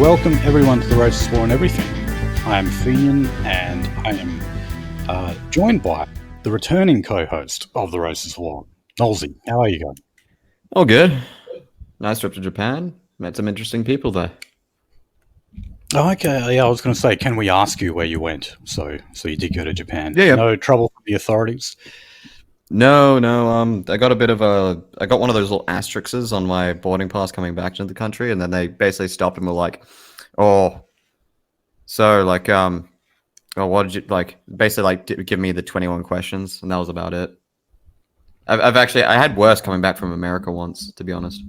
welcome everyone to the Roses, War and Everything. I am Fenian, and I am joined by the returning co-host of the Roses, War, Nolzy. How are you going? Oh, good. Nice trip to Japan. Met some interesting people there. Oh, okay. Yeah, I was going to say, can we ask you where you went? So you did go to Japan. Yeah. No trouble from the authorities? No. I got I got one of those little asterisks on my boarding pass coming back into the country, and then they basically stopped and were like, "Oh, so what did you like?" Basically, give me the 21 questions, and that was about it. I had worse coming back from America once, to be honest.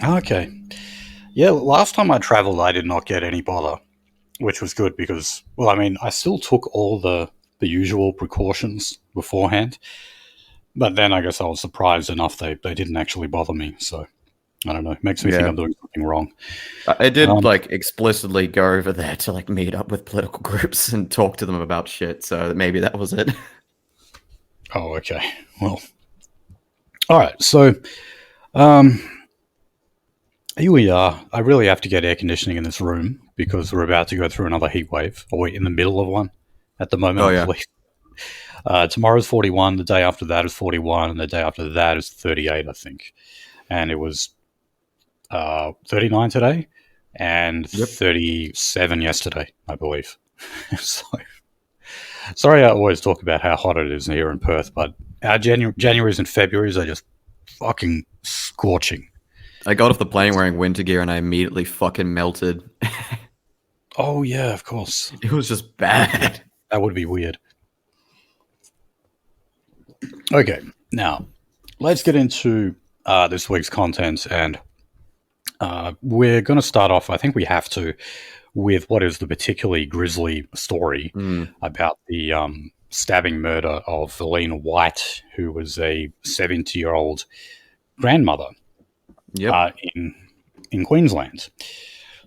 Okay. Yeah, last time I travelled, I did not get any bother, which was good because, well, I mean, I still took all the usual precautions beforehand, but then I guess I was surprised enough they didn't actually bother me. So I don't know. It makes me think Yeah, I'm doing something wrong. I did Um, explicitly go over there to meet up with political groups and talk to them about shit. So maybe that was it. oh, okay. Well, all right. So um, here we are. I really have to get air conditioning in this room because we're about to go through another heat wave, or we're in the middle of one at the moment, Oh at yeah. least. Tomorrow's 41, the day after that is 41, and the day after that is 38, I think. And it was 39 today and Yep. 37 yesterday, I believe. So, sorry I always talk about how hot it is here in Perth, but our Januaries and Februaries are just fucking scorching. I got off the plane wearing winter gear and I immediately fucking melted. Oh, yeah, of course. It was just bad. That would be weird. Okay, now let's get into this week's content, and we're going to start off, I think we have to, with what is the particularly grisly story Mm. about the stabbing murder of Valina White, who was a 70-year-old grandmother Yep. in Queensland.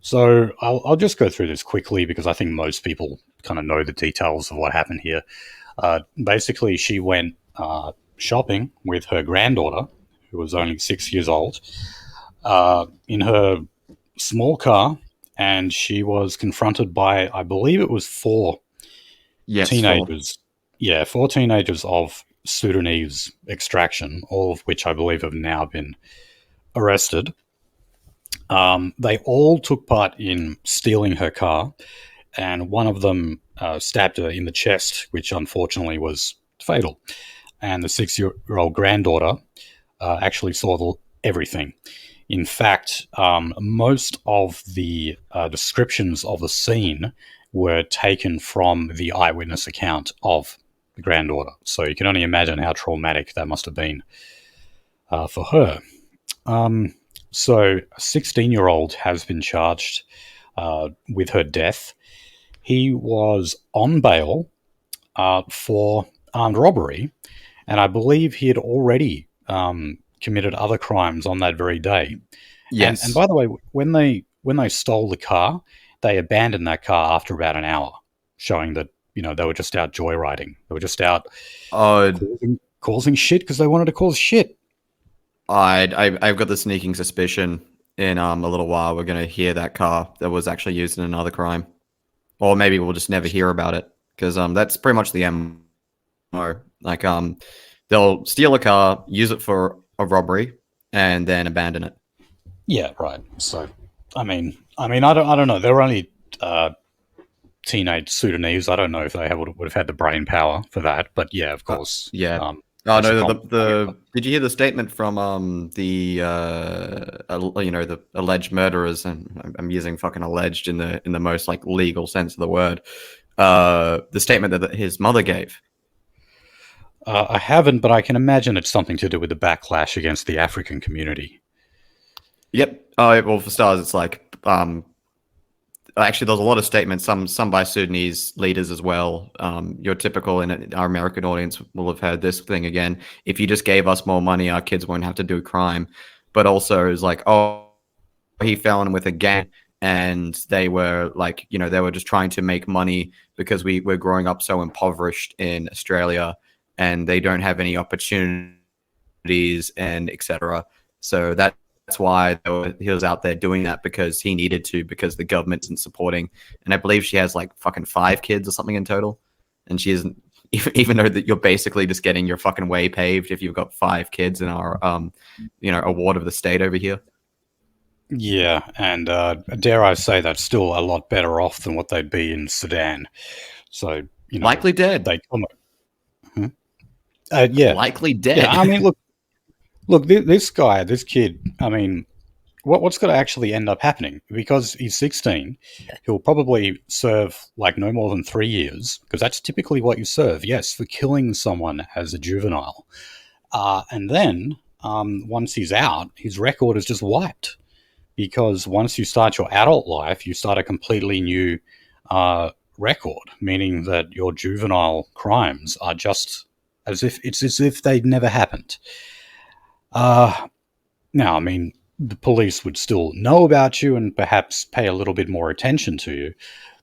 So I'll just go through this quickly because I think most people kind of know the details of what happened here. Basically, she went shopping with her granddaughter, who was only 6 years old, in her small car, and she was confronted by, I believe it was Yes, for teenagers. Yeah, four teenagers of Sudanese extraction, all of which I believe have now been arrested. They all took part in stealing her car, and one of them stabbed her in the chest, which unfortunately was fatal. And the 6-year-old granddaughter actually saw everything. In fact, most of the descriptions of the scene were taken from the eyewitness account of the granddaughter. So you can only imagine how traumatic that must have been for her. So a 16-year-old has been charged with her death. He was on bail for armed robbery, and I believe he had already committed other crimes on that very day. And yes. by the way, when they stole the car, they abandoned that car after about an hour, showing that they were just out joyriding. They were just out Uh, causing shit because they wanted to cause shit. I've got the sneaking suspicion in a little while we're gonna hear that car that was actually used in another crime, or maybe we'll just never hear about it because that's pretty much the MO. They'll steal a car, use it for a robbery, and then abandon it. Yeah, right. So, I don't know. They were only teenage Sudanese. I don't know if they would have had the brain power for that, but yeah, of course. Yeah. Oh That's a no, common. did you hear the statement from the alleged murderers, and I'm using fucking alleged in the most legal sense of the word. The statement that his mother gave. I haven't, but I can imagine it's something to do with the backlash against the African community. Yep. Well, for stars, it's actually there's a lot of statements, some by Sudanese leaders as well. Your typical in our American audience will have heard this thing again. If you just gave us more money, our kids won't have to do crime. But also it's like, oh, he fell in with a gang, and they were they were just trying to make money because we're growing up so impoverished in Australia, and they don't have any opportunities and etc. So that's why he was out there doing that, because he needed to, because the government isn't supporting. And I believe she has like fucking 5 kids or something in total, and she isn't even though that you're basically just getting your fucking way paved if you've got 5 kids in our a ward of the state over here. Yeah, and dare I say that's still a lot better off than what they'd be in Sudan. So Likely dead. they come. Hmm? Yeah, Likely dead. yeah. I mean, look, this guy, this kid. I mean, what's going to actually end up happening? Because he's 16, he'll probably serve like no more than 3 years, because that's typically what you serve. Yes, for killing someone as a juvenile, and then once he's out, his record is just wiped. Because once you start your adult life, you start a completely new record, meaning that your juvenile crimes are just as if they'd never happened. Now, I mean, the police would still know about you and perhaps pay a little bit more attention to you,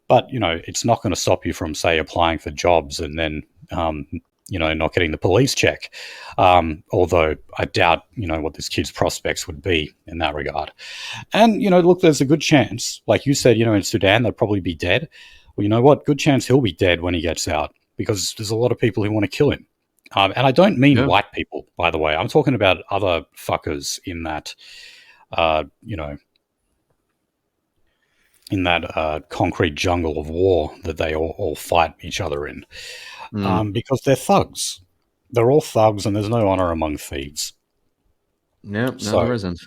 but it's not going to stop you from, say, applying for jobs and then not getting the police check. Although I doubt what this kid's prospects would be in that regard. And look, there's a good chance, like you said, in Sudan they'll probably be dead. Well, you know what? Good chance he'll be dead when he gets out, because there's a lot of people who want to kill him. And I don't mean white people, by the way. I'm talking about other fuckers in that, concrete jungle of war that they all fight each other in. Because they're thugs. They're all thugs, and there's no honor among thieves. No, there isn't.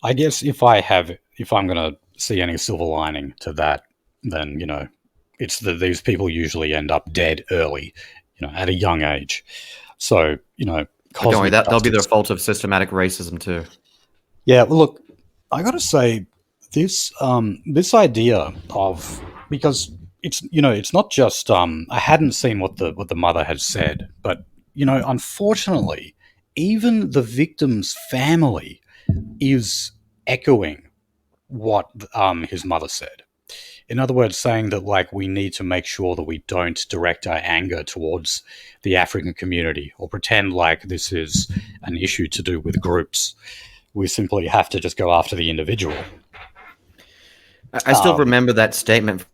I guess if I'm going to see any silver lining to that, then it's that these people usually end up dead early, at a young age. So don't worry, that'll be the fault of systematic racism too. Yeah, well, look, I got to say this idea of, because it's not just I hadn't seen what the mother had said, but unfortunately, even the victim's family is echoing what his mother said. In other words, saying that, like, we need to make sure that we don't direct our anger towards the African community or pretend like this is an issue to do with groups. We simply have to just go after the individual. I still remember that statement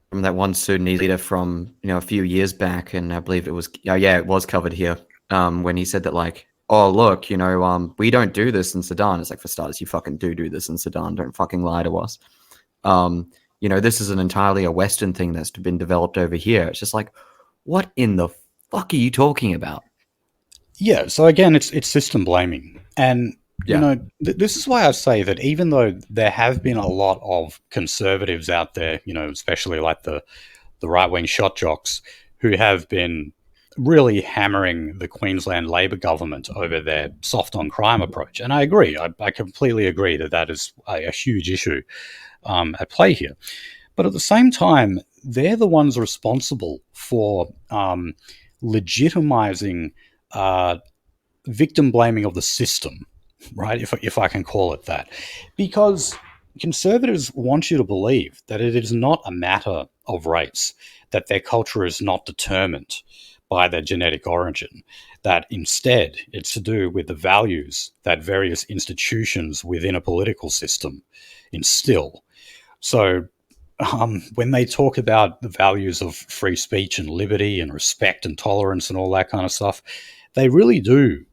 from that one Sudanese leader from a few years back, and I believe it was it was covered here, when he said that, like, oh look, we don't do this in Sudan. It's like, for starters, you fucking do this in Sudan. Don't fucking lie to us. This is an entirely a Western thing that's been developed over here. It's just like, what in the fuck are you talking about? Yeah. So again, it's system blaming, and this is why I say that even though there have been a lot of conservatives out there, especially like the right-wing shot jocks, who have been really hammering the Queensland Labor government over their soft on crime approach. And I agree. I completely agree that is a huge issue at play here. But at the same time, they're the ones responsible for legitimizing victim blaming of the system, right? If I can call it that. Because conservatives want you to believe that it is not a matter of race, that their culture is not determined by their genetic origin, that instead it's to do with the values that various institutions within a political system instill. So when they talk about the values of free speech and liberty and respect and tolerance and all that kind of stuff, they really do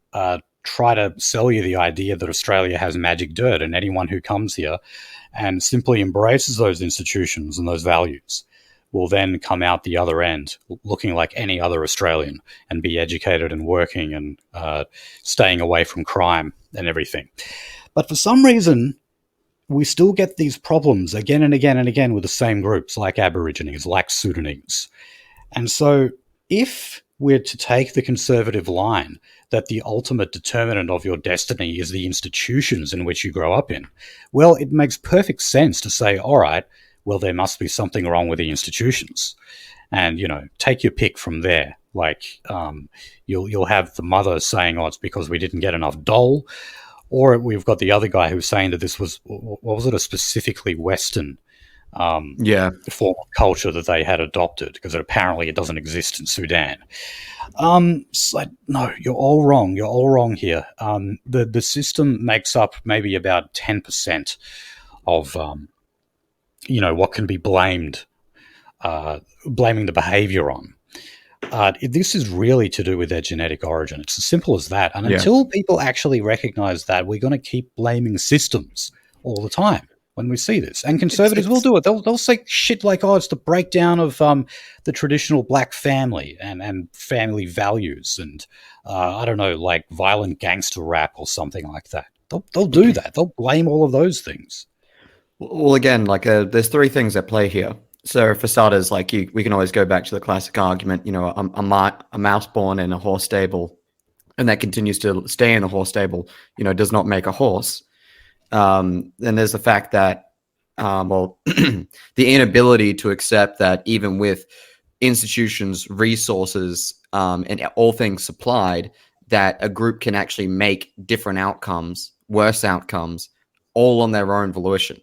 try to sell you the idea that Australia has magic dirt, and anyone who comes here and simply embraces those institutions and those values will then come out the other end looking like any other Australian and be educated and working and staying away from crime and everything. But for some reason, we still get these problems again and again and again with the same groups, like Aborigines, like Sudanese. And so if we're to take the conservative line that the ultimate determinant of your destiny is the institutions in which you grow up in, well, it makes perfect sense to say, all right, well, there must be something wrong with the institutions. And, take your pick from there. Like, you'll have the mother saying, oh, it's because we didn't get enough dole. Or we've got the other guy who's saying that this was, what was it, a specifically Western Yeah. form of culture that they had adopted, because apparently it doesn't exist in Sudan. So, no, you're all wrong. You're all wrong here. The system makes up maybe about 10% of what can be blamed, blaming the behavior on. This is really to do with their genetic origin. It's as simple as that. And Yeah. until people actually recognize that, we're going to keep blaming systems all the time when we see this. And conservatives will It's do it. They'll say shit like, oh, it's the breakdown of the traditional black family and family values and, I don't know, like violent gangster rap or something like that. They'll do that. They'll blame all of those things. Well, again, like there's three things at play here. So for starters, like we can always go back to the classic argument, a mouse born in a horse stable and that continues to stay in a horse stable, does not make a horse. Then there's the fact that, the inability to accept that even with institutions, resources, and all things supplied, that a group can actually make different outcomes, worse outcomes, all on their own volition.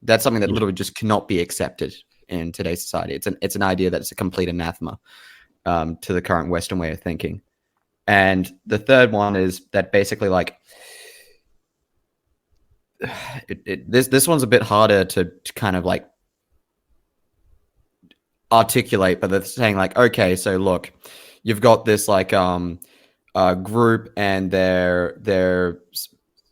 That's something that literally just cannot be accepted in today's society. It's an idea that's a complete anathema to the current Western way of thinking. And the third one is that basically, like, this one's a bit harder to kind of like articulate, but they're saying like, okay, so look, you've got this like group, and they're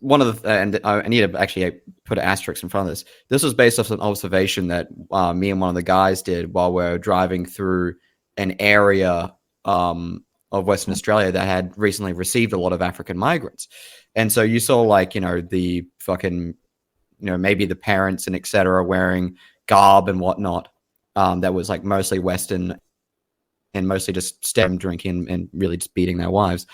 one of the and I need to actually put an asterisk in front of this. This was based off an observation that me and one of the guys did while we were driving through an area of Western Australia that had recently received a lot of African migrants. And so you saw like, the fucking, maybe the parents and etc. wearing garb and whatnot that was like mostly Western and mostly just stem drinking and really just beating their wives.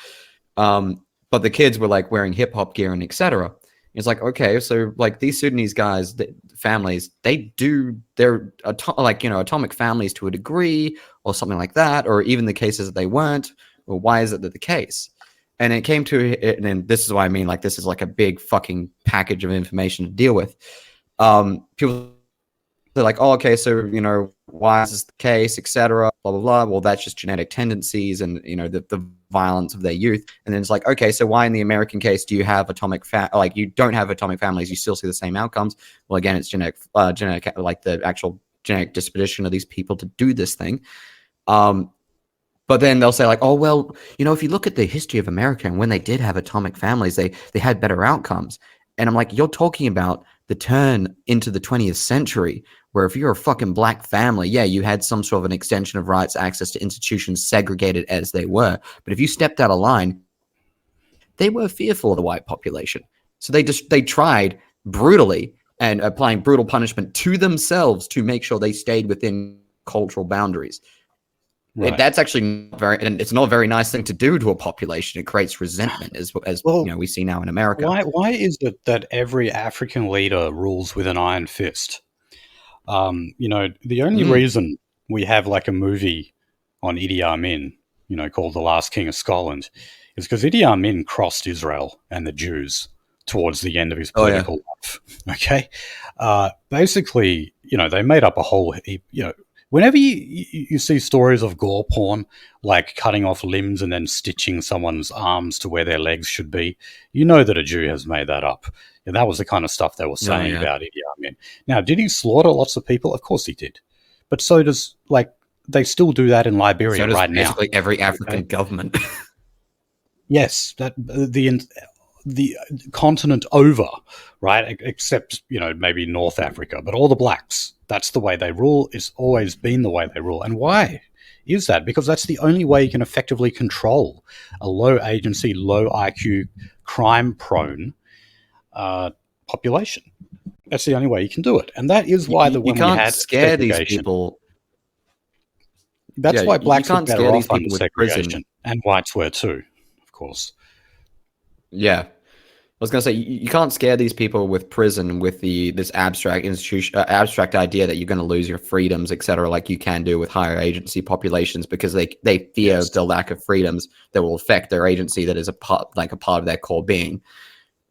But the kids were like wearing hip hop gear and etc. It's like, okay, so like these Sudanese guys, families, they're atomic families to a degree or something like that, or even the cases that they weren't. Well, why is it that the case? And it came to it, and this is what I mean, like this is like a big fucking package of information to deal with. People they're like, oh, okay, so why is this the case, etc. Blah blah blah. Well, that's just genetic tendencies and the violence of their youth. And then it's like, okay, so why in the American case do you have like you don't have atomic families, you still see the same outcomes? Well, again, it's genetic, like the actual genetic disposition of these people to do this thing. But then they'll say like, oh, well, if you look at the history of America and when they did have atomic families, they had better outcomes. And I'm like, you're talking about the turn into the 20th century, where if you're a fucking black family, yeah, you had some sort of an extension of rights, access to institutions, segregated as they were. But if you stepped out of line, they were fearful of the white population. So they tried brutally and applying brutal punishment to themselves to make sure they stayed within cultural boundaries. Right. That's actually and it's not a very nice thing to do to a population. It creates resentment, as we see now in America. Why is it that every African leader rules with an iron fist? The only reason we have like a movie on Idi Amin, called The Last King of Scotland, is because Idi Amin crossed Israel and the Jews towards the end of his political life. Okay, basically, they made up a whole heap. Whenever you see stories of gore porn, like cutting off limbs and then stitching someone's arms to where their legs should be, you know that a Jew has made that up. And that was the kind of stuff they were saying about Idi Amin. Now, did he slaughter lots of people? Of course he did. But so does, they still do that in Liberia right now. Basically every African government. Yes, that the continent over, right? Except, maybe North Africa, but all the blacks, that's the way they rule. It's always been the way they rule. And why is that? Because that's the only way you can effectively control a low agency, low IQ, crime prone population. That's the only way you can do it. And that is why when we had scare these people. That's why blacks were better off under segregation, and whites were too, of course. Yeah. I was going to say, you can't scare these people with prison, with this abstract abstract idea that you're going to lose your freedoms, etc., like you can do with higher agency populations, because they fear the lack of freedoms that will affect their agency, that is a part of their core being.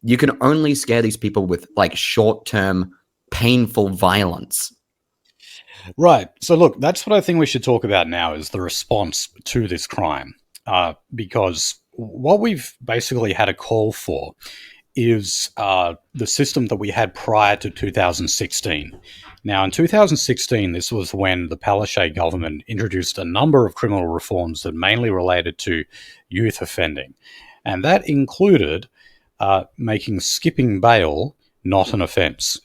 You can only scare these people with like short-term painful violence. Right. So, look, that's what I think we should talk about now is the response to this crime. Because what we've basically had a call for is the system that we had prior to 2016. Now, in 2016, this was when the Palaszczuk government introduced a number of criminal reforms that mainly related to youth offending. And that included making skipping bail not an offence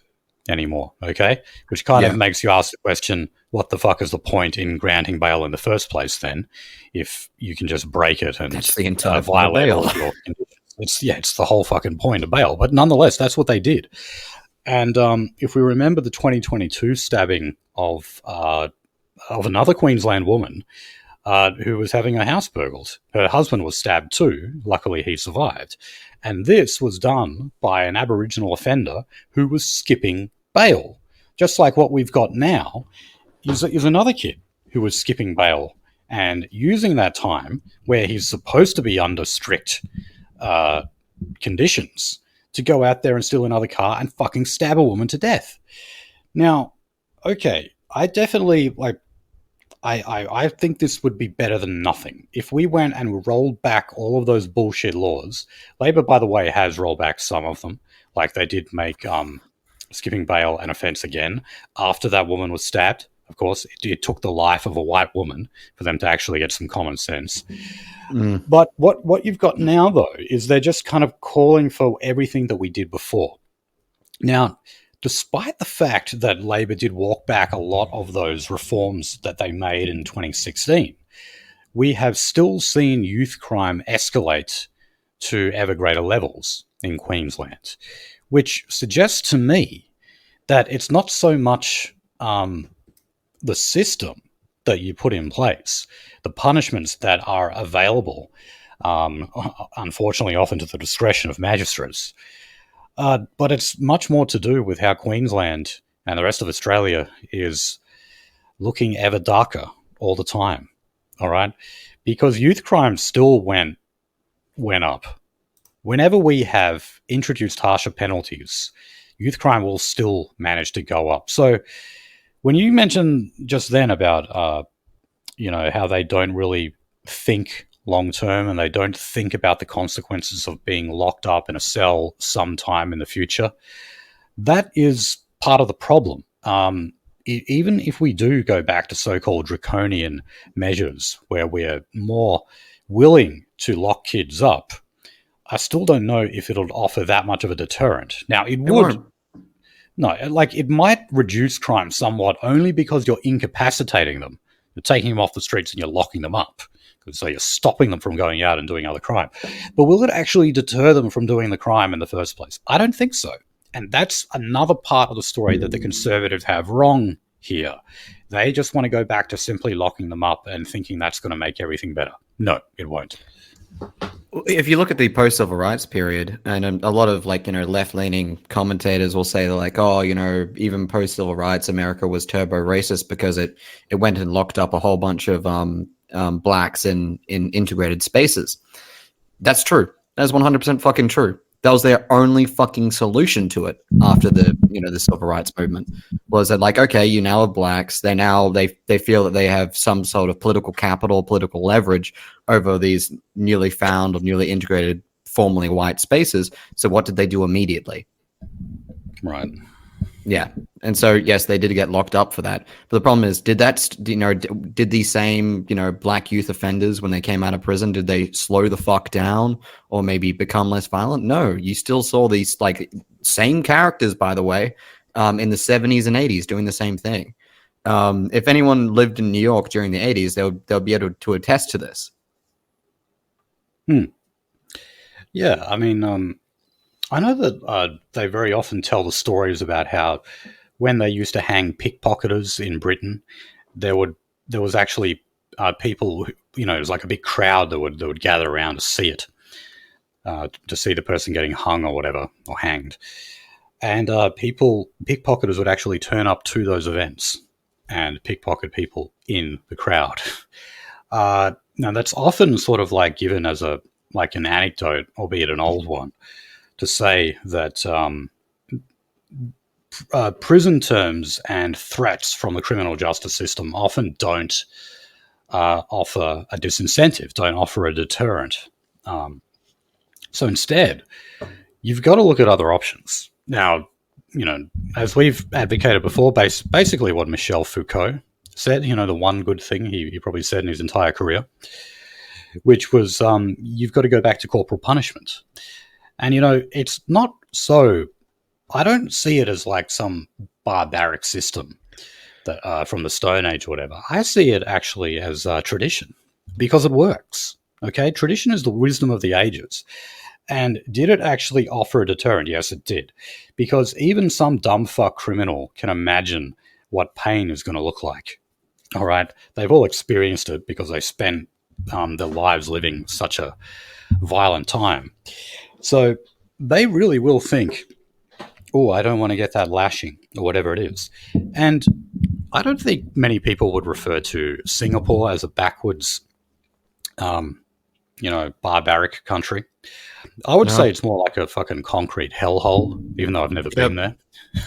anymore, okay? Which kind of Yeah, makes you ask the question, what the fuck is the point in granting bail in the first place then, if you can just break it and that's the entire point of violate all bail. of your conditions? It's the whole fucking point of bail. But nonetheless, that's what they did. And if we remember the 2022 stabbing of another Queensland woman who was having her house burgled. Her husband was stabbed too. Luckily, he survived. And this was done by an Aboriginal offender who was skipping bail. Just like what we've got now is another kid who was skipping bail and using that time where he's supposed to be under strict uh, conditions to go out there and steal another car and fucking stab a woman to death. Now, okay, I definitely like I think this would be better than nothing. If we went and rolled back all of those bullshit laws, Labor, by the way, has rolled back some of them. Like they did make skipping bail an offence again after that woman was stabbed. Of course, it took the life of a white woman for them to actually get some common sense. Mm. But what you've got now, though, is they're just kind of calling for everything that we did before. Now, despite the fact that Labor did walk back a lot of those reforms that they made in 2016, we have still seen youth crime escalate to ever greater levels in Queensland, which suggests to me that it's not so much the system that you put in place, the punishments that are available, unfortunately, often to the discretion of magistrates. But it's much more to do with how Queensland and the rest of Australia is looking ever darker all the time. All right, because youth crime still went up. Whenever we have introduced harsher penalties, youth crime will still manage to go up. So when you mentioned just then about how they don't really think long term and they don't think about the consequences of being locked up in a cell sometime in the future, that is part of the problem. Even if we do go back to so-called draconian measures where we're more willing to lock kids up, I still don't know if it'll offer that much of a deterrent. Now, it It would. won't. No, like it might reduce crime somewhat only because you're incapacitating them. You're taking them off the streets and you're locking them up. So you're stopping them from going out and doing other crime. But will it actually deter them from doing the crime in the first place? I don't think so. And that's another part of the story that the Conservatives have wrong here. They just want to go back to simply locking them up and thinking that's going to make everything better. No, it won't. If you look at the post-civil rights period, and a lot of left-leaning commentators will say like, oh, even post-civil rights, America was turbo racist because it went and locked up a whole bunch of blacks in integrated spaces. That's true. That's 100% fucking true. That was their only fucking solution to it after the civil rights movement, was that like, okay, you now have blacks. They feel that they have some sort of political capital, political leverage over these newly found or newly integrated, formerly white spaces. So what did they do immediately? Right. Yeah. And so, yes, they did get locked up for that. But the problem is, did these same, black youth offenders, when they came out of prison, did they slow the fuck down or maybe become less violent? No, you still saw these same characters, by the way, in the 70s and 80s doing the same thing. If anyone lived in New York during the 80s, they'll be able to attest to this. Yeah, I mean, I know that they very often tell the stories about how when they used to hang pickpocketers in Britain, there was actually people who, it was like a big crowd that would gather around to see it, to see the person getting hung or whatever, or hanged. And pickpocketers would actually turn up to those events and pickpocket people in the crowd. Now that's often sort of like given as an anecdote, albeit an old one, to say that prison terms and threats from the criminal justice system often don't offer a disincentive, don't offer a deterrent. So instead, you've got to look at other options. Now, as we've advocated before, basically what Michel Foucault said, the one good thing he probably said in his entire career, which was you've got to go back to corporal punishment. And, it's not so, I don't see it as like some barbaric system that from the Stone Age or whatever. I see it actually as tradition because it works. Okay, tradition is the wisdom of the ages. And did it actually offer a deterrent? Yes, it did. Because even some dumb fuck criminal can imagine what pain is going to look like. All right? They've all experienced it because they spent their lives living such a violent time. So they really will think, oh, I don't want to get that lashing or whatever it is. And I don't think many people would refer to Singapore as a backwards, barbaric country. I would say it's more like a fucking concrete hellhole, even though I've never been there.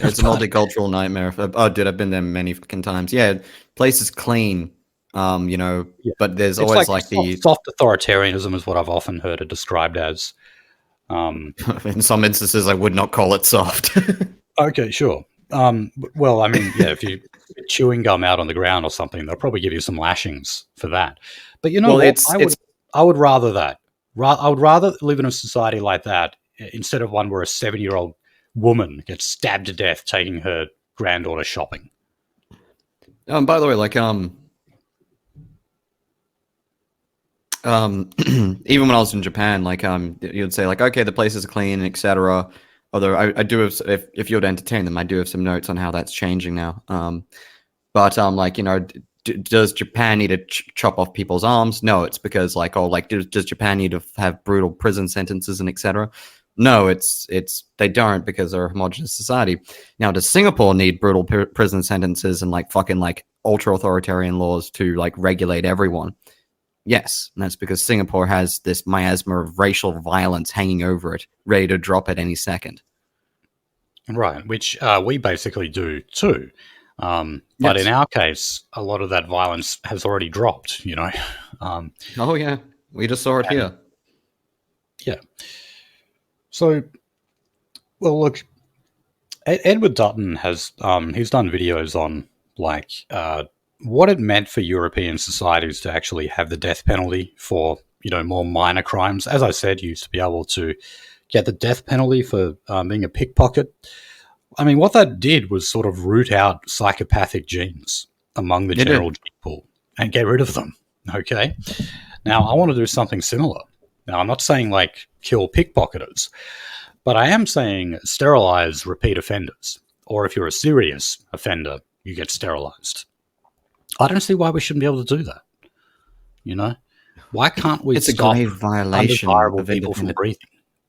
It's a multicultural nightmare. Oh, dude, I've been there many fucking times. Yeah, place is clean, but there's always like the soft authoritarianism is what I've often heard it described as. In some instances, I would not call it soft. Okay, sure. Well, I mean, yeah, if you're chewing gum out on the ground or something, they'll probably give you some lashings for that. But I would rather that. I would rather live in a society like that instead of one where a 70-year-old woman gets stabbed to death taking her granddaughter shopping. By the way, like even when I was in Japan, like you'd say like, okay, the place is clean, etc. Although I do have, if you were to entertain them, I do have some notes on how that's changing now. But does Japan need to chop off people's arms? No, it's because does Japan need to have brutal prison sentences and etc.? No, it's they don't, because they're a homogenous society. Now, does Singapore need brutal prison sentences and ultra authoritarian laws to regulate everyone? Yes, and that's because Singapore has this miasma of racial violence hanging over it, ready to drop at any second. Right, which we basically do too. But in our case, a lot of that violence has already dropped, oh, yeah. We just saw it here. Yeah. So, well, look, Edward Dutton has, he's done videos on, what it meant for European societies to actually have the death penalty for, more minor crimes. As I said, you used to be able to get the death penalty for being a pickpocket. I mean, what that did was sort of root out psychopathic genes among the general gene pool and get rid of them, okay? Now, I want to do something similar. Now, I'm not saying, kill pickpocketers, but I am saying sterilize repeat offenders. Or if you're a serious offender, you get sterilized. I don't see why we shouldn't be able to do that, Why can't we stop a grave violation of people from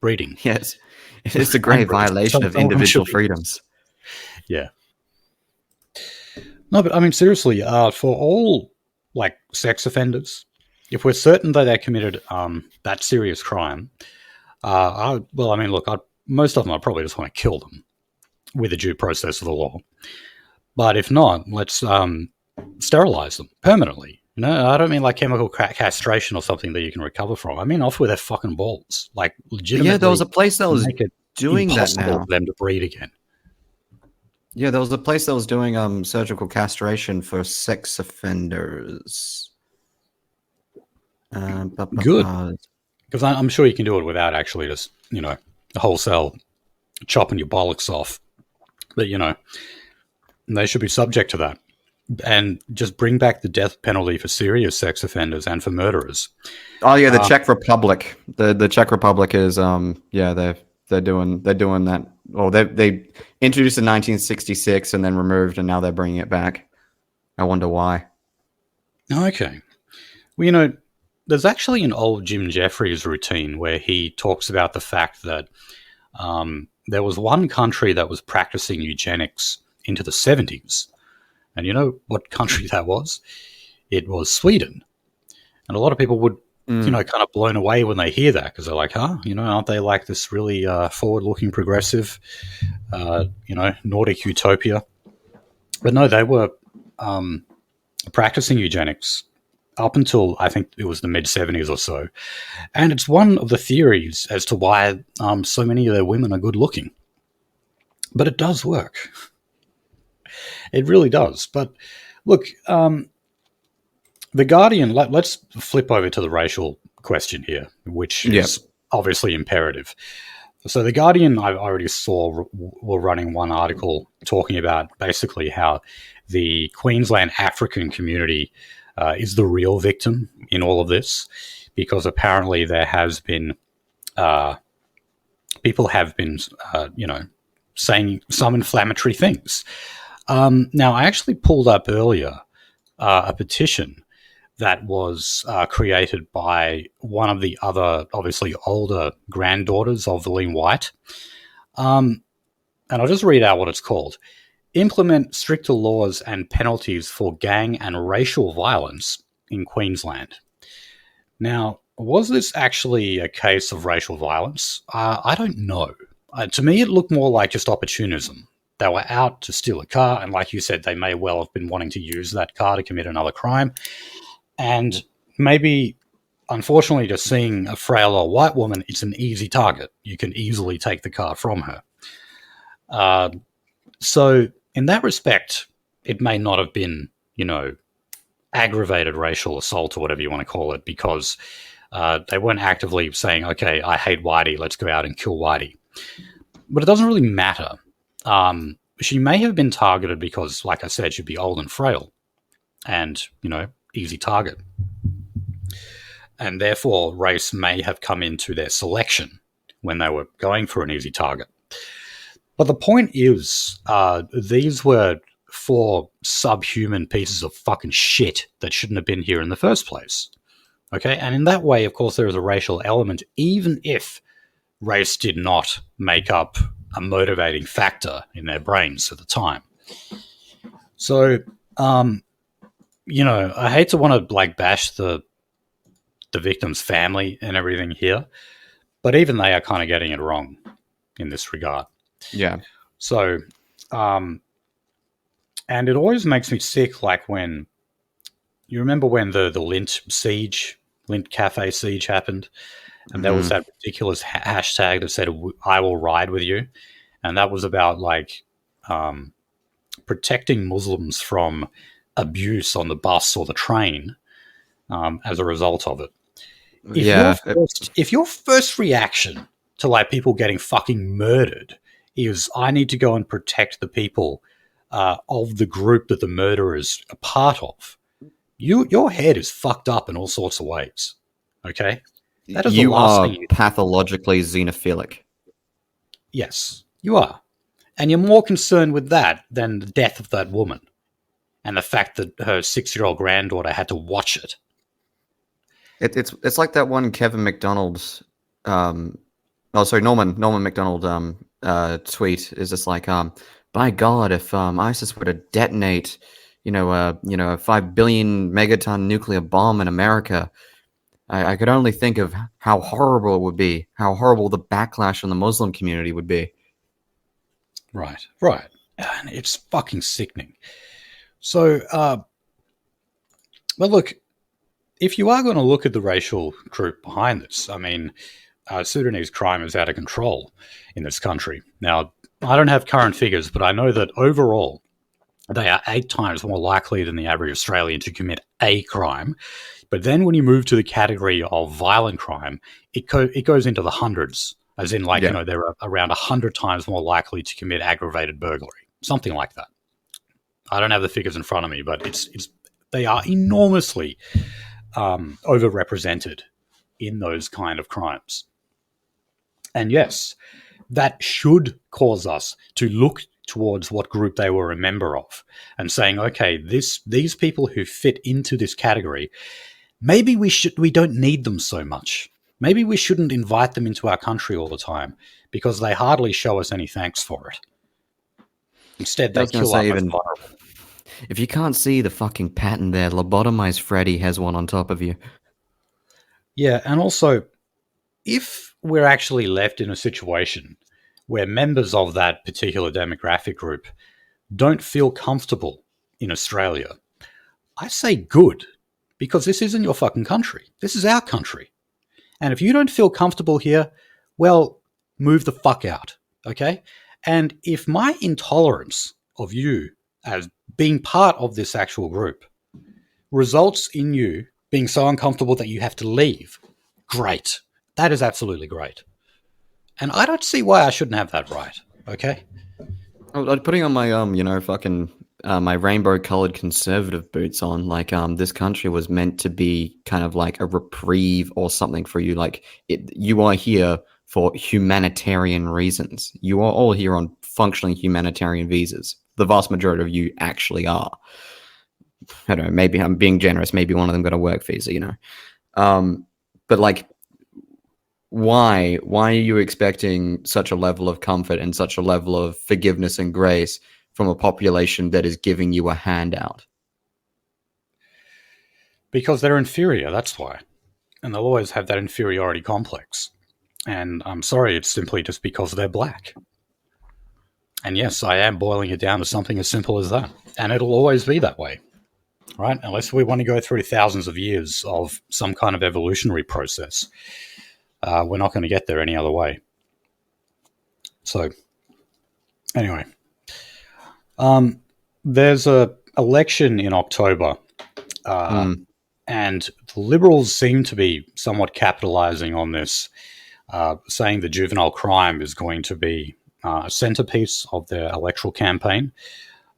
breeding? Yes. It's a grave violation of individual freedoms. Yeah. No, but I mean, seriously, for all sex offenders, if we're certain that they committed that serious crime, most of them I probably just want to kill them with the due process of the law. But if not, let's sterilize them permanently. I don't mean chemical castration or something that you can recover from. I mean off with their fucking balls, legitimately. Yeah, there was a place that was doing that now. For them to breed again. Yeah, there was a place that was doing surgical castration for sex offenders. Good, because I'm sure you can do it without actually just wholesale chopping your bollocks off. But they should be subject to that. And just bring back the death penalty for serious sex offenders and for murderers. Oh yeah, the Czech Republic. The Czech Republic is they're doing that. Well, they introduced in 1966 and then removed, and now they're bringing it back. I wonder why. Okay, well, there's actually an old Jim Jeffries routine where he talks about the fact that there was one country that was practicing eugenics into the 70s. And you know what country that was? It was Sweden. And a lot of people would kind of blown away when they hear that, because they're like, huh, aren't they like this really forward-looking progressive, Nordic utopia? But no, they were practicing eugenics up until I think it was the mid-70s or so. And it's one of the theories as to why so many of their women are good-looking. But it does work. It really does. But look, The Guardian, let's flip over to the racial question here, which is obviously imperative. So The Guardian, I already saw, were running one article talking about basically how the Queensland African community is the real victim in all of this, because apparently there has been people have been, saying some inflammatory things. Now, I actually pulled up earlier a petition that was created by one of the other, obviously older granddaughters of Lynn White. And I'll just read out what it's called. Implement stricter laws and penalties for gang and racial violence in Queensland. Now, was this actually a case of racial violence? I don't know. To me, it looked more like just opportunism. They were out to steal a car, and like you said, they may well have been wanting to use that car to commit another crime. And maybe, unfortunately, just seeing a frail old white woman, it's an easy target. You can easily take the car from her. So in that respect, it may not have been, aggravated racial assault or whatever you want to call it, because they weren't actively saying, okay, I hate Whitey, let's go out and kill Whitey. But it doesn't really matter. She may have been targeted because, like I said, she'd be old and frail and, easy target. And therefore, race may have come into their selection when they were going for an easy target. But the point is, these were 4 subhuman pieces of fucking shit that shouldn't have been here in the first place. Okay? And in that way, of course, there is a racial element, even if race did not make up a motivating factor in their brains at the time. So, I hate to want to bash the victim's family and everything here, but even they are kind of getting it wrong in this regard. Yeah. So, and it always makes me sick, like when you remember when the Lint Cafe siege happened, and there was that ridiculous hashtag that said "I will ride with you," and that was about protecting Muslims from abuse on the bus or the train as a result of it. If your first reaction to people getting fucking murdered is I need to go and protect the people of the group that the murderer is a part of, your head is fucked up in all sorts of ways. Okay, that is the last thing you pathologically xenophilic. Yes, you are, and you're more concerned with that than the death of that woman and the fact that her 6-year-old granddaughter had to watch it. It's like that one Kevin McDonald's, Norman McDonald tweet is just like, by God, if ISIS were to detonate, a 5 billion megaton nuclear bomb in America, I could only think of how horrible it would be, how horrible the backlash on the Muslim community would be. Right. And it's fucking sickening. So, but look, if you are going to look at the racial group behind this, I mean, Sudanese crime is out of control in this country. Now, I don't have current figures, but I know that overall, they are 8 times more likely than the average Australian to commit a crime. But then when you move to the category of violent crime, it goes into the hundreds, as in they're around 100 times more likely to commit aggravated burglary, something like that. I don't have the figures in front of me, but they are enormously overrepresented in those kind of crimes. And yes, that should cause us to look towards what group they were a member of and saying, okay, these people who fit into this category, maybe we don't need them so much. Maybe we shouldn't invite them into our country all the time because they hardly show us any thanks for it. Instead, they kill our most vulnerable. If you can't see the fucking pattern there, lobotomized Freddy has one on top of you. Yeah, and also, if we're actually left in a situation where members of that particular demographic group don't feel comfortable in Australia, I say good, because this isn't your fucking country. This is our country. And if you don't feel comfortable here, well, move the fuck out, okay? And if my intolerance of you as being part of this actual group results in you being so uncomfortable that you have to leave, great. That is absolutely great. And I don't see why I shouldn't have that right, okay? I'm putting on my fucking my rainbow colored conservative boots on. Like this country was meant to be kind of like a reprieve or something for you. Like you are here for humanitarian reasons. You are all here on functioning humanitarian visas. The vast majority of you actually are. I don't know. Maybe I'm being generous. Maybe one of them got a work visa. But like, why are you expecting such a level of comfort and such a level of forgiveness and grace from a population that is giving you a handout? Because they're inferior, that's why. And they'll always have that inferiority complex. And I'm sorry, it's simply just because they're black. And yes, I am boiling it down to something as simple as that. And it'll always be that way, right? Unless we want to go through thousands of years of some kind of evolutionary process, we're not going to get there any other way. So, anyway, there's a election in October, and the Liberals seem to be somewhat capitalising on this, saying the juvenile crime is going to be a centrepiece of their electoral campaign.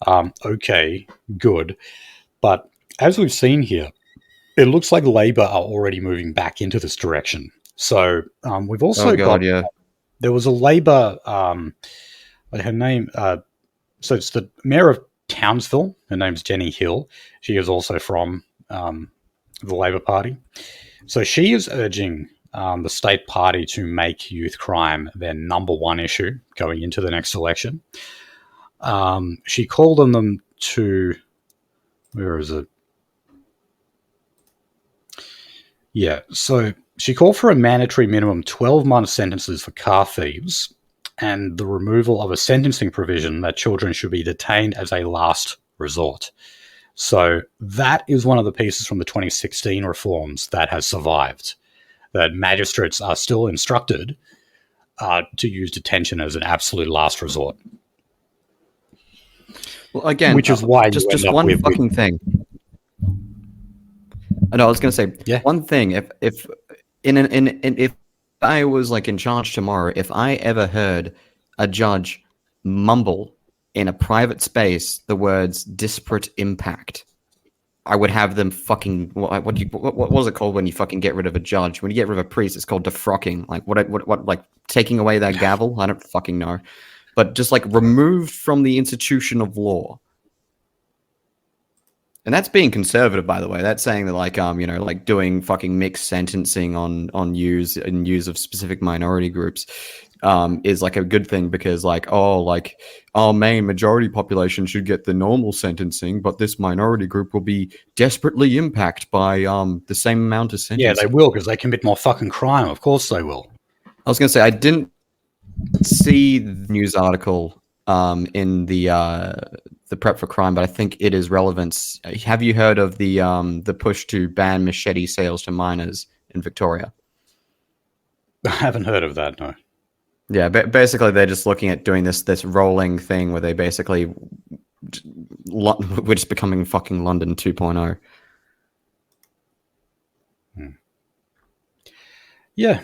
Okay, good. But as we've seen here, it looks like Labor are already moving back into this direction. So we've also got, Yeah. there was a Labor, her name, so it's the mayor of Townsville. Her name's Jenny Hill. She is also from the Labor Party. So she is urging the state party to make youth crime their number one issue going into the next election. She called on them to, where is it? Yeah, so she called for a mandatory minimum 12-month sentences for car thieves and the removal of a sentencing provision that children should be detained as a last resort. So that is one of the pieces from the 2016 reforms that has survived, that magistrates are still instructed to use detention as an absolute last resort. Well, again, which is why just you end just up one with fucking thing. No, I was gonna say one thing. If if I was like in charge tomorrow, if I ever heard a judge mumble in a private space the words "disparate impact," I would have them fucking what was it called when you fucking get rid of a judge? When you get rid of a priest, it's called defrocking. Like what like taking away their gavel? I don't fucking know. But just like removed from the institution of law. And that's being conservative, by the way. That's saying that, like, like doing fucking mixed sentencing on use of specific minority groups, is like a good thing because, like, our main majority population should get the normal sentencing, but this minority group will be desperately impacted by the same amount of sentencing. Yeah, they will because they commit more fucking crime. Of course they will. I was going to say I didn't see the news article in the prep for crime, but I think it is relevant. Have you heard of the push to ban machete sales to minors in Victoria? I haven't heard of that, no. Yeah, basically they're just looking at doing this rolling thing where they basically we're just becoming fucking London 2.0. Yeah.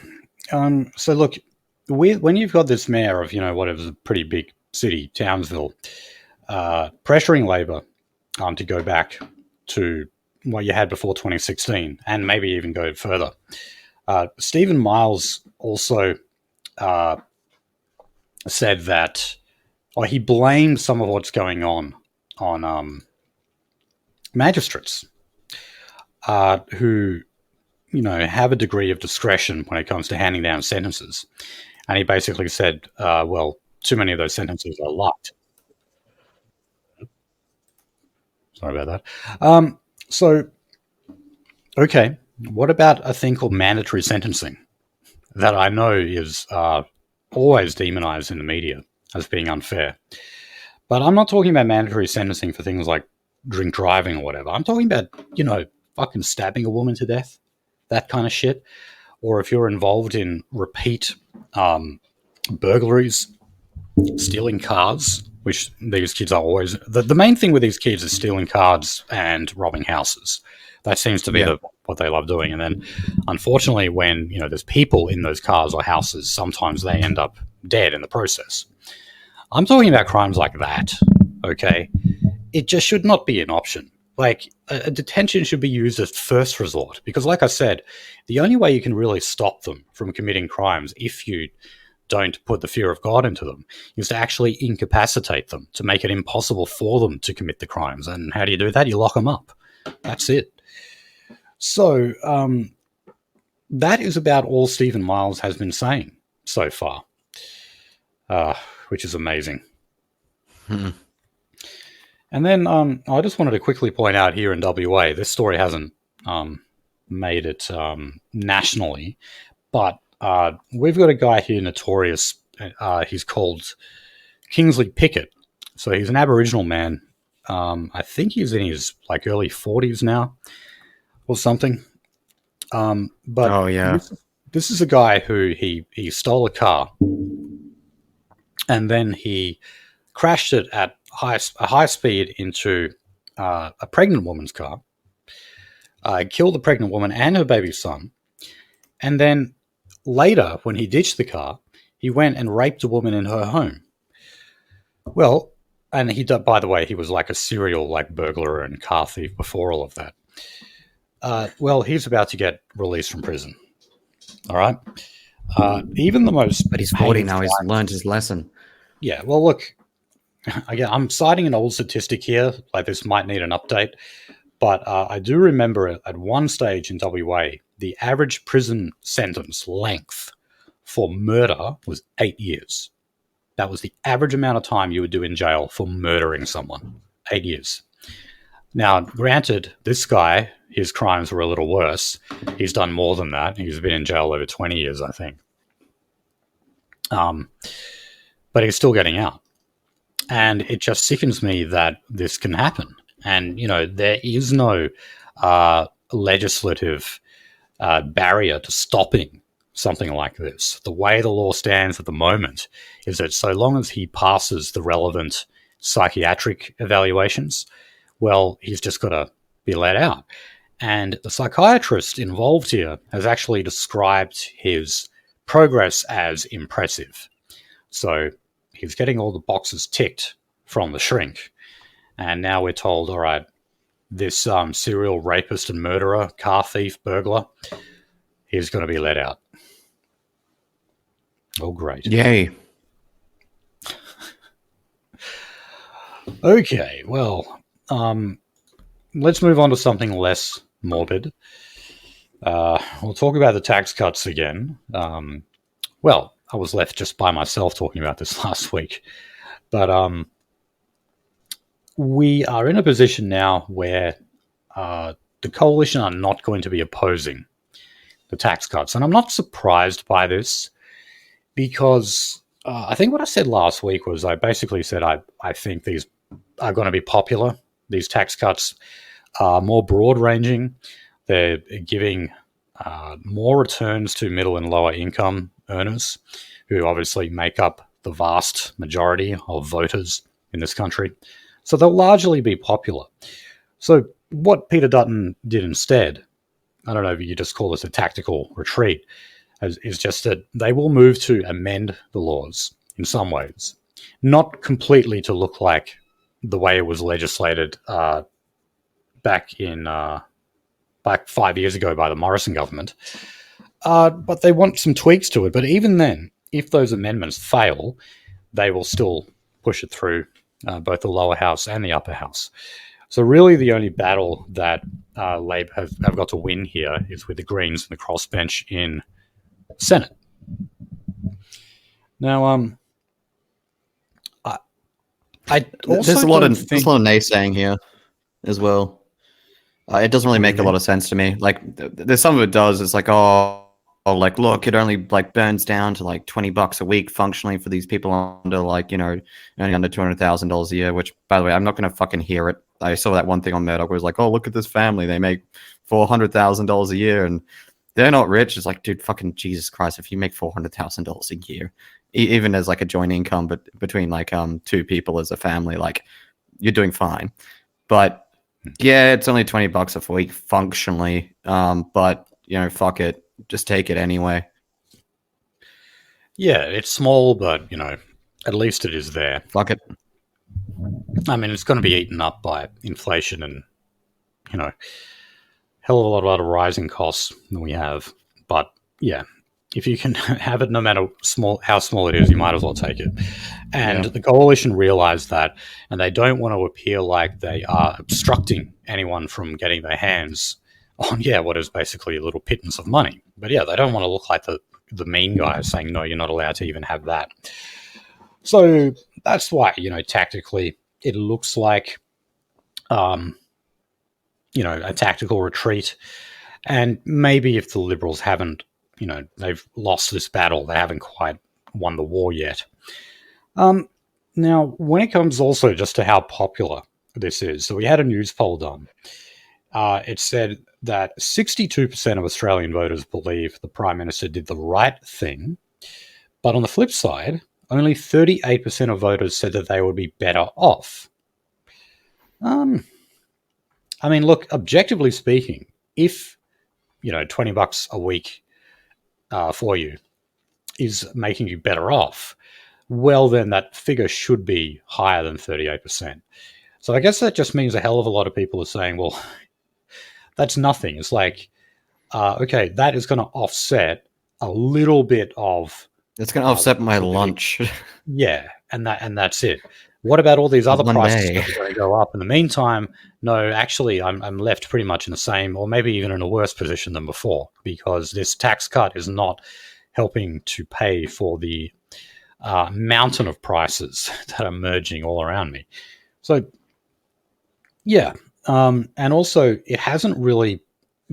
So look, when you've got this mayor of, whatever's a pretty big city, Townsville, pressuring Labor to go back to what you had before 2016 and maybe even go further. Stephen Miles also said that, or he blamed some of what's going on magistrates who, have a degree of discretion when it comes to handing down sentences. And he basically said, well, too many of those sentences are light. Sorry about that. So, okay, What about a thing called mandatory sentencing that I know is always demonized in the media as being unfair? But I'm not talking about mandatory sentencing for things like drink driving or whatever. I'm talking about, fucking stabbing a woman to death, that kind of shit. Or if you're involved in repeat burglaries, stealing cars, which these kids are always. The main thing with these kids is stealing cars and robbing houses. That seems to be Yeah. what they love doing. And then, unfortunately, when there's people in those cars or houses, sometimes they end up dead in the process. I'm talking about crimes like that. Okay, it just should not be an option. Like a detention should be used as first resort because, like I said, the only way you can really stop them from committing crimes, if you don't put the fear of God into them, is to actually incapacitate them, to make it impossible for them to commit the crimes. And how do you do that? You lock them up. That's it. So that is about all Stephen Miles has been saying so far, which is amazing. And then I just wanted to quickly point out here in WA, this story hasn't made it nationally, but we've got a guy here notorious. He's called Kingsley Pickett. So he's an Aboriginal man. I think he's in his early 40s now or something. But Oh yeah. this is a guy who he stole a car and then he crashed it at a high speed into a pregnant woman's car, killed the pregnant woman and her baby son, and then later, when he ditched the car, he went and raped a woman in her home. Well, and by the way, he was like a serial burglar and car thief before all of that. Well, he's about to get released from prison. All right. Even the most, but he's 40 now. He's learned his lesson. Yeah. Well, look, again, I'm citing an old statistic here. This might need an update, but I do remember at one stage in WA, the average prison sentence length for murder was 8 years. That was the average amount of time you would do in jail for murdering someone. 8 years. Now, granted, this guy, his crimes were a little worse. He's done more than that. He's been in jail over 20 years, I think. But he's still getting out. And it just sickens me that this can happen. And, there is no legislative barrier to stopping something like this. The way the law stands at the moment is that so long as he passes the relevant psychiatric evaluations, well, he's just got to be let out. And the psychiatrist involved here has actually described his progress as impressive. So he's getting all the boxes ticked from the shrink. And now we're told, all right, this serial rapist and murderer, car thief, burglar, he's going to be let out. Oh, great. Yay. Okay, well, let's move on to something less morbid. We'll talk about the tax cuts again. Well, I was left just by myself talking about this last week. But we are in a position now where the coalition are not going to be opposing the tax cuts. And I'm not surprised by this because I think what I said last week was I basically said I think these are going to be popular. These tax cuts are more broad-ranging. They're giving more returns to middle and lower income earners, who obviously make up the vast majority of voters in this country. So they'll largely be popular. So what Peter Dutton did instead, I don't know if you just call this a tactical retreat, is just that they will move to amend the laws in some ways, not completely to look like the way it was legislated back 5 years ago by the Morrison government. But they want some tweaks to it. But even then, if those amendments fail, they will still push it through both the lower house and the upper house. So really the only battle that Labor have got to win here is with the Greens and the crossbench in Senate. Now, I also there's a lot of naysaying here as well. It doesn't really What do you make a mean? lot of sense to me. Like, there's some of it does. It's like, like, look, it only like burns down to like $20 a week functionally for these people under like, earning under $200,000 a year. Which, by the way, I'm not going to fucking hear it. I saw that one thing on Murdoch where it was like, oh, look at this family, they make $400,000 a year, and they're not rich. It's like, dude, fucking Jesus Christ, if you make $400,000 a year, even as like a joint income, but between like two people as a family, like you're doing fine. But yeah, it's only $20 a week functionally. But fuck it, just take it anyway. Yeah, it's small, but at least it is there. Fuck it. I mean, it's going to be eaten up by inflation and hell of a lot of other rising costs than we have. But yeah, if you can have it, no matter how small it is, you might as well take it. And the coalition realized that, and they don't want to appear like they are obstructing anyone from getting their hands on what is basically a little pittance of money. But yeah, they don't want to look like the mean guys saying, no, you're not allowed to even have that. So that's why, tactically, it looks like a tactical retreat. And maybe if the Liberals haven't, they've lost this battle, they haven't quite won the war yet. Now, when it comes also just to how popular this is, so we had a news poll done. It said that 62% of Australian voters believe the Prime Minister did the right thing. But on the flip side, only 38% of voters said that they would be better off. I mean, look, objectively speaking, if, $20 a week for you is making you better off, well, then that figure should be higher than 38%. So I guess that just means a hell of a lot of people are saying, well, that's nothing. It's like, okay, that is going to offset a little bit of... It's going to offset my lunch. Yeah, and that's it. What about all these other prices that are going to go up? In the meantime, no, actually, I'm left pretty much in the same, or maybe even in a worse position than before, because this tax cut is not helping to pay for the mountain of prices that are merging all around me. So, yeah, and also it hasn't really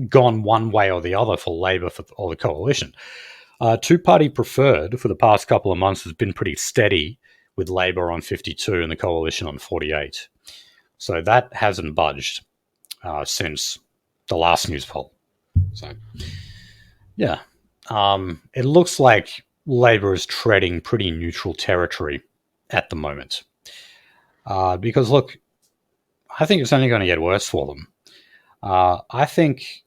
gone one way or the other for Labor or the coalition. Two-party preferred for the past couple of months has been pretty steady, with Labor on 52 and the coalition on 48. So that hasn't budged since the last news poll. So, yeah, it looks like Labor is treading pretty neutral territory at the moment. Because, look, I think it's only going to get worse for them. I think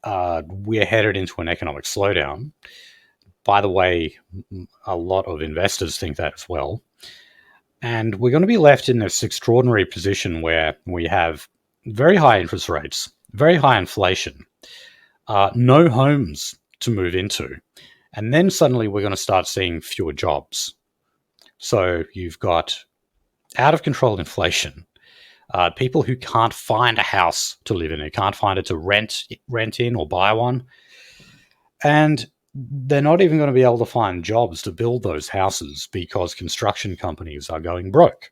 we're headed into an economic slowdown. By the way, a lot of investors think that as well. And we're going to be left in this extraordinary position where we have very high interest rates, very high inflation, no homes to move into. And then suddenly we're going to start seeing fewer jobs. So you've got out of control inflation, people who can't find a house to live in, who can't find it to rent in or buy one. And they're not even going to be able to find jobs to build those houses because construction companies are going broke.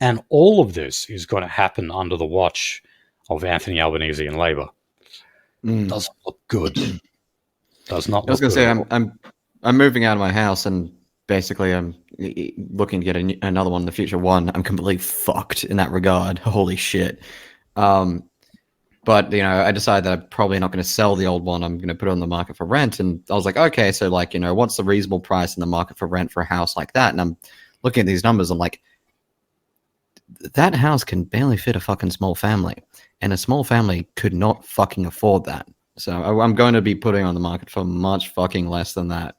And all of this is going to happen under the watch of Anthony Albanese and Labor. Doesn't look good. Does not look good. I was going to say, I'm moving out of my house, and basically I'm looking to get another one in the future. One, I'm completely fucked in that regard. Holy shit. But, I decided that I'm probably not going to sell the old one. I'm going to put it on the market for rent. And I was like, okay, so like, what's the reasonable price in the market for rent for a house like that? And I'm looking at these numbers. I'm like, that house can barely fit a fucking small family. And a small family could not fucking afford that. So I'm going to be putting on the market for much fucking less than that.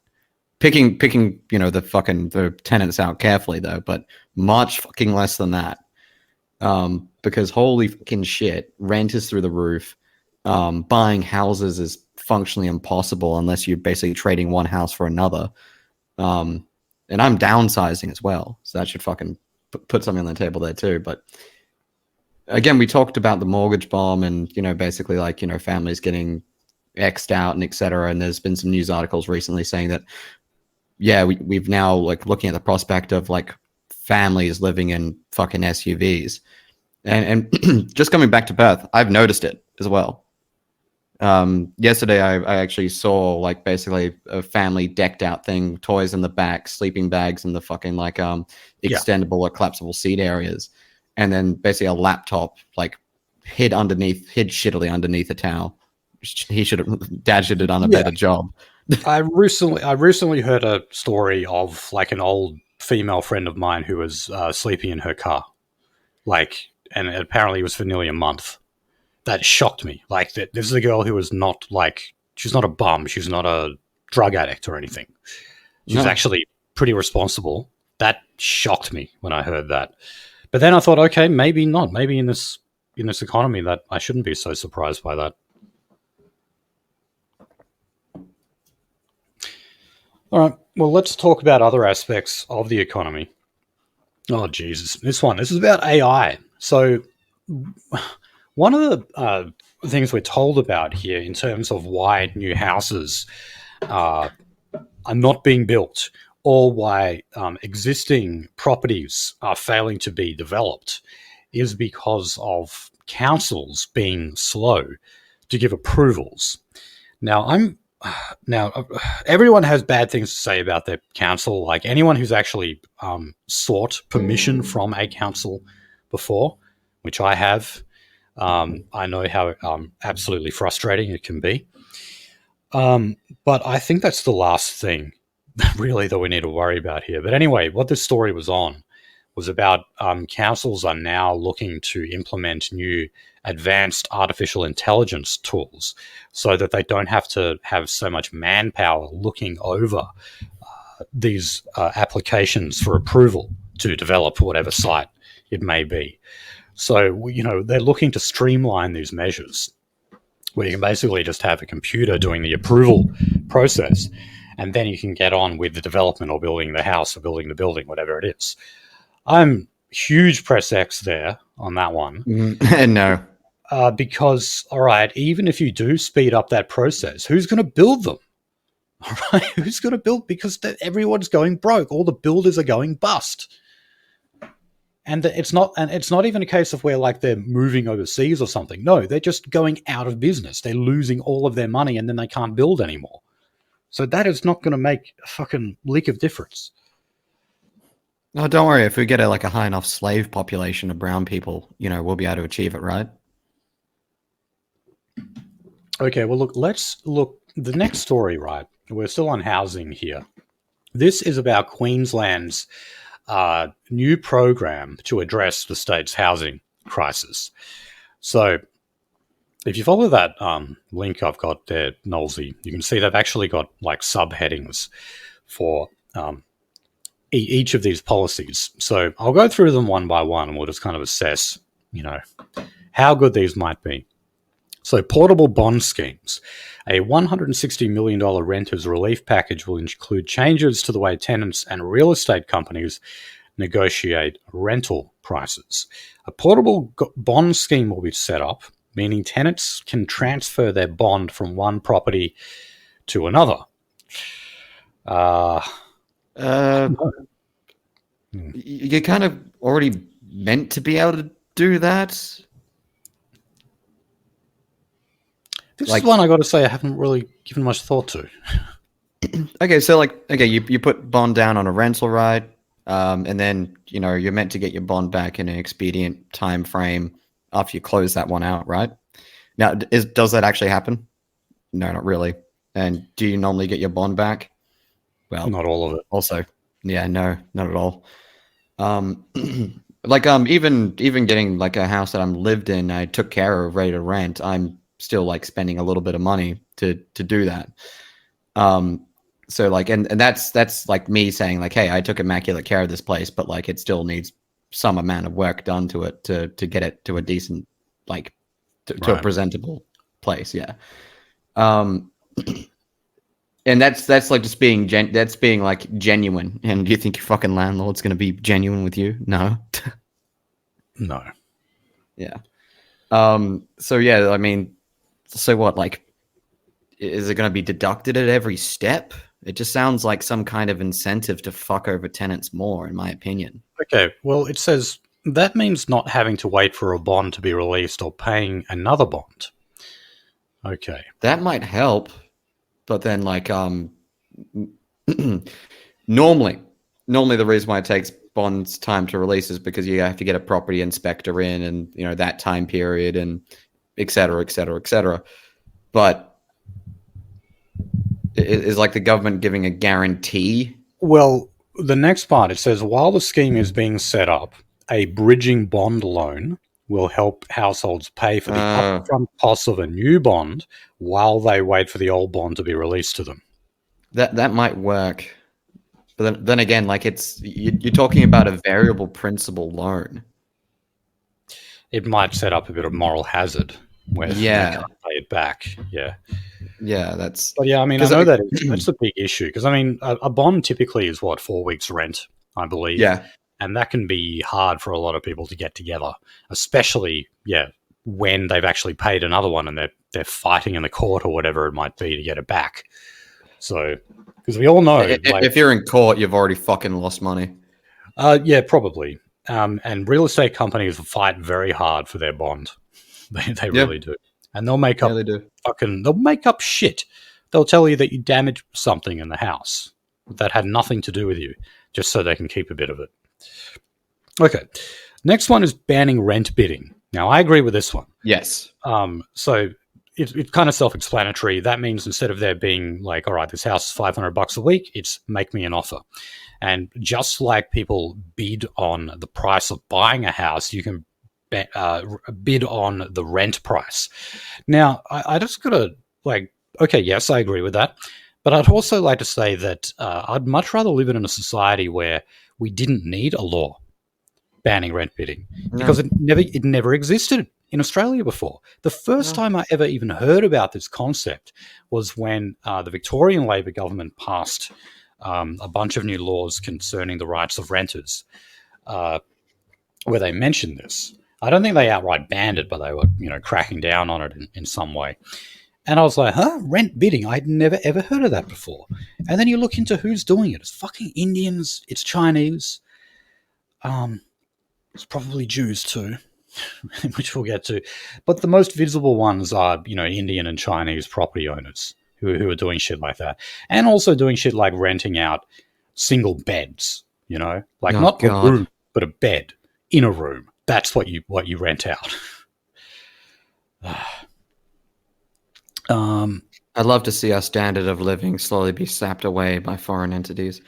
Picking, the tenants out carefully though, but much fucking less than that. Because holy fucking shit, rent is through the roof. Buying houses is functionally impossible unless you're basically trading one house for another. And I'm downsizing as well, so that should fucking put something on the table there too. But again, we talked about the mortgage bomb and, basically like, families getting X'd out and etc. And there's been some news articles recently saying that, yeah, we've now like looking at the prospect of like families living in fucking SUVs. And just coming back to Perth, I've noticed it as well. Yesterday I actually saw like basically a family decked out thing, toys in the back, sleeping bags in the fucking like Yeah. extendable or collapsible seat areas, and then basically a laptop like hid shittily underneath a towel. Dad should have done a Yeah. better job. I recently heard a story of like an old female friend of mine who was sleeping in her car, like, and it apparently was for nearly a month. That shocked me. Like, this is a girl who was not like, she's not a bum, she's not a drug addict or anything. She's No, actually pretty responsible. That shocked me when I heard that. But then I thought, okay, maybe not. Maybe in this economy that I shouldn't be so surprised by that. All right. Well, let's talk about other aspects of the economy. Oh, Jesus. This is about AI. So, one of the things we're told about here in terms of why new houses are not being built or why existing properties are failing to be developed is because of councils being slow to give approvals. Now, everyone has bad things to say about their council. Like anyone who's actually sought permission from a council before, which I have, I know how absolutely frustrating it can be. But I think that's the last thing, really, that we need to worry about here. But anyway, what this story was on was about councils are now looking to implement new advanced artificial intelligence tools so that they don't have to have so much manpower looking over these applications for approval to develop whatever site it may be. So, they're looking to streamline these measures where you can basically just have a computer doing the approval process, and then you can get on with the development or building the house or building the building, whatever it is. I'm huge press X there on that one. no. Because, all right, even if you do speed up that process, who's going to build them? All right, who's going to build? Because everyone's going broke. All the builders are going bust. And it's not even a case of where like they're moving overseas or something. No, they're just going out of business. They're losing all of their money and then they can't build anymore. So that is not going to make a fucking lick of difference. No, don't worry. If we get a high enough slave population of brown people, we'll be able to achieve it, right? Okay, well, let's look. The next story, right? We're still on housing here. This is about Queensland's new program to address the state's housing crisis. So, if you follow that link I've got there, Nolzy, you can see they've actually got like subheadings for each of these policies. So, I'll go through them one by one and we'll just kind of assess, how good these might be. So, portable bond schemes. A $160 million renters relief package will include changes to the way tenants and real estate companies negotiate rental prices. A portable bond scheme will be set up, meaning tenants can transfer their bond from one property to another. You're kind of already meant to be able to do that. This is one I got to say I haven't really given much thought to. Okay, so you put bond down on a rental, right? And then you're meant to get your bond back in an expedient time frame after you close that one out, right? Now, does that actually happen? No, not really. And do you normally get your bond back? Well, not all of it. Also, yeah, no, not at all. Even getting like a house that I'm lived in, I took care of, ready to rent. I'm still like spending a little bit of money to do that. So like, and that's like me saying like, hey, I took immaculate care of this place, but like it still needs some amount of work done to it to get it to a decent, like to a presentable place. Yeah. And that's like just being being like genuine. And do you think your fucking landlord's going to be genuine with you? No. No. Yeah. So yeah, I mean, so what, like, is it going to be deducted at every step? It just sounds like some kind of incentive to fuck over tenants more, in my opinion. Okay, well, it says That means not having to wait for a bond to be released or paying another bond. Okay. That might help, but then normally normally the reason why it takes bonds time to release is because you have to get a property inspector in, and that time period, and et cetera, et cetera, et cetera. But is like the government giving a guarantee? Well, the next part, it says, while the scheme is being set up, a bridging bond loan will help households pay for the upfront costs of a new bond while they wait for the old bond to be released to them. That might work, but then again, like you're talking about a variable principal loan. It might set up a bit of moral hazard where they can't pay it back. Yeah. Yeah, that's. But yeah, I mean, I know that's a big issue because, I mean, a bond typically is what, 4 weeks' rent, I believe. Yeah. And that can be hard for a lot of people to get together, especially, when they've actually paid another one and they're fighting in the court or whatever it might be to get it back. So, because we all know, if you're in court, you've already fucking lost money. Yeah, probably. And real estate companies fight very hard for their bond. They really do. And they'll make up they'll make up shit. They'll tell you that you damaged something in the house that had nothing to do with you, just so they can keep a bit of it. Okay. Next one is banning rent bidding. Now, I agree with this one. Yes. So it's kind of self-explanatory. That means instead of there being like, all right, this house is $500 a week, it's make me an offer. And just like people bid on the price of buying a house, you can bid on the rent price. Now, I just got to okay, yes, I agree with that. But I'd also like to say that I'd much rather live in a society where we didn't need a law banning rent bidding because it never existed in Australia before. The first time I ever even heard about this concept was when the Victorian Labor government passed a bunch of new laws concerning the rights of renters, where they mentioned this. I don't think they outright banned it, but they were, cracking down on it in some way. And I was like, rent bidding? I'd never, ever heard of that before. And then you look into who's doing it. It's fucking Indians. It's Chinese. It's probably Jews too, which we'll get to. But the most visible ones are, Indian and Chinese property owners who are doing shit like that. And also doing shit like renting out single beds, not a room, but a bed in a room. That's what you rent out. I'd love to see our standard of living slowly be sapped away by foreign entities.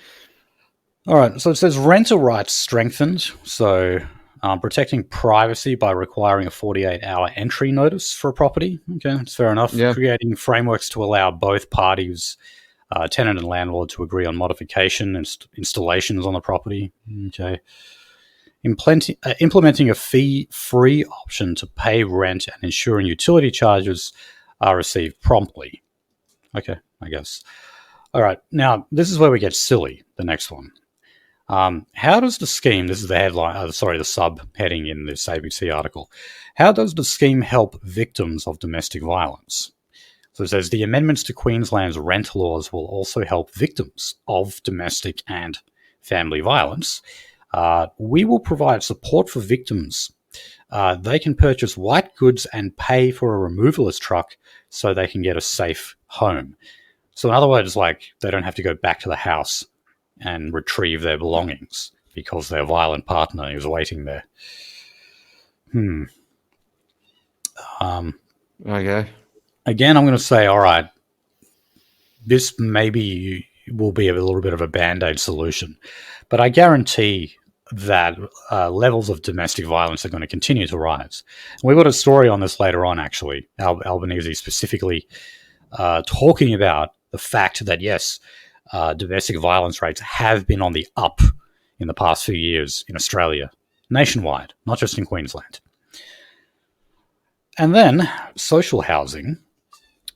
All right, so it says renter rights strengthened. So protecting privacy by requiring a 48-hour entry notice for a property. Okay, that's fair enough. Yeah. Creating frameworks to allow both parties, tenant and landlord, to agree on modification and installations on the property. Okay. Implementing a fee-free option to pay rent and ensuring utility charges are received promptly. Okay, I guess. All right, now this is where we get silly, the next one. How does the scheme, this is the headline, the subheading in this ABC article, how does the scheme help victims of domestic violence? So it says the amendments to Queensland's rent laws will also help victims of domestic and family violence. We will provide support for victims. They can purchase white goods and pay for a removalist truck so they can get a safe home. So in other words, they don't have to go back to the house and retrieve their belongings because their violent partner is waiting there. Okay. Again, I'm going to say, all right, this maybe will be a little bit of a Band-Aid solution, but I guarantee that levels of domestic violence are going to continue to rise. And we've got a story on this later on, actually, Albanese specifically talking about the fact that, yes, domestic violence rates have been on the up in the past few years in Australia, nationwide, not just in Queensland. And then social housing.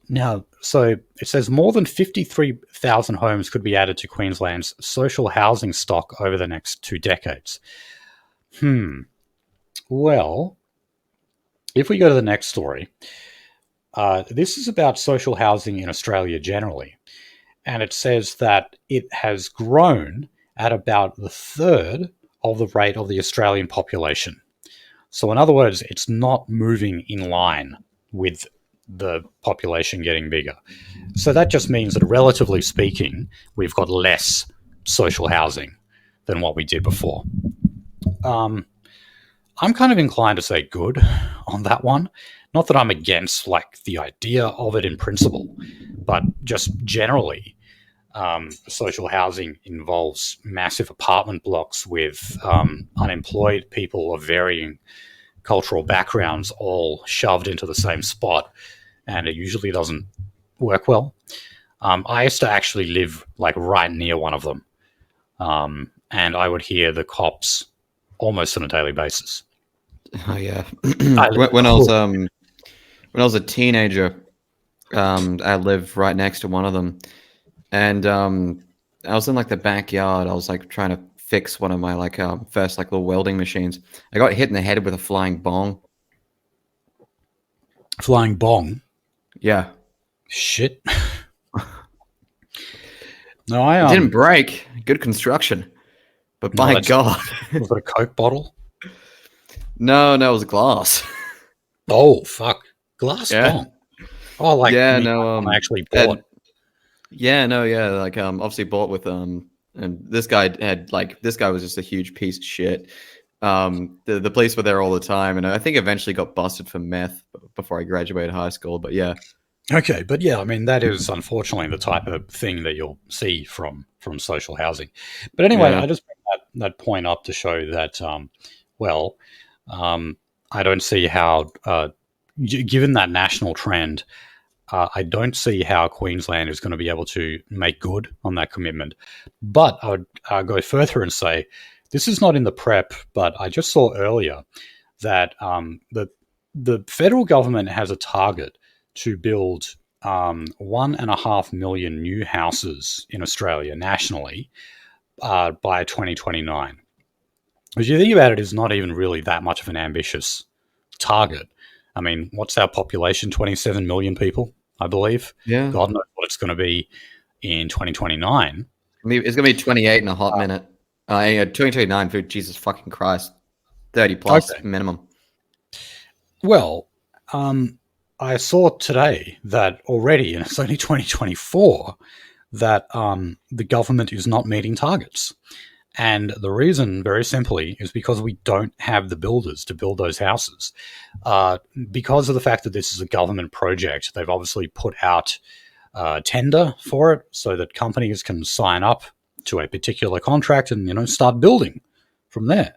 Now, so it says more than 53,000 homes could be added to Queensland's social housing stock over the next 2 decades. Well, if we go to the next story, this is about social housing in Australia generally. And it says that it has grown at about the third of the rate of the Australian population. So in other words, it's not moving in line with the population getting bigger. So that just means that, relatively speaking, we've got less social housing than what we did before. I'm kind of inclined to say good on that one. Not that I'm against like the idea of it in principle, but just generally, social housing involves massive apartment blocks with unemployed people of varying cultural backgrounds all shoved into the same spot, and it usually doesn't work well. I used to actually live like right near one of them, and I would hear the cops almost on a daily basis. Oh yeah. I live in when the I was hood. when I was a teenager, I lived right next to one of them, and I was in like the backyard. I was like trying to fix one of my like first like little welding machines. I got hit in the head with a flying bong. Flying bong. Yeah, Shit. No, I it didn't break. Good construction, but no, by that's God, was it a Coke bottle? no, it was glass. Oh fuck. Glass Yeah, bong. Oh, like you yeah, mean no, like one I actually bought. and yeah, no, yeah, like obviously bought with and this guy was just a huge piece of shit. The police were there all the time, and I think eventually got busted for meth before I graduated high school. But yeah, Okay, but yeah, I mean that is unfortunately the type of thing that you'll see from social housing. But anyway, yeah, I just bring that point up to show that, well, um, I don't see how, given that national trend, I don't see how Queensland is going to be able to make good on that commitment. But I would go further and say this is not in the prep, but I just saw earlier that the federal government has a target to build 1.5 million new houses in Australia nationally by 2029. If you think about it, it's not even really that much of an ambitious target. I mean, what's our population? 27 million people, I believe. yeah. God knows what it's going to be in 2029. It's gonna be 28 in a hot minute. Yeah, 2029 for Jesus fucking Christ, 30 plus Okay. minimum. Well, I saw today that already, and it's only 2024, that the government is not meeting targets. And the reason, very simply, is because we don't have the builders to build those houses. Because of the fact that this is a government project, they've obviously put out a tender for it so that companies can sign up to a particular contract and start building from there.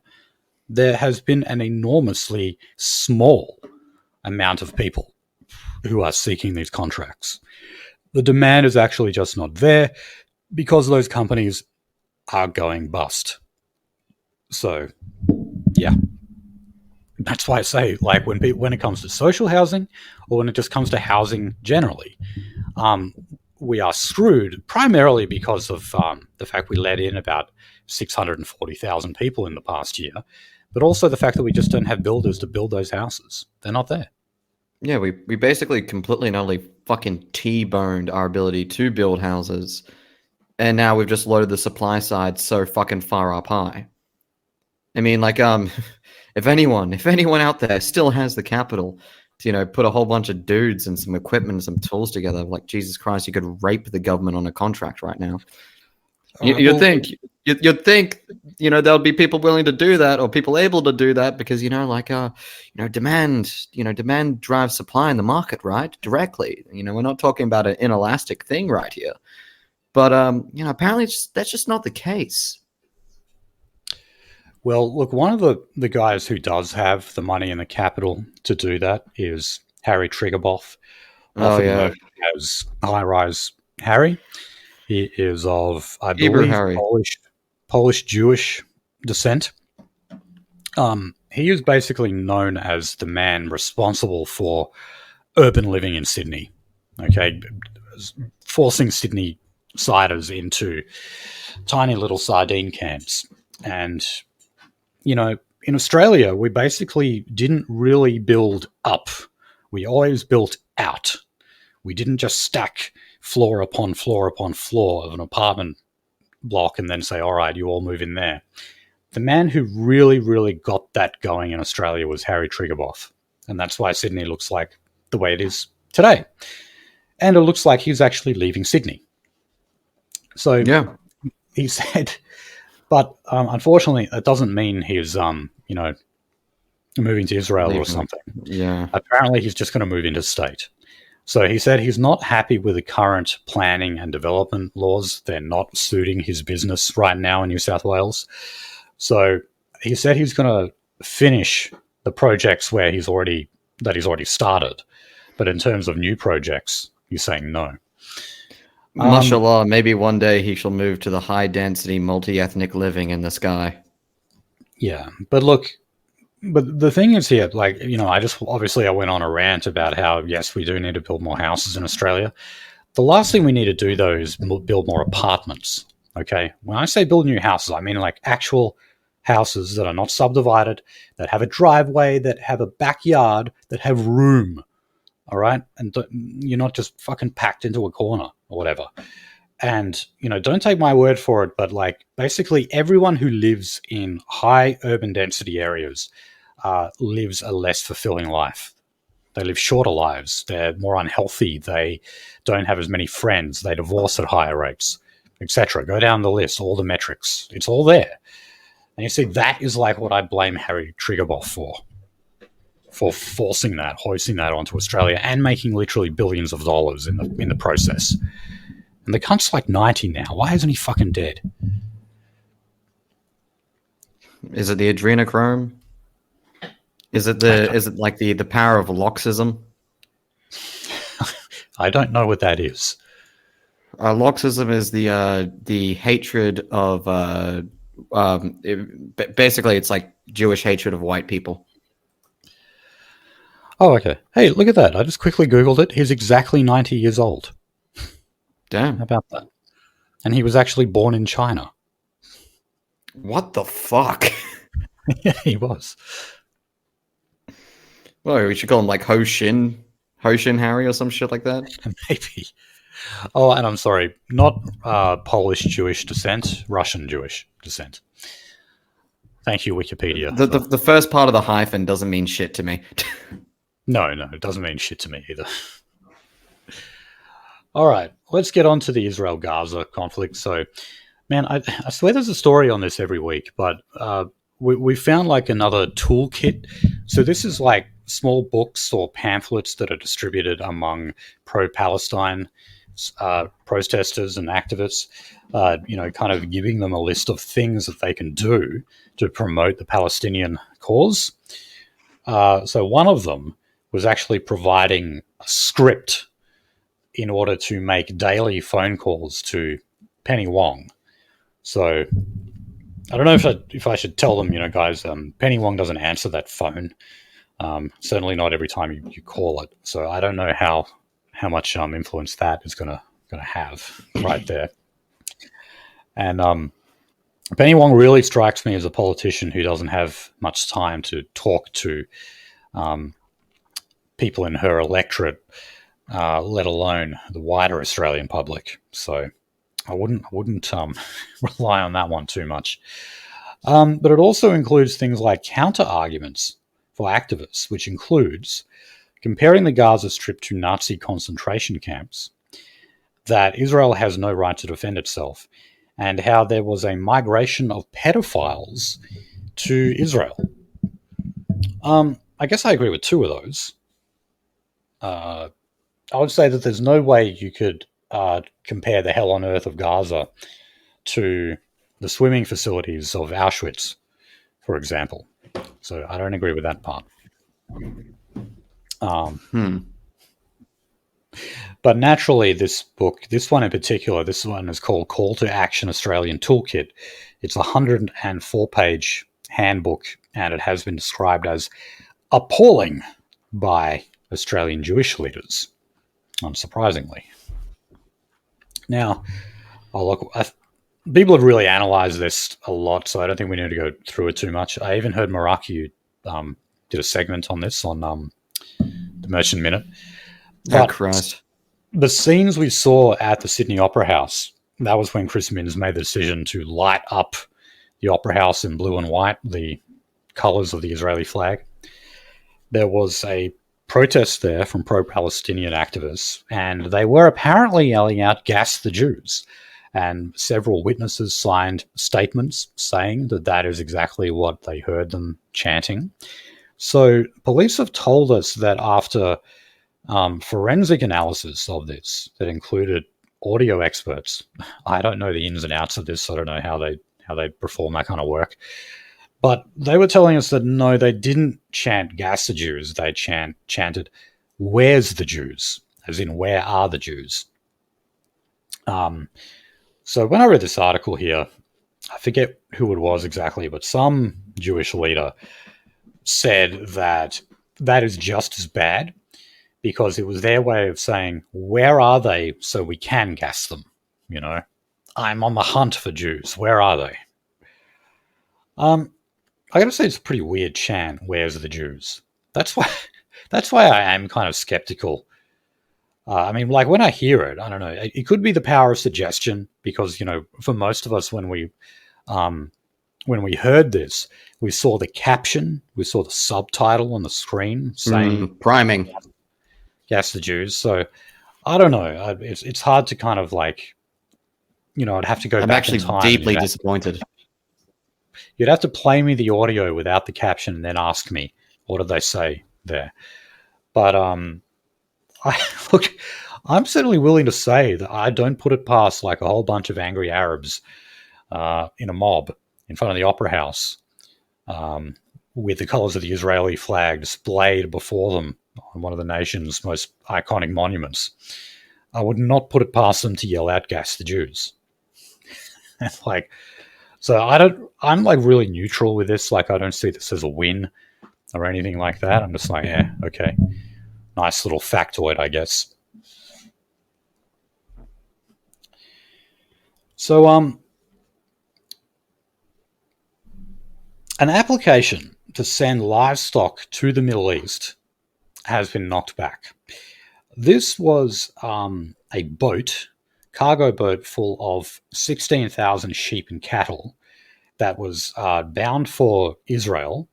There has been an enormously small amount of people who are seeking these contracts. The demand is actually just not there because those companies are going bust. So, yeah, that's why I say, like, when it comes to social housing, or when it just comes to housing generally, um, we are screwed primarily because of the fact we let in about 640,000 people in the past year, but also the fact that we just don't have builders to build those houses. They're not there. Yeah, we basically completely and utterly fucking T-boned our ability to build houses, and now we've just loaded the supply side so fucking far up high. I mean, like, if anyone out there still has the capital to, put a whole bunch of dudes and some equipment and some tools together, like Jesus Christ, you could rape the government on a contract right now. All right. You'd Well, think, you'd think, there'll be people willing to do that or people able to do that because, demand drives supply in the market, right? Directly. We're not talking about an inelastic thing right here. But, apparently that's just not the case. well, look, one of the guys who does have the money and the capital to do that is Harry Triggerboff, Oh, often yeah. known as High Rise Harry. He is of, I Hebrew believe, Harry. Polish Jewish descent. He is basically known as the man responsible for urban living in Sydney. Okay, forcing Sydney siders into tiny little sardine cans. And in Australia, we basically didn't really build up. We always built out. We didn't just stack floor upon floor upon floor of an apartment block and then say, all right, you all move in there. the man who really, really got that going in Australia was Harry Triguboff. And that's why Sydney looks like the way it is today. And it looks like he's actually leaving Sydney. So Yeah. he said, but unfortunately, it doesn't mean he's, moving to Israel or something. Yeah. Apparently, he's just going to move interstate. So he said he's not happy with the current planning and development laws. They're not suiting his business right now in New South Wales. So he said he's going to finish the projects where he's already started. But in terms of new projects, he's saying no. Mashallah, maybe one day he shall move to the high-density, multi-ethnic living in the sky. Yeah, but look, but the thing is here, like, I went on a rant about how, yes, we do need to build more houses in Australia. The last thing we need to do, though, is build more apartments, okay? When I say build new houses, I mean like actual houses that are not subdivided, that have a driveway, that have a backyard, that have room, all right? And you're not just fucking packed into a corner or whatever. And, don't take my word for it, but like basically everyone who lives in high urban density areas lives a less fulfilling life. They live shorter lives. They're more unhealthy. They don't have as many friends. They divorce at higher rates, etc. Go down the list, all the metrics. It's all there. And you see, that is like what I blame Harry Triguboff for forcing that, hoisting that onto Australia and making literally billions of dollars in the process. And the cunt's like 90 now. Why isn't he fucking dead? Is it the adrenochrome? Is it like the power of loxism? I don't know what that is. Loxism is the hatred of basically it's like Jewish hatred of white people. Oh, okay. Hey, look at that. I just quickly Googled it. He's exactly 90 years old. Damn. How about that? And he was actually born in China. What the fuck? Yeah, he was. Well, we should call him like Ho Shin Harry or some shit like that. Maybe. Oh, and I'm sorry, not Polish Jewish descent, Russian Jewish descent. Thank you, Wikipedia. The first part of the hyphen doesn't mean shit to me. No, it doesn't mean shit to me either. All right, let's get on to the Israel-Gaza conflict. So, man, I swear there's a story on this every week, but we found like another toolkit. So this is like small books or pamphlets that are distributed among pro-Palestine protesters and activists, kind of giving them a list of things that they can do to promote the Palestinian cause. So one of them was actually providing a script in order to make daily phone calls to Penny Wong. So I don't know if I should tell them, guys, Penny Wong doesn't answer that phone. Certainly not every time you call it. So I don't know how much influence that is gonna have right there. And Penny Wong really strikes me as a politician who doesn't have much time to talk to people in her electorate, let alone the wider Australian public. So I wouldn't rely on that one too much. But it also includes things like counter arguments for activists, which includes comparing the Gaza Strip to Nazi concentration camps, that Israel has no right to defend itself, and how there was a migration of pedophiles to Israel. I guess I agree with two of those. I would say that there's no way you could compare the hell on earth of Gaza to the swimming facilities of Auschwitz, for example. So I don't agree with that part. But naturally, this book, this one in particular, this one is called Call to Action Australian Toolkit. It's a 104-page handbook, and it has been described as appalling by Australian Jewish leaders, unsurprisingly. Now, people have really analysed this a lot, so I don't think we need to go through it too much. I even heard Maraki did a segment on this on the Merchant Minute. But Christ. The scenes we saw at the Sydney Opera House, that was when Chris Minns made the decision to light up the Opera House in blue and white, the colours of the Israeli flag. There was a protest there from pro-Palestinian activists, and they were apparently yelling out, "Gas the Jews." And several witnesses signed statements saying that that is exactly what they heard them chanting. So police have told us that after forensic analysis of this that included audio experts, I don't know the ins and outs of this, so I don't know how they perform that kind of work, but they were telling us that no, they didn't chant "Gas the Jews." They chanted "Where's the Jews?" as in where are the Jews. So when I read this article here, I forget who it was exactly, but some Jewish leader said that that is just as bad because it was their way of saying, where are they so we can gas them? You know, I'm on the hunt for Jews. Where are they? I gotta say it's a pretty weird chant, "Where's the Jews?" That's why I am kind of skeptical. I mean, like when I hear it, I don't know. It could be the power of suggestion because, you know, for most of us, when we heard this, we saw the caption, we saw the subtitle on the screen saying priming. "Gas the Jews." So I don't know. It's hard to kind of like, you know, I'd have to go I'm back actually in time. deeply disappointed. You'd have to play me the audio without the caption and then ask me, what did they say there? But look, I'm certainly willing to say that I don't put it past like a whole bunch of angry Arabs in a mob in front of the Opera House with the colours of the Israeli flag displayed before them on one of the nation's most iconic monuments. I would not put it past them to yell out, "Gas the Jews." Like, so I'm like really neutral with this. Like, I don't see this as a win or anything like that. I'm just like, yeah, okay. Nice little factoid, I guess. So, an application to send livestock to the Middle East has been knocked back. This was a boat, cargo boat full of 16,000 sheep and cattle that was bound for Israel.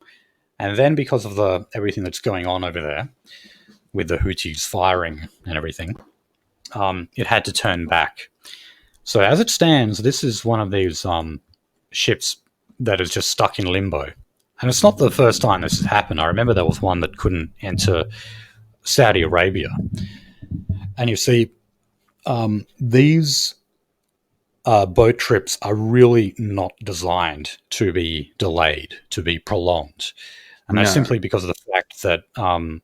And then because of everything that's going on over there with the Houthis firing and everything, it had to turn back. So as it stands, this is one of these ships that is just stuck in limbo. And it's not the first time this has happened. I remember there was one that couldn't enter Saudi Arabia. And you see, these boat trips are really not designed to be delayed, to be prolonged. And that's simply because of the fact that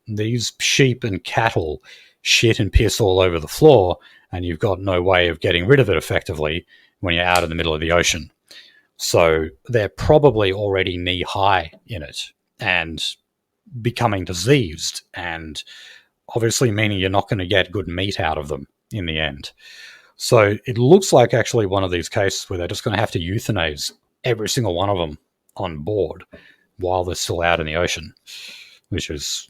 these sheep and cattle shit and piss all over the floor, and you've got no way of getting rid of it effectively when you're out in the middle of the ocean. So they're probably already knee-high in it and becoming diseased, and obviously meaning you're not going to get good meat out of them in the end. So it looks like actually one of these cases where they're just going to have to euthanize every single one of them on board while they're still out in the ocean, which is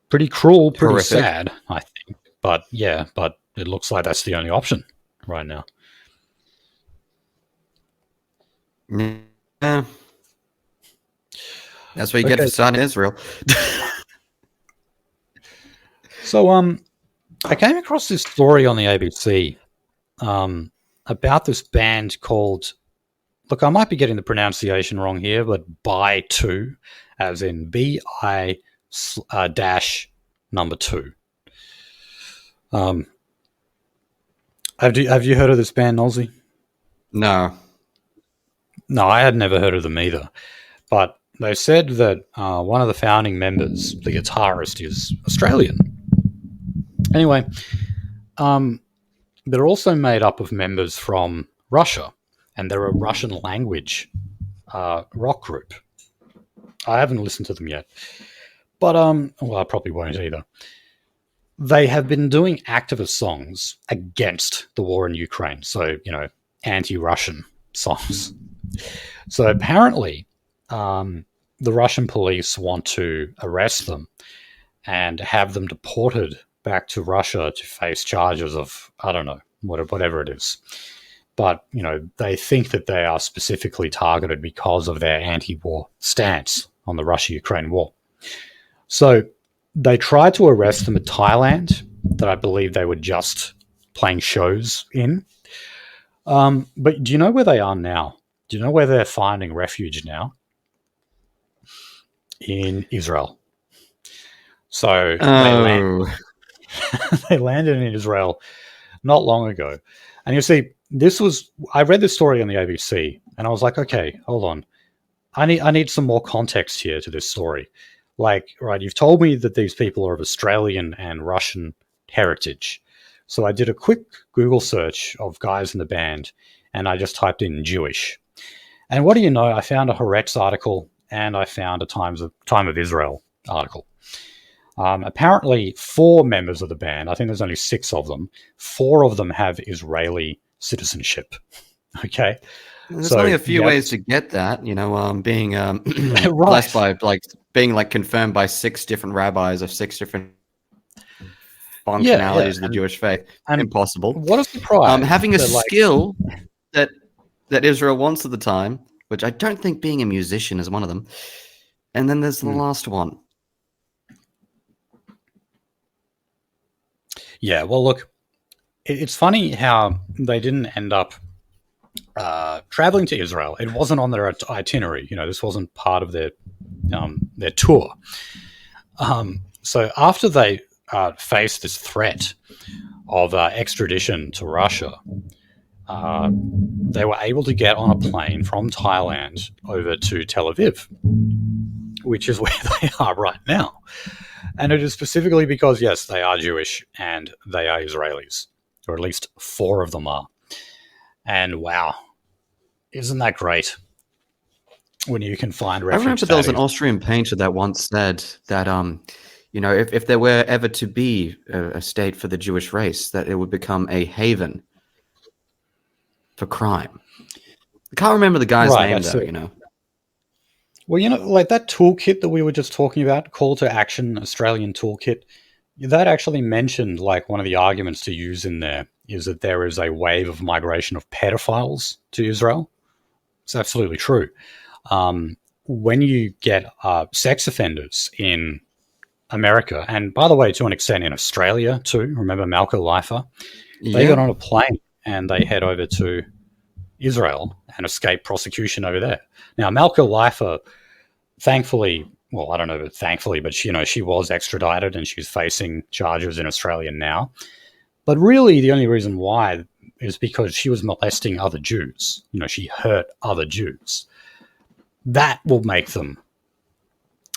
pretty cruel, pretty horrific. Sad, I think. But yeah, but it looks like that's the only option right now. Yeah. That's what you get for starting Israel. So I came across this story on the ABC about this band called, look, I might be getting the pronunciation wrong here, but Bi-2, as in BI dash number 2. Have you heard of this band, Nolzy? No, I had never heard of them either. But they said that one of the founding members, the guitarist, is Australian. Anyway, they're also made up of members from Russia, and they're a Russian language rock group. I haven't listened to them yet, but well, I probably won't either. They have been doing activist songs against the war in Ukraine, so, you know, anti-Russian songs. So apparently, the Russian police want to arrest them and have them deported back to Russia to face charges of, I don't know, whatever it is. but they think that they are specifically targeted because of their anti-war stance on the Russia-Ukraine war. So they tried to arrest them at Thailand, that I believe they were just playing shows in. But do you know where they are now? Do you know where they're finding refuge now? In Israel. So Oh, they landed in Israel not long ago. And you see, I read this story on the ABC and I was like, okay, hold on. I need some more context here to this story. Like, right, you've told me that these people are of Australian and Russian heritage. So I did a quick Google search of guys in the band and I just typed in Jewish. And what do you know? I found a Haaretz article and I found a Time of Israel article. Apparently, 4 members of the band, I think there's only 6 of them, 4 of them have Israeli citizenship. Okay? there's So, only a few ways to get that. Being right. blessed by being confirmed by 6 different rabbis of 6 different functionalities of the Jewish faith. And impossible. What a surprise! Having a skill that Israel wants at the time, which I don't think being a musician is one of them. And then there's the last one. Yeah, well, look, it's funny how they didn't end up traveling to Israel. It wasn't on their itinerary. This wasn't part of their tour. So after they faced this threat of extradition to Russia, they were able to get on a plane from Thailand over to Tel Aviv, which is where they are right now. And it is specifically because, yes, they are Jewish and they are Israelis, or at least 4 of them are. And wow, isn't that great when you can find refuge? I remember there was an Austrian painter that once said that, if there were ever to be a state for the Jewish race, that it would become a haven for crime. I can't remember the guy's name, though, Well, like that toolkit that we were just talking about, Call to Action Australian Toolkit, that actually mentioned like one of the arguments to use in there is that there is a wave of migration of pedophiles to Israel. It's absolutely true. When you get sex offenders in America, and by the way, to an extent in Australia too, remember Malcolm Leifer? They got on a plane and they head over to Israel and escape prosecution over there. Now, Malcolm Leifer, thankfully, well, I don't know, but she was extradited and she's facing charges in Australia now. But really, the only reason why is because she was molesting other Jews. She hurt other Jews. That will make them,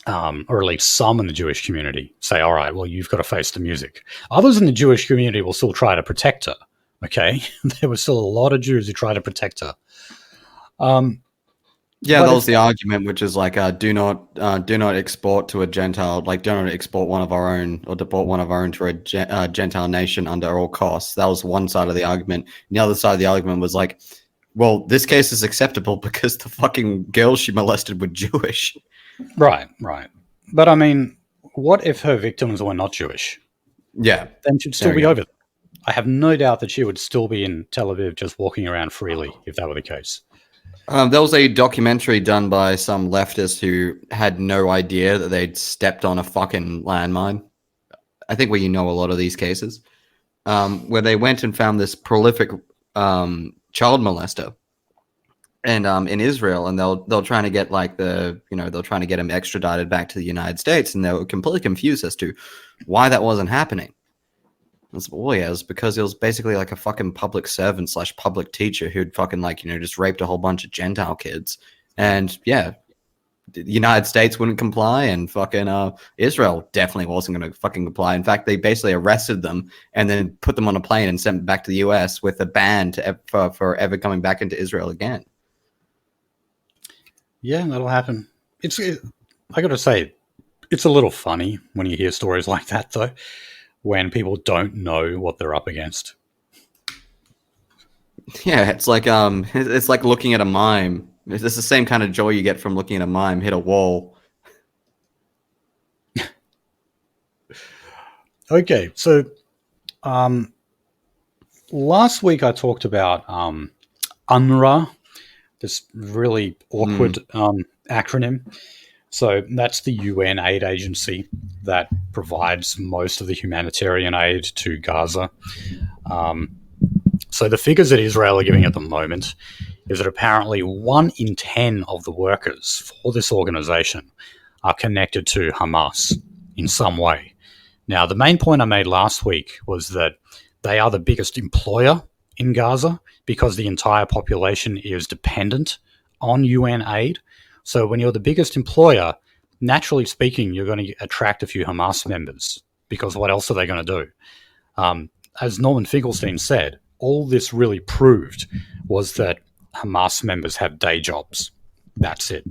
or at least some in the Jewish community, say, all right, well, you've got to face the music. Others in the Jewish community will still try to protect her, okay? There were still a lot of Jews who tried to protect her. Yeah, that was the argument, which is do not export to a Gentile, do not export one of our own or deport one of our own to a Gentile nation under all costs. That was one side of the argument. And the other side of the argument was well, this case is acceptable because the fucking girls she molested were Jewish. Right. But I mean, what if her victims were not Jewish? Yeah. Then she'd still be over there. I have no doubt that she would still be in Tel Aviv just walking around freely if that were the case. There was a documentary done by some leftist who had no idea that they'd stepped on a fucking landmine. I think a lot of these cases, where they went and found this prolific child molester, and in Israel, and they'll trying to get they'll trying to get him extradited back to the United States, and they were completely confused as to why that wasn't happening. It was because it was basically like a fucking public servant / public teacher who'd fucking just raped a whole bunch of Gentile kids. And yeah, the United States wouldn't comply, and fucking Israel definitely wasn't going to fucking comply. In fact, they basically arrested them and then put them on a plane and sent them back to the US with a ban for ever coming back into Israel again. Yeah, that'll happen. I got to say, it's a little funny when you hear stories like that, though, when people don't know what they're up against. Yeah, it's like looking at a mime. It's the same kind of joy you get from looking at a mime hit a wall. Okay, so last week I talked about UNRWA, this really awkward acronym. So that's the UN aid agency that provides most of the humanitarian aid to Gaza. So the figures that Israel are giving at the moment is that apparently 1 in 10 of the workers for this organization are connected to Hamas in some way. Now, the main point I made last week was that they are the biggest employer in Gaza because the entire population is dependent on UN aid. So when you're the biggest employer, naturally speaking, you're going to attract a few Hamas members because what else are they going to do? As Norman Finkelstein said, all this really proved was that Hamas members have day jobs. That's it.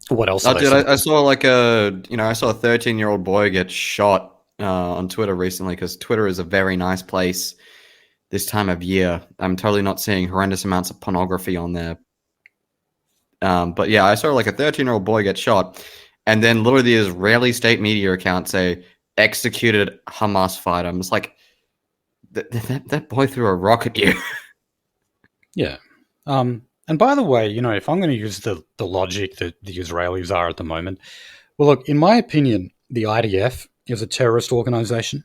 What else are they dude, I saw I saw a 13-year-old boy get shot on Twitter recently because Twitter is a very nice place this time of year. I'm totally not seeing horrendous amounts of pornography on there. But yeah, I saw like a 13-year-old boy get shot, and then literally the Israeli state media account say executed Hamas fighter. I'm just like, that boy threw a rock at you. Yeah. And by the way, if I'm going to use the logic that the Israelis are at the moment, well, look, in my opinion, the IDF is a terrorist organization,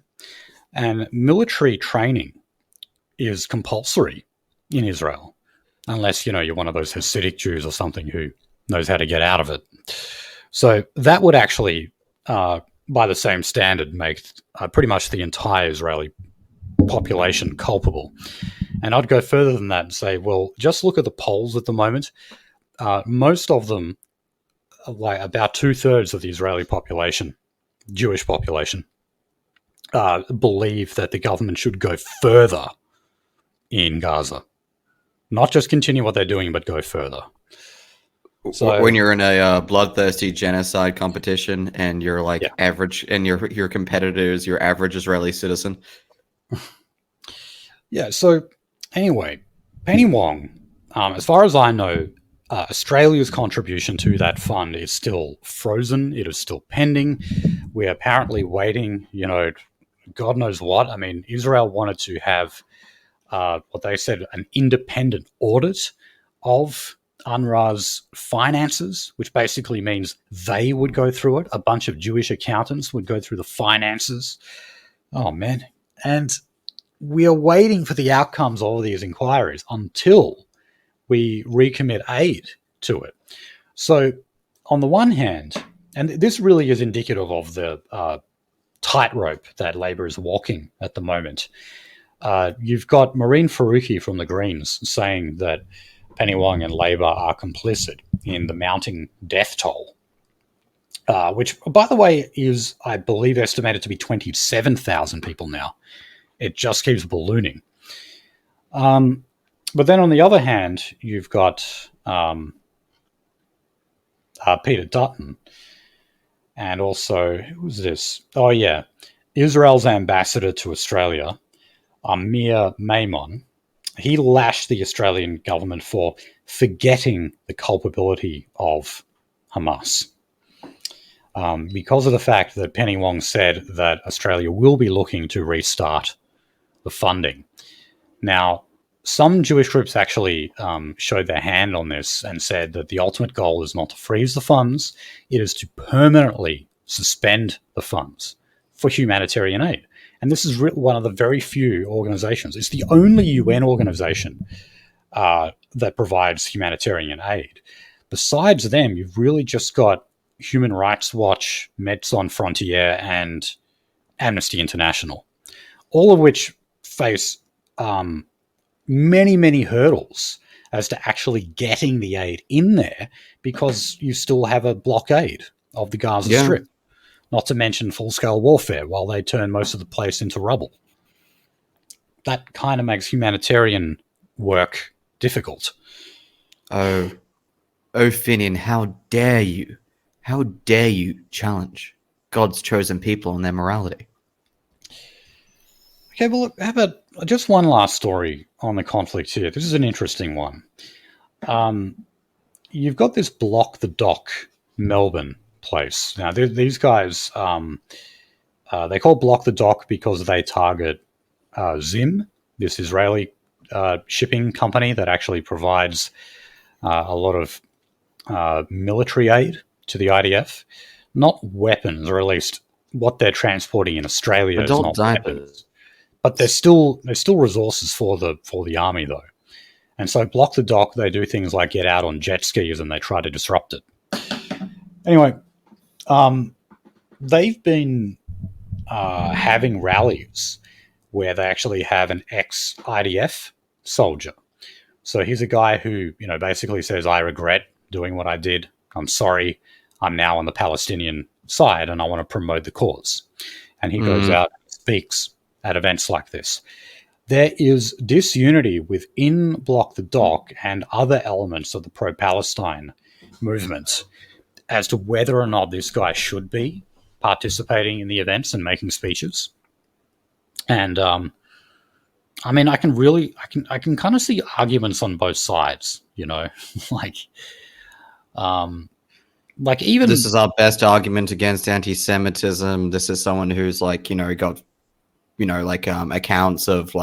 and military training is compulsory in Israel, unless, you're one of those Hasidic Jews or something who knows how to get out of it. So that would actually, by the same standard, make pretty much the entire Israeli population culpable. And I'd go further than that and say, well, just look at the polls at the moment. Most of them, like about 2/3 of the Israeli population, Jewish population, believe that the government should go further in Gaza. Not just continue what they're doing, but go further. So when you're in a bloodthirsty genocide competition and you're like average, and your competitor is your average Israeli citizen. Yeah, so anyway, Penny Wong, as far as I know, Australia's contribution to that fund is still frozen. It is still pending. We're apparently waiting, God knows what. I mean, Israel wanted to have what they said, an independent audit of UNRWA's finances, which basically means they would go through it. A bunch of Jewish accountants would go through the finances. Oh, man. And we are waiting for the outcomes of all these inquiries until we recommit aid to it. So on the one hand, and this really is indicative of the tightrope that Labor is walking at the moment, you've got Maureen Faruqi from the Greens saying that Penny Wong and Labor are complicit in the mounting death toll, which, by the way, is, I believe, estimated to be 27,000 people now. It just keeps ballooning. But then on the other hand, you've got Peter Dutton, and also, who's this? Oh, yeah, Israel's ambassador to Australia, Amir Maimon. He lashed the Australian government for forgetting the culpability of Hamas. Because of the fact that Penny Wong said that Australia will be looking to restart the funding. Now, some Jewish groups actually showed their hand on this and said that the ultimate goal is not to freeze the funds, it is to permanently suspend the funds for humanitarian aid. And this is one of the very few organizations. It's the only UN organization that provides humanitarian aid. Besides them, you've really just got Human Rights Watch, Médecins Sans Frontières, and Amnesty International, all of which face many, many hurdles as to actually getting the aid in there because you still have a blockade of the Gaza Strip, not to mention full-scale warfare while they turn most of the place into rubble. That kind of makes humanitarian work difficult. Oh, Finian, how dare you? How dare you challenge God's chosen people and their morality? Okay, well, how about just one last story on the conflict here. This is an interesting one. You've got this Block the Dock Melbourne place. Now, these guys, they call Block the Dock because they target Zim, this Israeli shipping company that actually provides a lot of military aid to the IDF. Not weapons, or at least what they're transporting in Australia is Adult not diapers. weapons. But there's still resources for the army, though. And so block the dock, they do things like get out on jet skis and they try to disrupt it. Anyway, they've been having rallies where they actually have an ex-IDF soldier. So he's a guy who, basically says, I regret doing what I did. I'm sorry. I'm now on the Palestinian side and I want to promote the cause. And he goes out and speaks at events like this. There is disunity within Block the Dock and other elements of the pro-Palestine movement as to whether or not this guy should be participating in the events and making speeches. And I mean, I can kind of see arguments on both sides, like even This is our best argument against anti-Semitism. This is someone who's got accounts of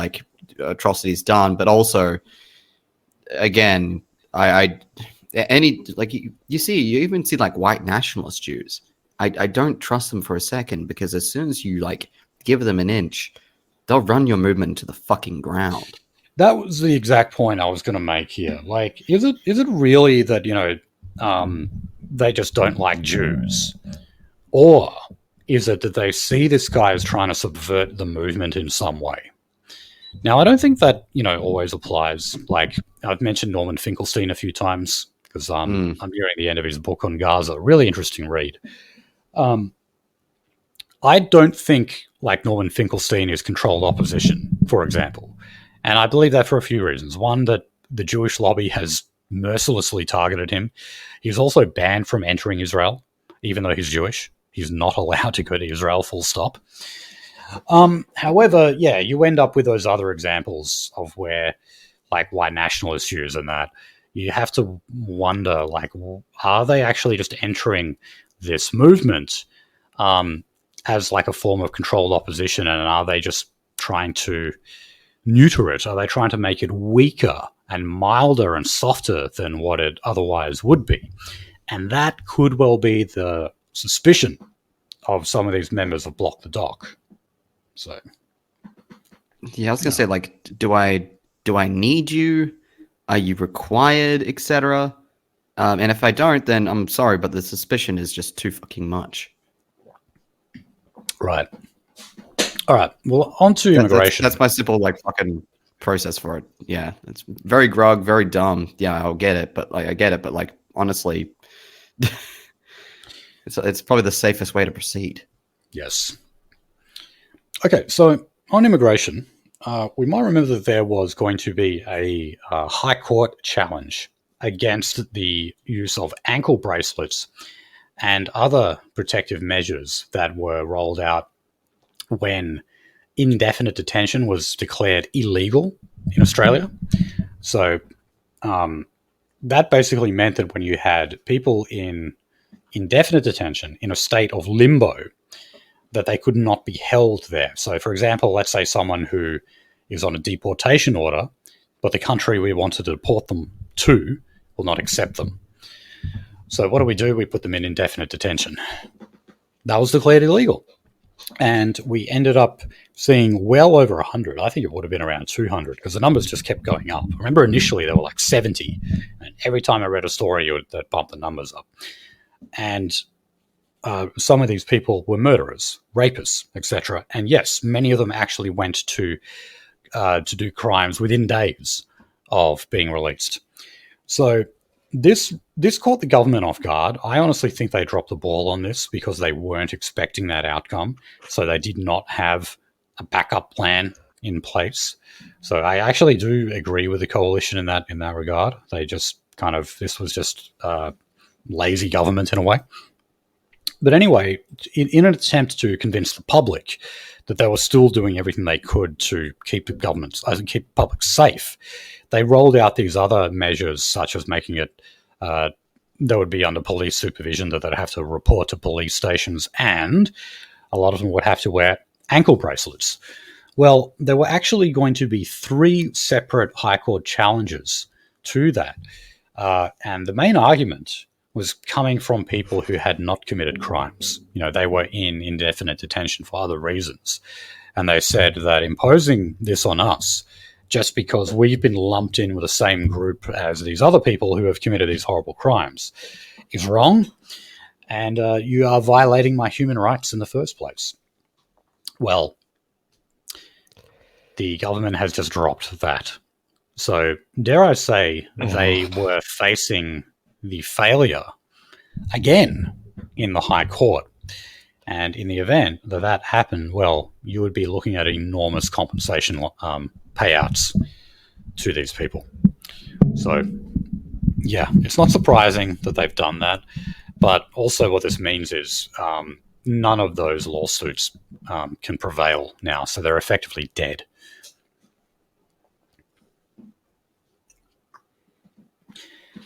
atrocities done, but also again, you even see white nationalist Jews. I don't trust them for a second, because as soon as you give them an inch, they'll run your movement into the fucking ground. That was the exact point I was going to make here. Is it really that they just don't like Jews, or is it that they see this guy as trying to subvert the movement in some way? Now, I don't think that always applies. I've mentioned Norman Finkelstein a few times because I'm nearing the end of his book on Gaza. Really interesting read. I don't think Norman Finkelstein is controlled opposition, for example. And I believe that for a few reasons. One, that the Jewish lobby has mercilessly targeted him. He's also banned from entering Israel, even though he's Jewish. He's not allowed to go to Israel, full stop. However, yeah, you end up with those other examples of where, white nationalist Jews and that, you have to wonder, are they actually just entering this movement as a form of controlled opposition, and are they just trying to neuter it? Are they trying to make it weaker and milder and softer than what it otherwise would be? And that could well be the suspicion of some of these members of Block the Dock. So, yeah, I was gonna say, do I need you? Are you required, etc.? And if I don't, then I'm sorry, but the suspicion is just too fucking much. Right. All right. Well, on to immigration. That's my simple fucking process for it. Yeah, it's very grug, very dumb. Yeah, I'll get it, but I get it, but honestly, it's probably the safest way to proceed. Yes. Okay, so on immigration, we might remember that there was going to be a High Court challenge against the use of ankle bracelets and other protective measures that were rolled out when indefinite detention was declared illegal in Australia. So that basically meant that when you had people in indefinite detention in a state of limbo, that they could not be held there. So, for example, let's say someone who is on a deportation order, but the country we want to deport them to will not accept them. So what do? We put them in indefinite detention. That was declared illegal. And we ended up seeing well over 100. I think it would have been around 200 because the numbers just kept going up. I remember initially there were 70. And every time I read a story, that bumped the numbers up. And some of these people were murderers, rapists, etc. And yes, many of them actually went to do crimes within days of being released. So this caught the government off guard. I honestly think they dropped the ball on this because they weren't expecting that outcome. So they did not have a backup plan in place. So I actually do agree with the coalition in that regard. They just this was just lazy government in a way. But anyway, in an attempt to convince the public that they were still doing everything they could to keep keep the public safe, they rolled out these other measures, such as making it they would be under police supervision, that they'd have to report to police stations, and a lot of them would have to wear ankle bracelets. Well, there were actually going to be 3 separate High Court challenges to that. And the main argument was coming from people who had not committed crimes. They were in indefinite detention for other reasons. And they said that imposing this on us, just because we've been lumped in with the same group as these other people who have committed these horrible crimes, is wrong. And you are violating my human rights in the first place. Well, the government has just dropped that. So, dare I say, they were facing the failure again in the High Court. And in the event that that happened, well, you would be looking at enormous compensation payouts to these people. So, yeah, it's not surprising that they've done that. But also what this means is none of those lawsuits can prevail now. So they're effectively dead.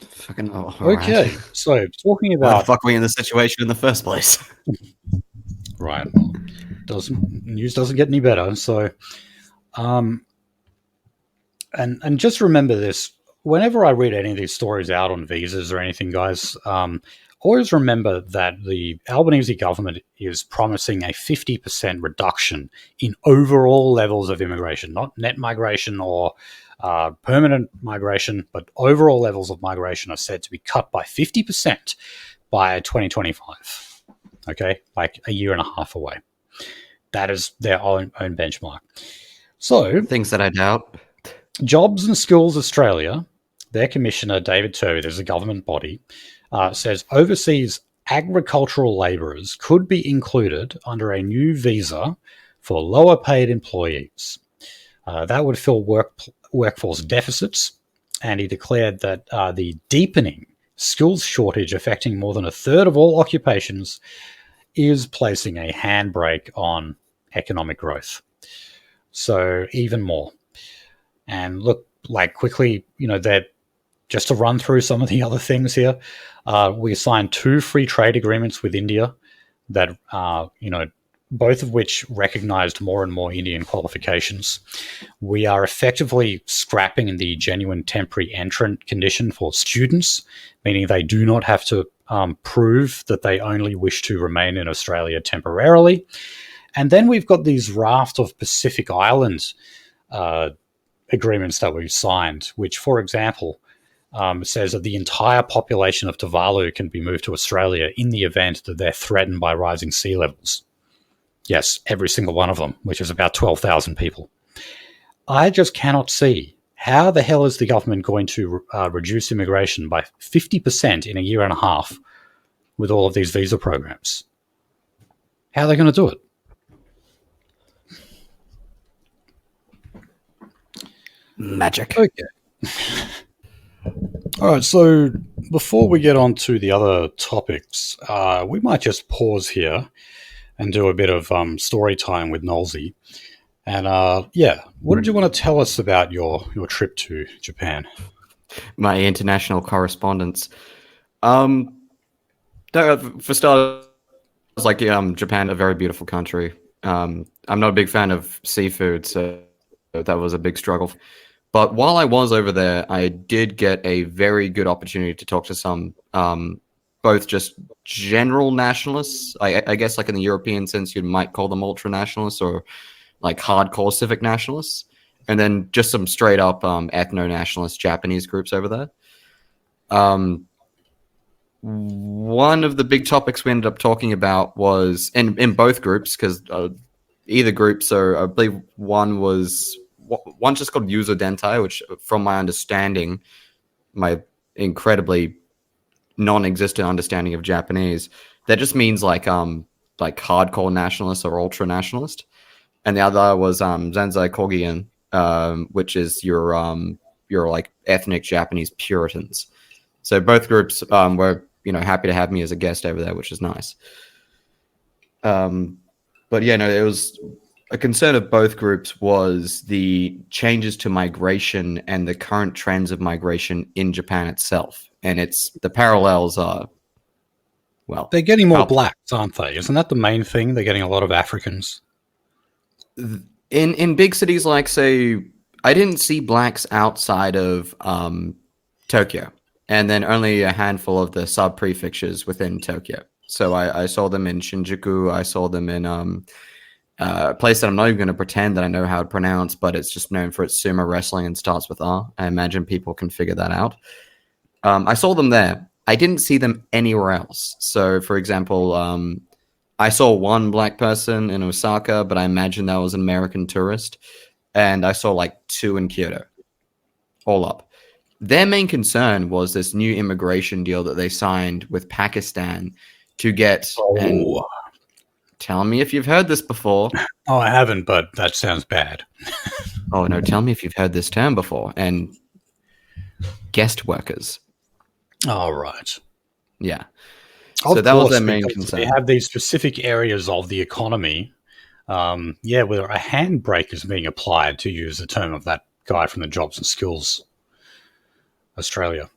Fucking Okay, right. So talking about... Why the fuck are we in this situation in the first place? Right. Well, news doesn't get any better. So, and just remember this. Whenever I read any of these stories out on visas or anything, guys, always remember that the Albanese government is promising a 50% reduction in overall levels of immigration, not net migration or permanent migration, but overall levels of migration are said to be cut by 50% by 2025. Okay, like a year and a half away. That is their own benchmark. So, things that I doubt. Jobs and Skills Australia, their commissioner, David Turvey, there's a government body, says overseas agricultural labourers could be included under a new visa for lower paid employees. That would fill workforce deficits, and he declared that the deepening skills shortage affecting more than a third of all occupations is placing a handbrake on economic growth. So even more. And look, like quickly, that just to run through some of the other things here, we signed 2 free trade agreements with India that, both of which recognized more and more Indian qualifications. We are effectively scrapping the genuine temporary entrant condition for students, meaning they do not have to prove that they only wish to remain in Australia temporarily. And then we've got these raft of Pacific Islands agreements that we've signed, which, for example, says that the entire population of Tuvalu can be moved to Australia in the event that they're threatened by rising sea levels. Yes, every single one of them, which is about 12,000 people. I just cannot see how the hell is the government going to reduce immigration by 50% in a year and a half with all of these visa programs. How are they going to do it? Magic. Okay. All right, so before we get on to the other topics, we might just pause here and do a bit of story time with Nolzy. And what did you want to tell us about your trip to Japan? My international correspondence. For starters, like Japan, a very beautiful country. I'm not a big fan of seafood, so that was a big struggle. But while I was over there, I did get a very good opportunity to talk to some, both just general nationalists. I guess like in the European sense, you might call them ultra-nationalists or like hardcore civic nationalists. And then just some straight up ethno-nationalist Japanese groups over there. One of the big topics we ended up talking about was, in both groups, because either group, so I believe one's just called Yuzo Dentai, which from my understanding, my incredibly non-existent understanding of Japanese, that just means like hardcore nationalist or ultra nationalist. And the other was Zanzai Kogian, which is your like ethnic Japanese Puritans. So both groups were happy to have me as a guest over there, which is nice. But yeah, no, it was a concern of both groups was the changes to migration and the current trends of migration in Japan itself. And the parallels are, well, they're getting more blacks, aren't they? Isn't that the main thing? They're getting a lot of Africans. In big cities like, say, I didn't see blacks outside of Tokyo, and then only a handful of the sub prefectures within Tokyo. So I saw them in Shinjuku. I saw them in a place that I'm not even going to pretend that I know how to pronounce, but it's just known for its sumo wrestling and starts with R. I imagine people can figure that out. I saw them there. I didn't see them anywhere else. So, for example, I saw one black person in Osaka, but I imagine that was an American tourist. And I saw like two in Kyoto, all up. Their main concern was this new immigration deal that they signed with Pakistan to get, and Oh, tell me if you've heard this before. oh, I haven't, but that sounds bad. Oh, no, tell me if you've heard this term before. And guest workers. All right. Yeah. So Of that was their course, main because they concern. have these specific areas of the economy, where a handbrake is being applied, to use the term of that guy from the Jobs and Skills Australia.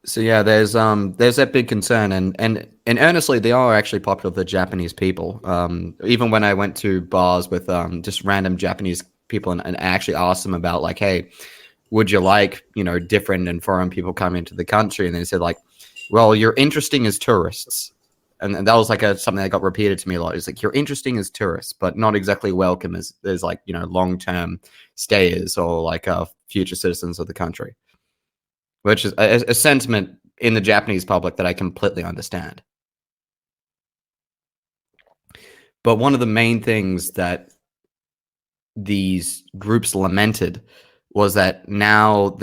So yeah, there's that big concern, and earnestly, they are actually popular with the Japanese people. Even when I went to bars with just random Japanese people, and I actually asked them about like, hey, would you like, different and foreign people coming into the country? And they said like, well, you're interesting as tourists, and that was like something that got repeated to me a lot. It's like, you're interesting as tourists, but not exactly welcome as like long term stayers or like future citizens of the country, which is a sentiment in the Japanese public that I completely understand. But one of the main things that these groups lamented was that now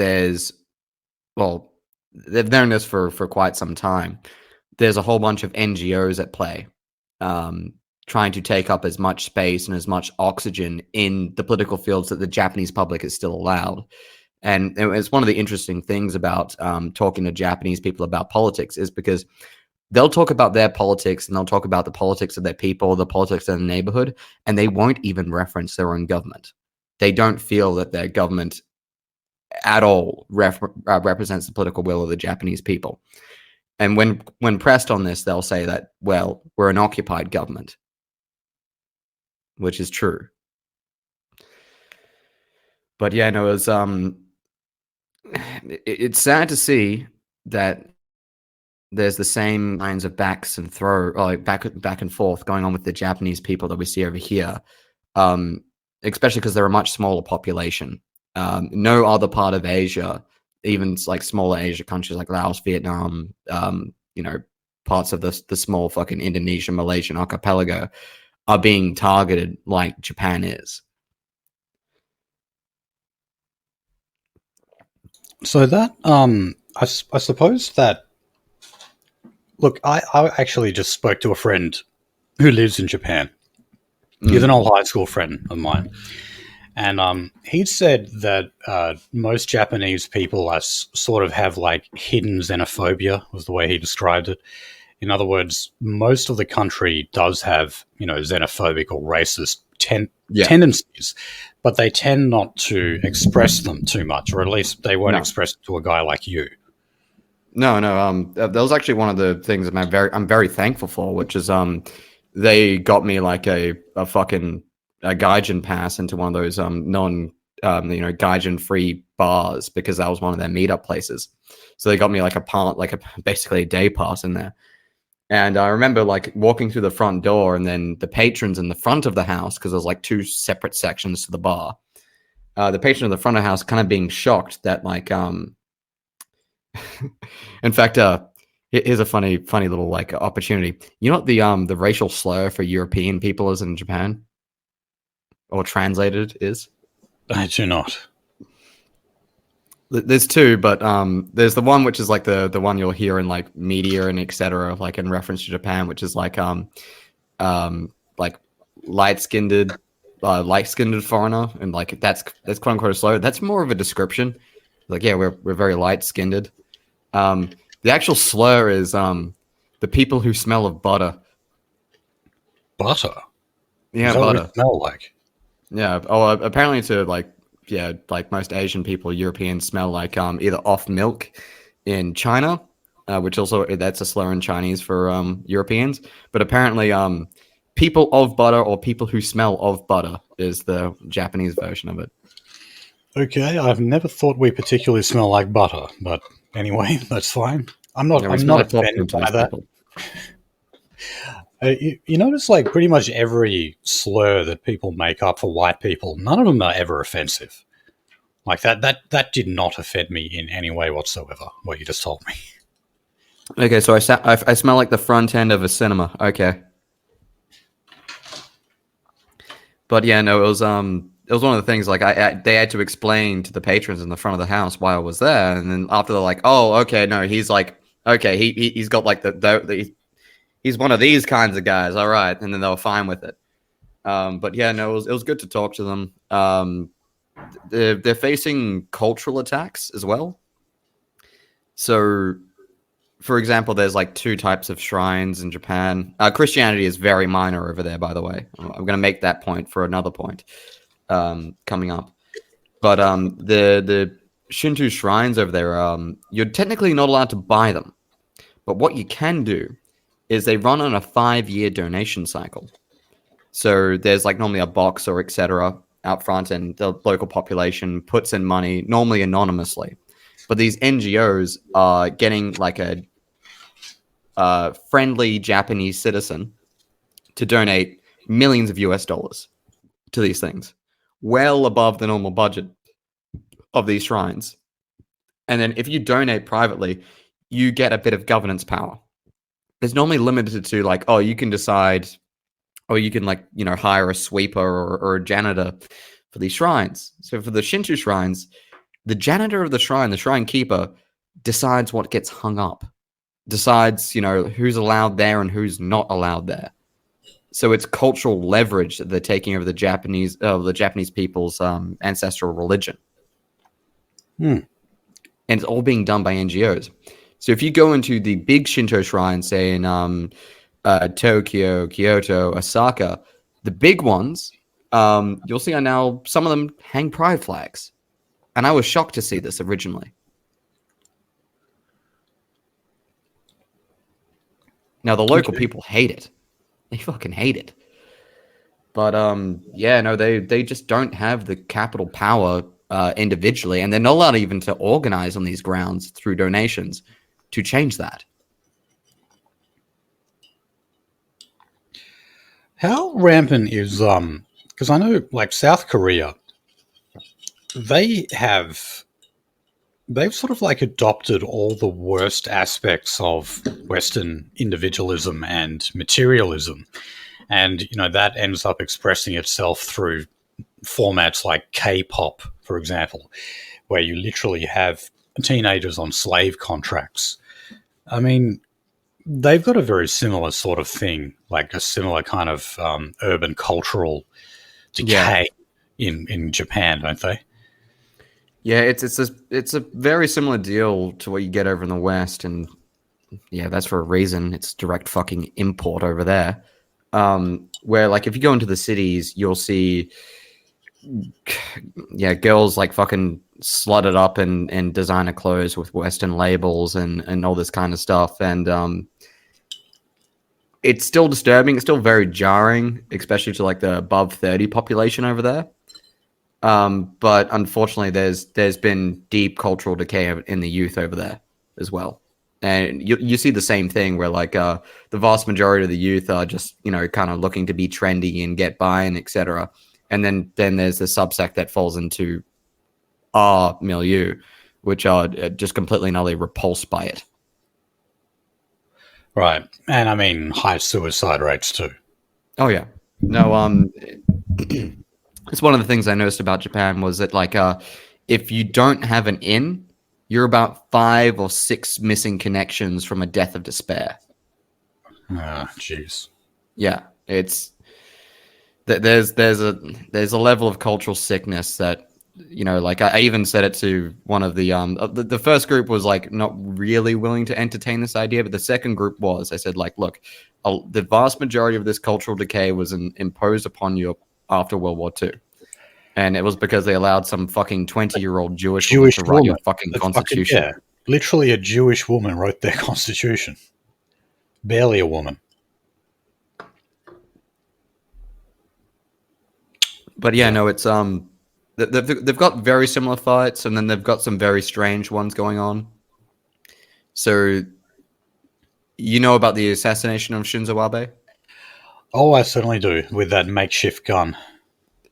well, they've known this for quite some time. There's a whole bunch of NGOs at play, trying to take up as much space and as much oxygen in the political fields that the Japanese public is still allowed. And it's one of the interesting things about talking to Japanese people about politics is because they'll talk about their politics and they'll talk about the politics of their people, the politics of the neighborhood, and they won't even reference their own government. They don't feel that their government at all represents the political will of the Japanese people. And when pressed on this, they'll say that, well, we're an occupied government, which is true. But yeah, no, it's sad to see that there's the same kinds of back and forth going on with the Japanese people that we see over here, especially because they're a much smaller population. No other part of Asia, even like smaller Asia countries like Laos, Vietnam, parts of the small fucking Indonesian, Malaysian archipelago are being targeted like Japan is. So that, I suppose that, look, I actually just spoke to a friend who lives in Japan. He's an old high school friend of mine. And he said that most Japanese people sort of have like hidden xenophobia, was the way he described it. In other words, most of the country does have, xenophobic or racist tendencies, but they tend not to express them too much, or at least they won't No. express it to a guy like you. No. That was actually one of the things that I'm very thankful for, which is they got me like a fucking a gaijin pass into one of those non gaijin free bars, because that was one of their meetup places. So they got me like basically a day pass in there. And I remember like walking through the front door, and then the patrons in the front of the house, because there's like two separate sections to the bar. The patron of the front of the house kind of being shocked that like in fact, here's a funny little like opportunity. You know what the racial slur for European people is in Japan, or translated is? I do not. There's two, but there's the one which is like the one you'll hear in like media and etc. Like in reference to Japan, which is like like light-skinned foreigner, and like that's quote unquote a slur. That's more of a description. Like, yeah, we're very light-skinned. The actual slur is the people who smell of butter. Butter? Yeah, Is that what butter. it smell like? Yeah. Oh, apparently to like most Asian people, Europeans smell like either off milk in China, which also that's a slur in Chinese for Europeans. But apparently People of butter, or people who smell of butter, is the Japanese version of it. Okay, I've never thought we particularly smell like butter, but anyway, that's fine. I'm not. Yeah, we I'm smell not like popcorn offended to by these that. people. You notice, like, pretty much every slur that people make up for white people, none of them are ever offensive. Like that did not offend me in any way whatsoever. What you just told me. Okay, so I smell like the front end of a cinema. Okay, but yeah, no, it was one of the things like they had to explain to the patrons in the front of the house why I was there, and then after they're like, oh, okay, no, he's like, okay, he's got like he's one of these kinds of guys, all right, and then they were fine with it. But yeah, no, it was good to talk to them. They're facing cultural attacks as well. So, for example, there's like two types of shrines in Japan. Christianity is very minor over there, by the way. I'm going to make that point for another point coming up. But the Shinto shrines over there, you're technically not allowed to buy them. But what you can do is they run on a 5-year donation cycle. So there's like normally a box or etc. out front, and the local population puts in money, normally anonymously. But these NGOs are getting like a friendly Japanese citizen to donate millions of US dollars to these things, well above the normal budget of these shrines. And then if you donate privately, you get a bit of governance power. It's normally limited to like, oh, you can decide, or you can like, hire a sweeper or a janitor for these shrines. So for the Shinto shrines, the janitor of the shrine keeper, decides what gets hung up, decides, who's allowed there and who's not allowed there. So it's cultural leverage that they're taking over the Japanese people's ancestral religion. And it's all being done by NGOs. So if you go into the big Shinto shrines, say in Tokyo, Kyoto, Osaka, the big ones, you'll see are now, some of them hang pride flags. And I was shocked to see this originally. Now, the local people hate it. They fucking hate it. But, yeah, no, they just don't have the capital power individually, and they're not allowed even to organize on these grounds through donations to change that. How rampant is because I know, like, South Korea, they've sort of like adopted all the worst aspects of Western individualism and materialism, and that ends up expressing itself through formats like K-pop, for example, where you literally have teenagers on slave contracts. I mean, they've got a very similar sort of thing, like a similar kind of urban cultural decay in Japan, don't they? Yeah, it's a very similar deal to what you get over in the West, and yeah, that's for a reason. It's direct fucking import over there. Where like if you go into the cities, you'll see, yeah, girls like fucking slutted up in designer clothes with Western labels and all this kind of stuff, and it's still disturbing. It's still very jarring, especially to like the above 30 population over there. But unfortunately, there's been deep cultural decay in the youth over there as well, and you see the same thing where like the vast majority of the youth are just kind of looking to be trendy and get by and etc. And then there's the subsect that falls into our milieu, which are just completely and utterly repulsed by it. Right, and I mean high suicide rates too. Oh yeah, no, it's one of the things I noticed about Japan was that like if you don't have an in, you're about 5 or 6 missing connections from a death of despair. Ah, jeez. Yeah, it's there's a level of cultural sickness that like I even said it to one of the first group was like not really willing to entertain this idea, but the second group was. I said like, look, the vast majority of this cultural decay was imposed upon you after World War II. And it was because they allowed some fucking 20-year-old Jewish woman to write your fucking constitution. Yeah, literally a Jewish woman wrote their constitution. Barely a woman. But yeah, Yeah. no, it's they've got very similar fights, and then they've got some very strange ones going on. So you know about the assassination of Shinzo Abe? Oh, I certainly do, with that makeshift gun.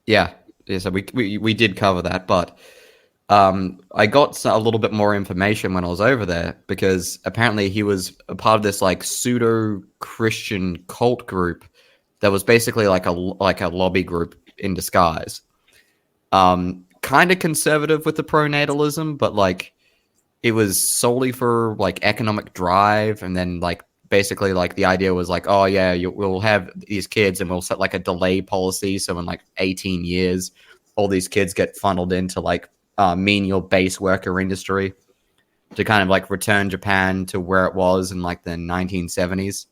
Yeah, yeah. So we did cover that, but I got a little bit more information when I was over there because apparently he was a part of this like pseudo Christian cult group that was basically like a lobby group in disguise. Kind of conservative with the pronatalism, but like it was solely for like economic drive, and then like basically like the idea was like, oh yeah, we'll have these kids and we'll set like a delay policy, so in like 18 years all these kids get funneled into like menial base worker industry to kind of like return Japan to where it was in like the 1970s,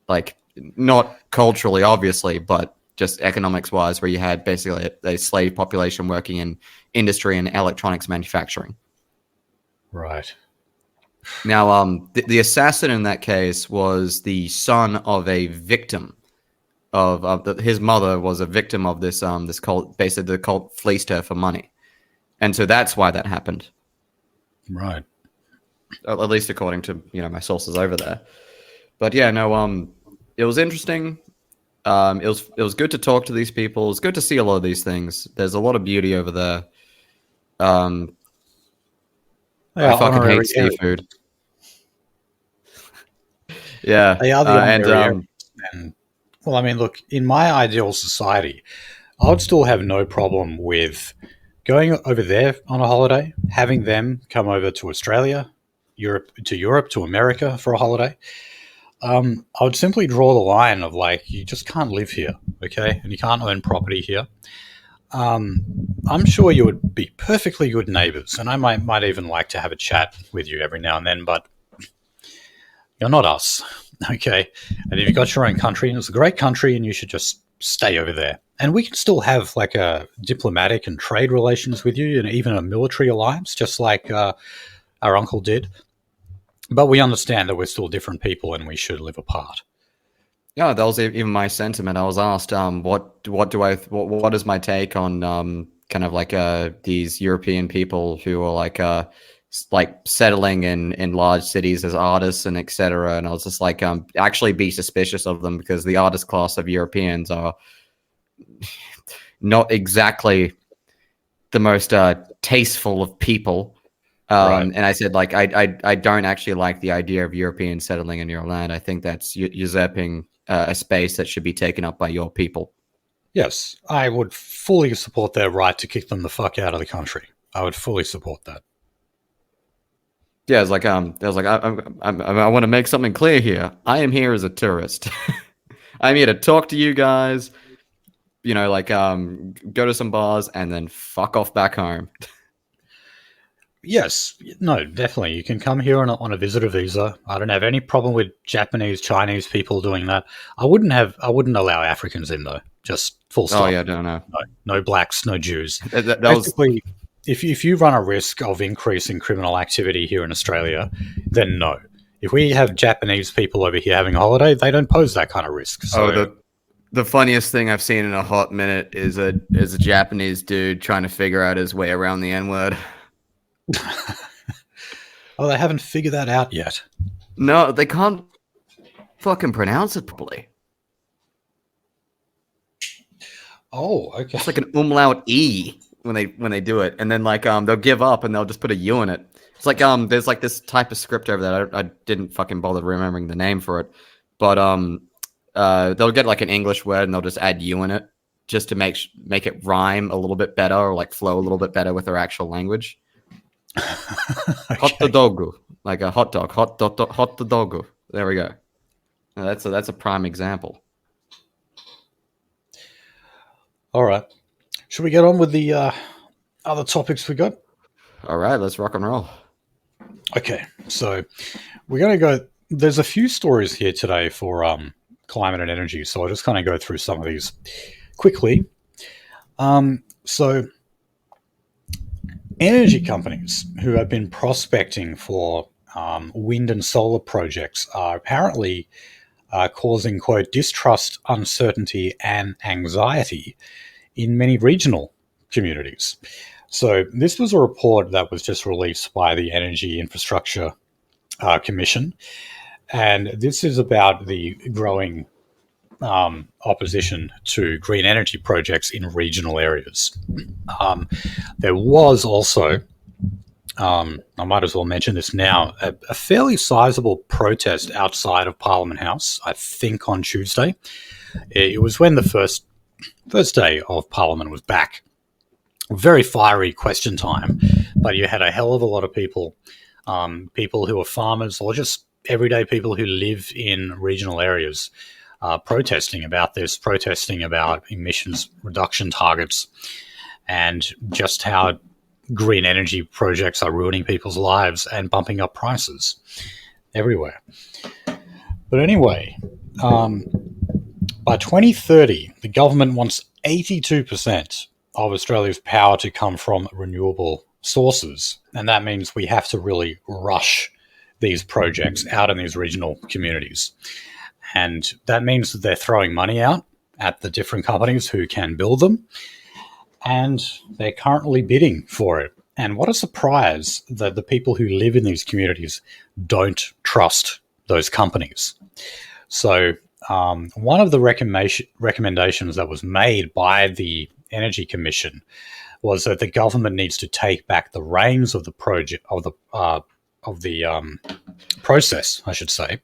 like not culturally obviously, but just economics wise, where you had basically a slave population working in industry and electronics manufacturing. Right. Now, the assassin in that case was the son of a victim his mother was a victim of this cult. Basically, the cult fleeced her for money, and so that's why that happened. Right. At least according to my sources over there. But yeah, no, it was interesting. It was good to talk to these people. It was good to see a lot of these things. There's a lot of beauty over there. Um, They I are fucking hate honorary seafood. Aryans. Yeah, They are the and honorary Aryans. And, well, I mean, look, in my ideal society, I would still have no problem with going over there on a holiday, having them come over to Australia, Europe, to America for a holiday. I would simply draw the line of like, you just can't live here, okay? And you can't own property here. Um, I'm sure you would be perfectly good neighbors, and I might even like to have a chat with you every now and then, but you're not us, okay? And if you've got your own country, and it's a great country, and you should just stay over there. And we can still have like a diplomatic and trade relations with you, and even a military alliance, just like our uncle did. But we understand that we're still different people, and we should live apart. yeah, that was even my sentiment. I was asked, what is my take on kind of like these European people who are like settling in large cities as artists and etc. And I was just like, actually be suspicious of them because the artist class of Europeans are not exactly the most tasteful of people. Right. And I said, like, I don't actually like the idea of Europeans settling in your land. I think that's usurping a space that should be taken up by your people. Yes, I would fully support their right to kick them the fuck out of the country. I would fully support that. Yeah, it's like I want to make something clear here. I am here as a tourist. I'm here to talk to you guys. Like go to some bars and then fuck off back home. Yes, no, definitely. You can come here on a visitor visa. I don't have any problem with Japanese, Chinese people doing that. I wouldn't allow Africans in though. Just full Oh stop. yeah, no, no. No, no blacks, no Jews. That was Basically, if you run a risk of increasing criminal activity here in Australia, then no. If we have Japanese people over here having a holiday, they don't pose that kind of risk. oh So, the funniest thing I've seen in a hot minute is a Japanese dude trying to figure out his way around the N word. oh, they haven't figured that out yet. No, they can't fucking pronounce it properly. Oh, okay. It's like an umlaut e when they do it, and then like they'll give up and they'll just put a u in it. It's like there's like this type of script over there. I didn't fucking bother remembering the name for it, but they'll get like an English word and they'll just add u in it just to make it rhyme a little bit better or like flow a little bit better with their actual language. Hot Okay. dog, like a hot dog, hot dog. There we go. That's a prime example. All right. Should we get on with the other topics we got? All right, let's rock and roll. Okay, so we're going to go. There's a few stories here today for climate and energy, so I'll just kind of go through some of these quickly. So, energy companies who have been prospecting for wind and solar projects are apparently causing, quote, distrust, uncertainty, and anxiety in many regional communities. So this was a report that was just released by the Energy Infrastructure Commission, and this is about the growing opposition to green energy projects in regional areas. There was also, I might as well mention this now, a fairly sizable protest outside of Parliament House, I think on Tuesday. It was when the first day of Parliament was back. Very fiery question time, but you had a hell of a lot of people, people who are farmers or just everyday people who live in regional areas, protesting about this, protesting about emissions reduction targets, and just how green energy projects are ruining people's lives and bumping up prices everywhere. But anyway, by 2030, the government wants 82% of Australia's power to come from renewable sources. And that means we have to really rush these projects out in these regional communities. And that means that they're throwing money out at the different companies who can build them. And they're currently bidding for it. And what a surprise that the people who live in these communities don't trust those companies. So one of the recommendations that was made by the Energy Commission was that the government needs to take back the reins of the project of the process, I should say,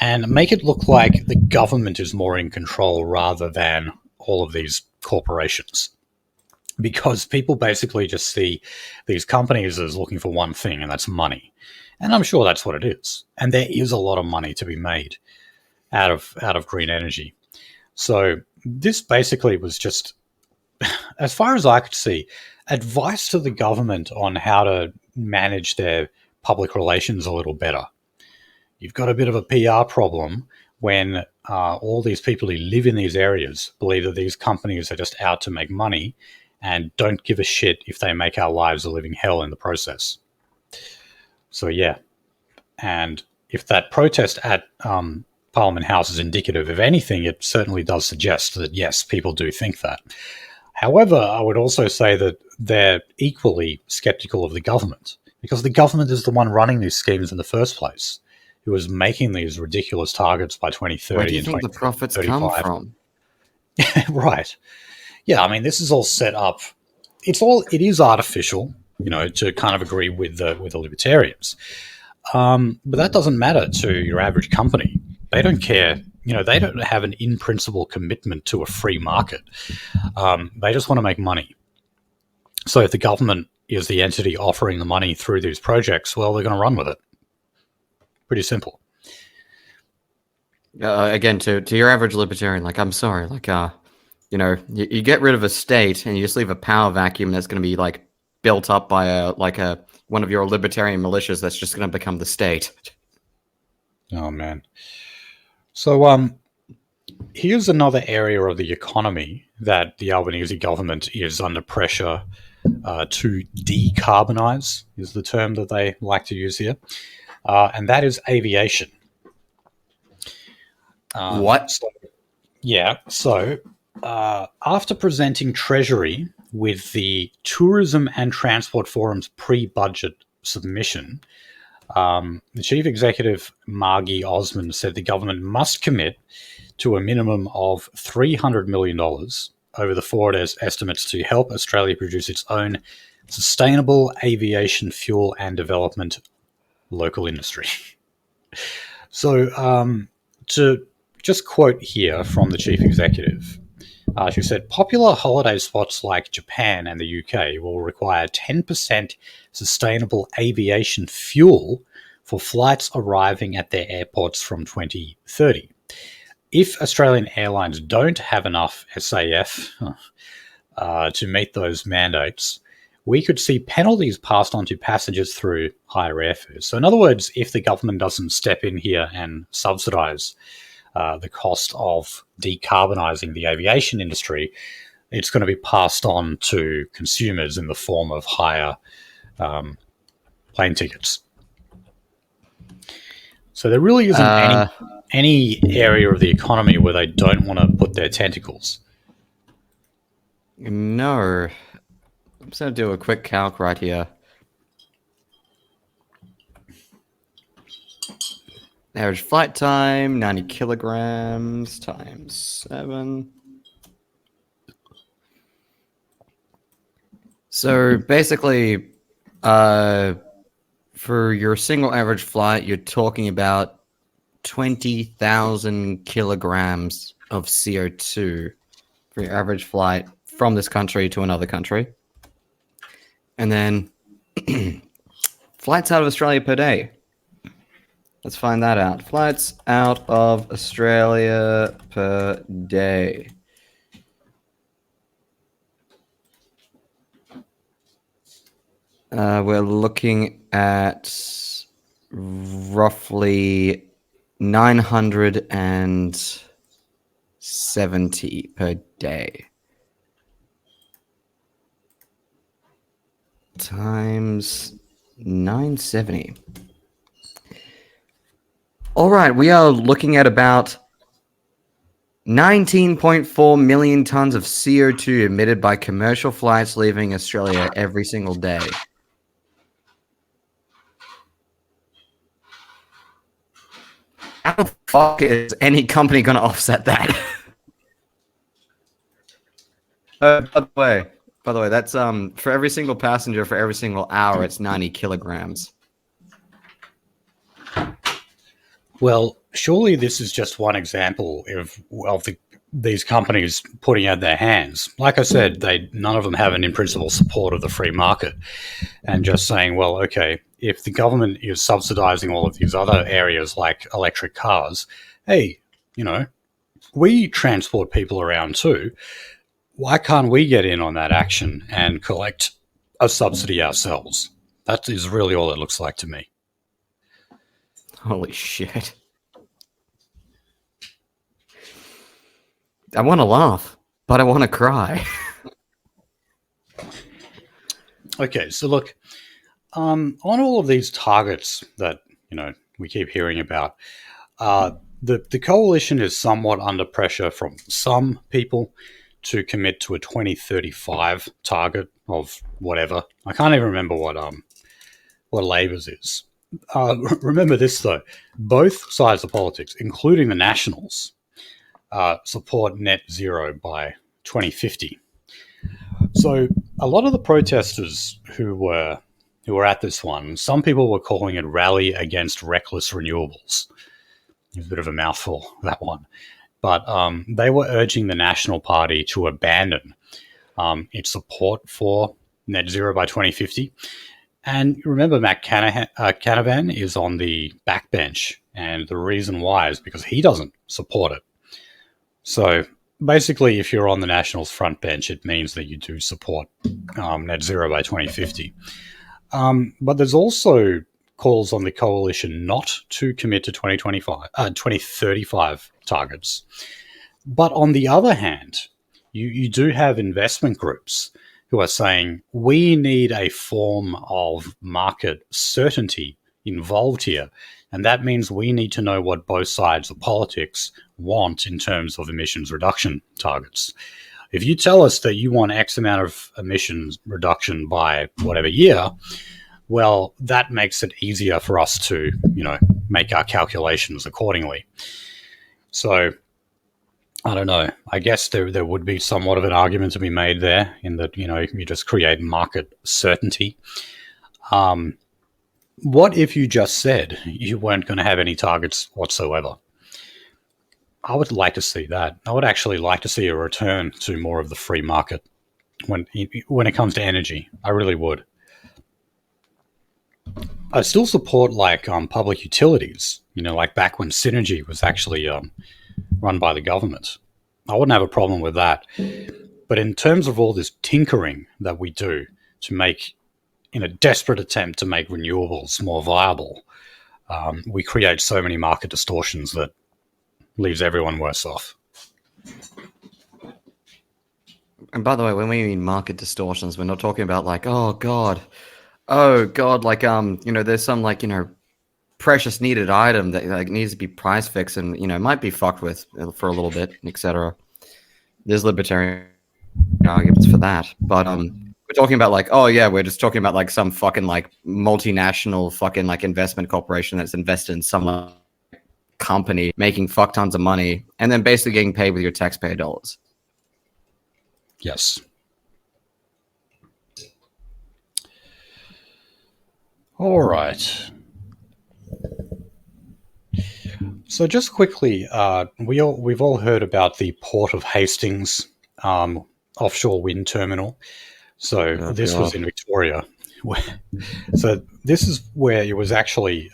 and make it look like the government is more in control rather than all of these corporations. Because people basically just see these companies as looking for one thing, and that's money. And I'm sure that's what it is. And there is a lot of money to be made out of green energy. So this basically was just, as far as I could see, advice to the government on how to manage their public relations a little better. You've got a bit of a PR problem when all these people who live in these areas believe that these companies are just out to make money and don't give a shit if they make our lives a living hell in the process. So yeah, and if that protest at Parliament House is indicative of anything, it certainly does suggest that yes, people do think that. However, I would also say that they're equally skeptical of the government, because the government is the one running these schemes in the first place, who is making these ridiculous targets by 2030. Where do you think the profits come from? Right. Yeah, I mean, this is all set up. It is artificial, to kind of agree with the libertarians. But that doesn't matter to your average company. They don't care. They don't have an in-principle commitment to a free market. They just want to make money. So if the government is the entity offering the money through these projects, well, they're going to run with it. Pretty simple. Again, to your average libertarian, I'm sorry, you get rid of a state and you just leave a power vacuum that's going to be built up by one of your libertarian militias that's just going to become the state. Oh man. So here's another area of the economy that the Albanese government is under pressure to decarbonize, is the term that they like to use here, and that is aviation. What? So after presenting Treasury with the Tourism and Transport Forum's pre-budget submission, the chief executive, Margie Osmond, said the government must commit to a minimum of $300 million over the forward estimates to help Australia produce its own sustainable aviation fuel and development local industry. So to just quote here from the chief executive, she said, popular holiday spots like Japan and the UK will require 10% sustainable aviation fuel for flights arriving at their airports from 2030. If Australian airlines don't have enough SAF to meet those mandates, we could see penalties passed on to passengers through higher airfares. So in other words, if the government doesn't step in here and subsidise the cost of decarbonising the aviation industry, it's going to be passed on to consumers in the form of higher plane tickets. So there really isn't any area of the economy where they don't want to put their tentacles. No. I'm just going to do a quick calc right here. Average flight time, 90 kilograms times 7. So basically, for your single average flight, you're talking about 20,000 kilograms of CO2 for your average flight from this country to another country. And then flights out of Australia per day. Let's find that out. Flights out of Australia per day. We're looking at roughly 970 per day. Times 970. All right, we are looking at about 19.4 million tons of CO2 emitted by commercial flights leaving Australia every single day. How the fuck is any company going to offset that? By the way, that's for every single passenger for every single hour, it's 90 kilograms. Well, surely this is just one example of these companies putting out their hands. Like I said, none of them have an in principle support of the free market, and just saying, well, okay, if the government is subsidizing all of these other areas like electric cars, hey, we transport people around too. Why can't we get in on that action and collect a subsidy ourselves? That is really all it looks like to me. Holy shit. I want to laugh, but I want to cry. Okay, so look, on all of these targets that, we keep hearing about, the coalition is somewhat under pressure from some people to commit to a 2035 target of whatever. I can't even remember what Labor's is. Remember this, though. Both sides of politics, including the Nationals, support net zero by 2050. So a lot of the protesters who were at this one, some people were calling it Rally Against Reckless Renewables. It was a bit of a mouthful, that one. But they were urging the National Party to abandon its support for net zero by 2050. And remember, Matt Canavan is on the backbench, and the reason why is because he doesn't support it. So basically, if you're on the Nationals front bench, it means that you do support net zero by 2050. But there's also calls on the coalition not to commit to 2035 targets. But on the other hand, you do have investment groups who are saying we need a form of market certainty involved here. And that means we need to know what both sides of politics want in terms of emissions reduction targets. If you tell us that you want X amount of emissions reduction by whatever year, well, that makes it easier for us to, make our calculations accordingly. So, I don't know. I guess there would be somewhat of an argument to be made there in that, you just create market certainty. What if you just said you weren't going to have any targets whatsoever? I would like to see that. I would actually like to see a return to more of the free market when it comes to energy. I really would. I still support public utilities, like back when Synergy was actually run by the government. I wouldn't have a problem with that. But in terms of all this tinkering that we do to make, in a desperate attempt to make renewables more viable, we create so many market distortions that leaves everyone worse off. And by the way, when we mean market distortions, we're not talking about oh god, there's some precious needed item that needs to be price fixed and might be fucked with for a little bit, etc. There's libertarian arguments for that. But we're talking about like, oh yeah, we're just talking about like some fucking like multinational fucking like investment corporation that's invested in some company making fuck tons of money and then basically getting paid with your taxpayer dollars. Yes. All right. So just quickly, we've all heard about the Port of Hastings offshore wind terminal. So this was in Victoria. So this is where it was actually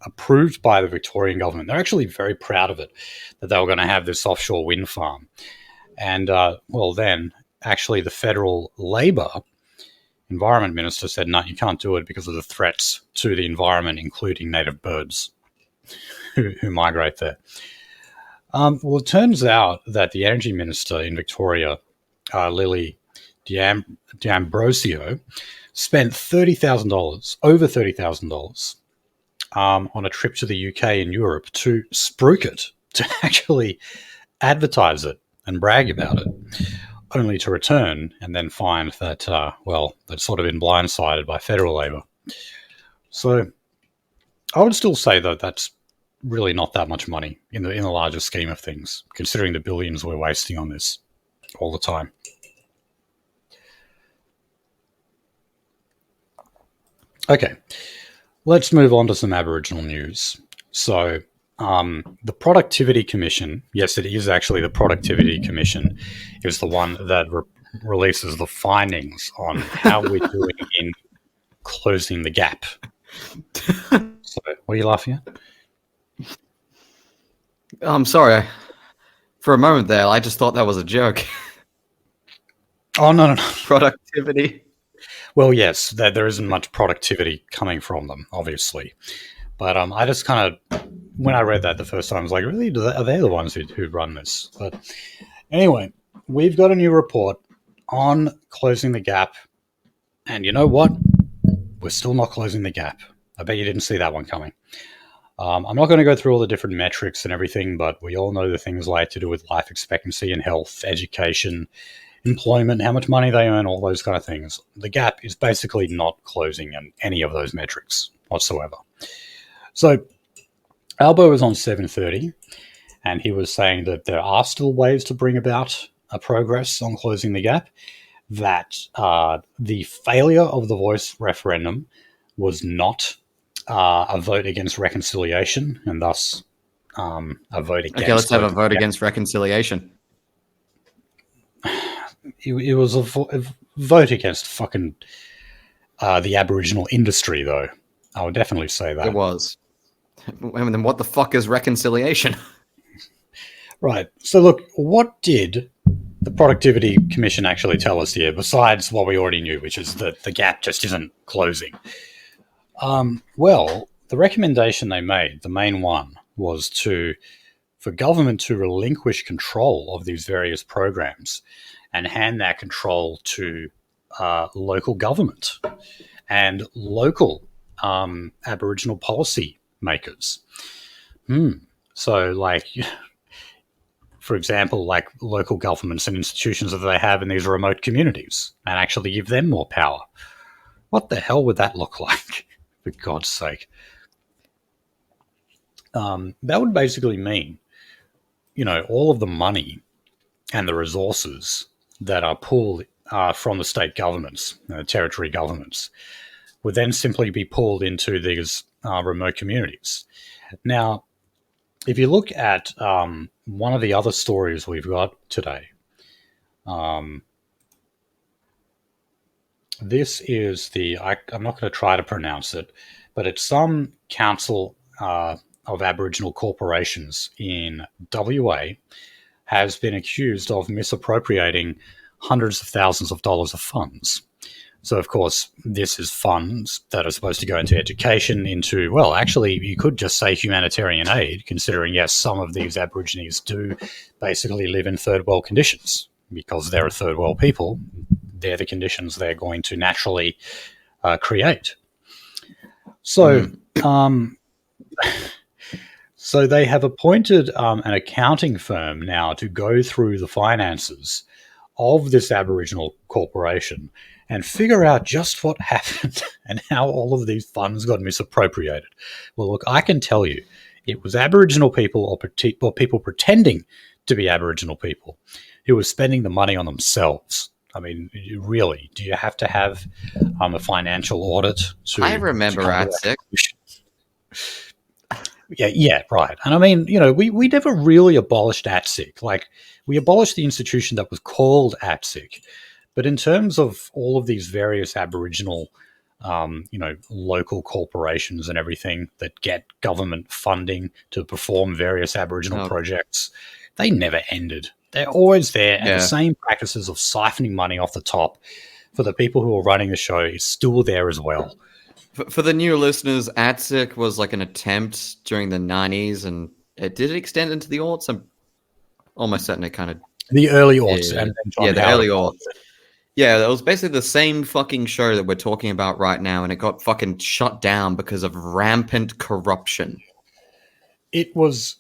approved by the Victorian government. They're actually very proud of it, that they were going to have this offshore wind farm. And, then actually the federal Labor environment minister said, no, you can't do it because of the threats to the environment, including native birds who migrate there. It turns out that the energy minister in Victoria, Lily D'Ambrosio, spent $30,000, over $30,000, on a trip to the UK and Europe to spruik it, to actually advertise it and brag about it, only to return and then find that, they'd sort of been blindsided by federal Labor. So I would still say that that's really not that much money in the larger scheme of things, considering the billions we're wasting on this all the time. Okay, let's move on to some Aboriginal news. So the Productivity Commission, yes, it is actually the Productivity Commission, is the one that releases the findings on how we're doing in closing the gap. So, what are you laughing at? I'm sorry. For a moment there, I just thought that was a joke. Oh, no. Productivity. Well, yes, there isn't much productivity coming from them, obviously. But I just kind of, when I read that the first time, I was like, really? Are they the ones who run this? But anyway, we've got a new report on closing the gap. And you know what? We're still not closing the gap. I bet you didn't see that one coming. I'm not going to go through all the different metrics and everything, but we all know the things like to do with life expectancy and health, education, employment, how much money they earn, all those kind of things. The gap is basically not closing in any of those metrics whatsoever. So Albo was on 7:30, and he was saying that there are still ways to bring about a progress on closing the gap, that the failure of the voice referendum was not a vote against reconciliation, and thus a vote against... Okay, let's have a vote against reconciliation. It was a vote against fucking the Aboriginal industry, though. I would definitely say that. It was. And then what the fuck is reconciliation? Right. So look, what did the Productivity Commission actually tell us here, besides what we already knew, which is that the gap just isn't closing? Well, the recommendation they made, the main one, was for government to relinquish control of these various programs and hand that control to local government and local Aboriginal policy makers. So, like, for example, like local governments and institutions that they have in these remote communities, and actually give them more power. What the hell would that look like, for God's sake? That would basically mean, all of the money and the resources that are pulled from the state governments, territory governments, would then simply be pulled into these remote communities. Now, if you look at one of the other stories we've got today, this is I'm not going to try to pronounce it, but it's some council of Aboriginal corporations in WA has been accused of misappropriating hundreds of thousands of dollars of funds. So, of course, this is funds that are supposed to go into education, into, well, actually, you could just say humanitarian aid, considering, yes, some of these Aborigines do basically live in third world conditions. Because they're a third world people, they're the conditions they're going to naturally create. So, so they have appointed an accounting firm now to go through the finances of this Aboriginal corporation and figure out just what happened and how all of these funds got misappropriated. Well, look, I can tell you, it was Aboriginal people or people pretending to be Aboriginal people who were spending the money on themselves. I mean, really, do you have to have a financial audit to I remember ATSIC. Yeah, right. And I mean, we never really abolished ATSIC. Like, we abolished the institution that was called ATSIC. But in terms of all of these various Aboriginal, local corporations and everything that get government funding to perform various Aboriginal projects, they never ended. They're always there. And the same practices of siphoning money off the top for the people who are running the show is still there as well. For the new listeners, ATSIC was like an attempt during the 90s, and it did extend into the aughts. I'm almost certain it kind of... The early aughts. Yeah, and the early aughts. Yeah, it was basically the same fucking show that we're talking about right now, and it got fucking shut down because of rampant corruption. It was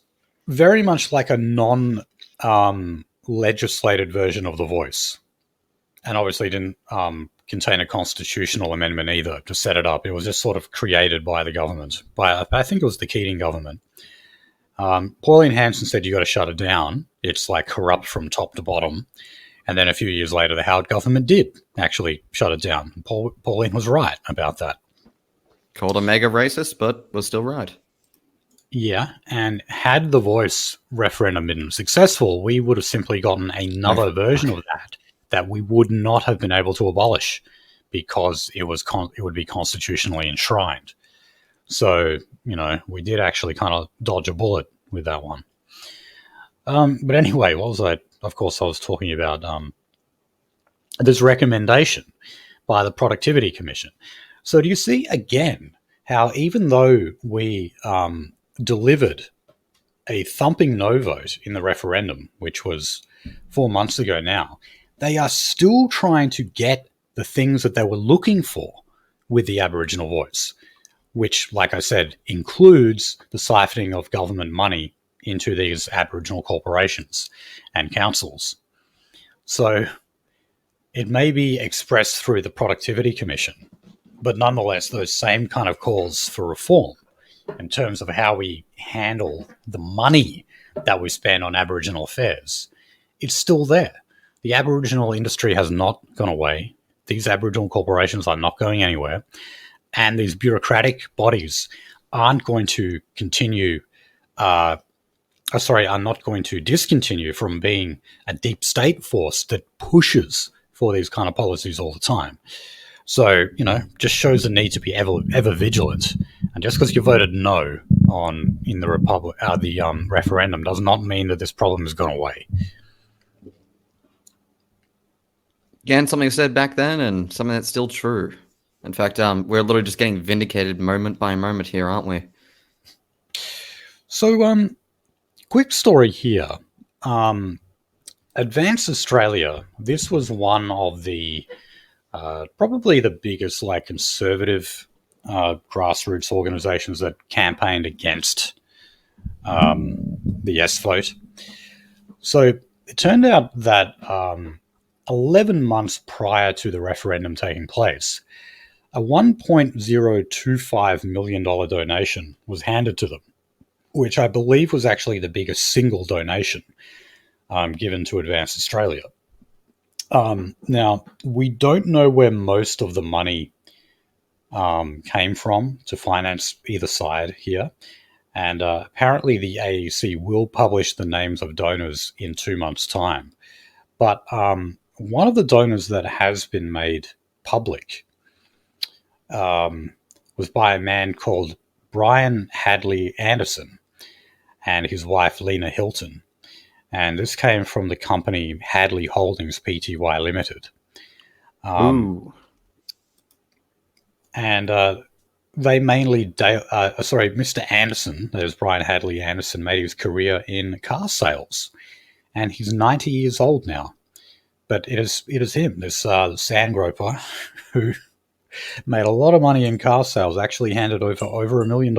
very much like a non-legislated version of The Voice. And obviously didn't contain a constitutional amendment either to set it up. It was just sort of created by the government. I think it was the Keating government. Pauline Hanson said, you got to shut it down. It's like corrupt from top to bottom. And then a few years later, the Howard government did actually shut it down. Pauline was right about that. Called a mega racist, but was still right. Yeah, and had the Voice referendum been successful, we would have simply gotten another version of that we would not have been able to abolish because it would be constitutionally enshrined. So, we did actually kind of dodge a bullet with that one. But anyway, what was I? Of course, I was talking about this recommendation by the Productivity Commission. So do you see, again, how even though we delivered a thumping no vote in the referendum, which was 4 months ago now, they are still trying to get the things that they were looking for with the Aboriginal voice, which, like I said, includes the siphoning of government money into these Aboriginal corporations and councils. So it may be expressed through the Productivity Commission, but nonetheless, those same kind of calls for reform in terms of how we handle the money that we spend on Aboriginal affairs, it's still there. The Aboriginal industry has not gone away. These Aboriginal corporations are not going anywhere. And these bureaucratic bodies aren't going to are not going to discontinue from being a deep state force that pushes for these kind of policies all the time. So, just shows the need to be ever vigilant. And just because you voted no in the referendum does not mean that this problem has gone away. Again, something said back then and something that's still true. In fact, we're literally just getting vindicated moment by moment here, aren't we? So, quick story here. Advance Australia, this was one of the probably the biggest conservative grassroots organizations that campaigned against the yes vote. So it turned out that 11 months prior to the referendum taking place, a $1.025 million donation was handed to them, which I believe was actually the biggest single donation given to Advance Australia. Now, we don't know where most of the money came from to finance either side here. And apparently the AEC will publish the names of donors in 2 months' time. But one of the donors that has been made public was by a man called Brian Hadley Anderson and his wife Lena Hilton. And this came from the company Hadley Holdings Pty Limited. And they mainly, Mr. Anderson, there's Brian Hadley Anderson, made his career in car sales. And he's 90 years old now. But it is him, this sand groper, who made a lot of money in car sales, actually handed over $1 million.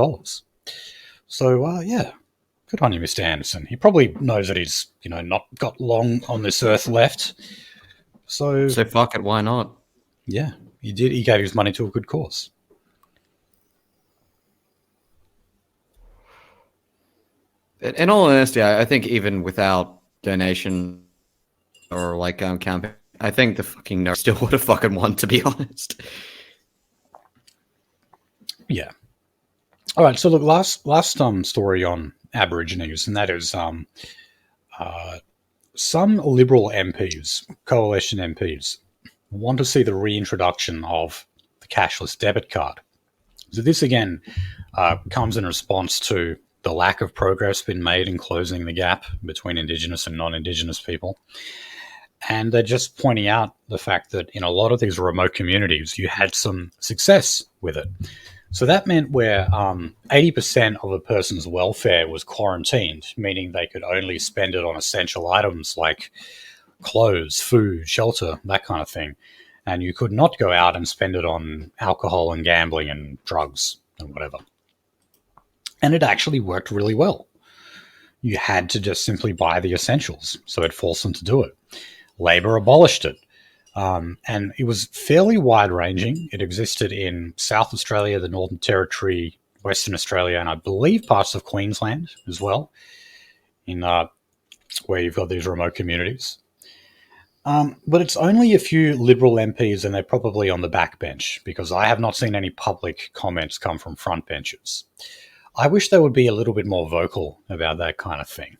So, yeah, good on you, Mr. Anderson. He probably knows that he's, not got long on this earth left. So fuck it, why not? yeah, he did. He gave his money to a good cause. In all honesty, I think even without donation or like campaign, I think the fucking nerd still would have fucking won, to be honest. Yeah. All right. So look, last story on Aborigines, and that is some Liberal MPs, coalition MPs, want to see the reintroduction of the cashless debit card. So this again comes in response to the lack of progress been made in closing the gap between Indigenous and non-Indigenous people. And they're just pointing out the fact that in a lot of these remote communities, you had some success with it. So that meant where 80% of a person's welfare was quarantined, meaning they could only spend it on essential items like clothes, food, shelter, that kind of thing. And you could not go out and spend it on alcohol and gambling and drugs and whatever. And it actually worked really well. You had to just simply buy the essentials, so it forced them to do it. Labor abolished it. And it was fairly wide-ranging. It existed in South Australia, the Northern Territory, Western Australia, and I believe parts of Queensland as well, in where you've got these remote communities. But it's only a few Liberal MPs, and they're probably on the backbench, because I have not seen any public comments come from front benches. I wish they would be a little bit more vocal about that kind of thing,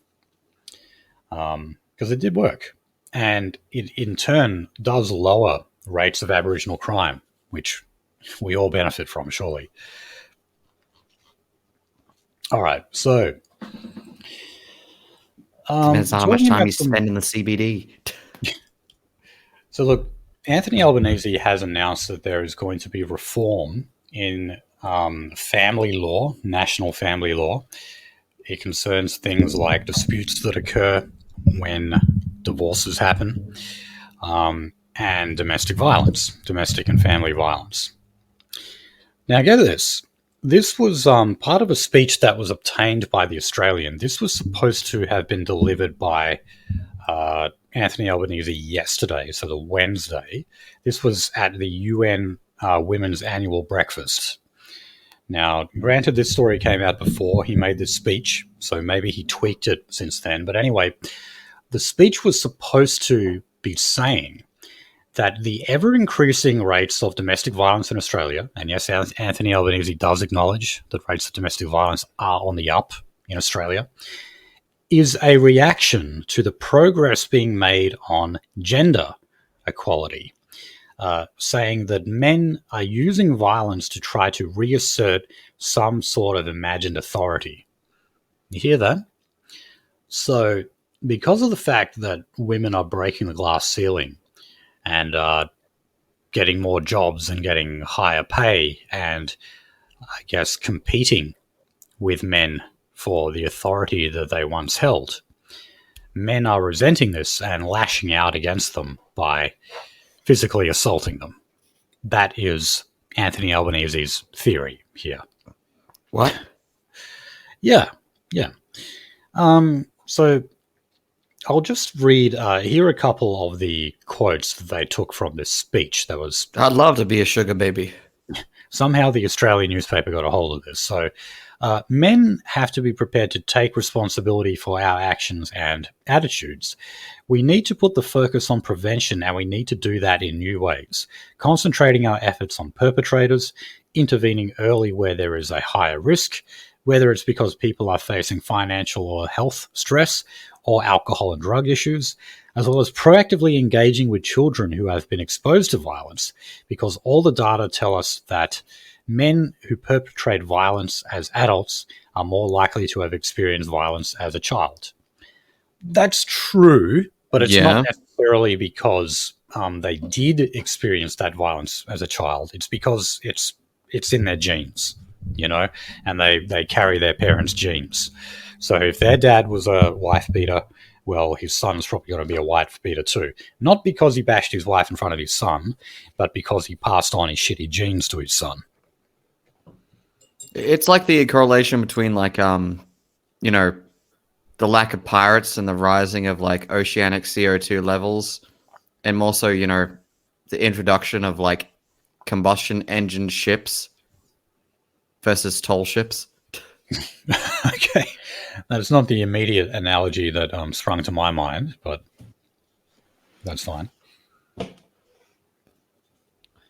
because it did work. And it, in turn, does lower rates of Aboriginal crime, which we all benefit from, surely. All right, so Depends on how much talking time about you spend in the CBD. So look, Anthony Albanese has announced that there is going to be reform in family law, national family law. It concerns things like disputes that occur when divorces happen, and domestic violence, domestic and family violence. Now, get this. This was part of a speech that was obtained by The Australian. This was supposed to have been delivered by Anthony Albanese yesterday, so the Wednesday. This was at the UN Women's Annual Breakfast. Now, granted, this story came out before he made this speech, so maybe he tweaked it since then. But anyway, the speech was supposed to be saying that the ever-increasing rates of domestic violence in Australia, and yes, Anthony Albanese does acknowledge that rates of domestic violence are on the up in Australia, is a reaction to the progress being made on gender equality, saying that men are using violence to try to reassert some sort of imagined authority. You hear that? So, because of the fact that women are breaking the glass ceiling and getting more jobs and getting higher pay and, I guess, competing with men for the authority that they once held, men are resenting this and lashing out against them by physically assaulting them. That is Anthony Albanese's theory here. What? Yeah. So I'll just read here a couple of the quotes that they took from this speech. That was I'd love to be a sugar baby. somehow the Australian newspaper got a hold of this. So men have to be prepared to take responsibility for our actions and attitudes. We need to put the focus on prevention, and we need to do that in new ways, concentrating our efforts on perpetrators, intervening early where there is a higher risk, whether it's because people are facing financial or health stress or alcohol and drug issues, as well as proactively engaging with children who have been exposed to violence, because all the data tell us that men who perpetrate violence as adults are more likely to have experienced violence as a child. That's true, but it's not necessarily because they did experience that violence as a child. It's because it's in their genes, you know, and they carry their parents' genes. So if their dad was a wife beater, well, his son's probably going to be a wife beater too. Not because he bashed his wife in front of his son, but because he passed on his shitty genes to his son. It's like the correlation between like you know, the lack of pirates and the rising of like oceanic CO2 levels and also, you know, the introduction of like combustion engine ships versus tall ships. Okay, that's not the immediate analogy that sprung to my mind, but that's fine.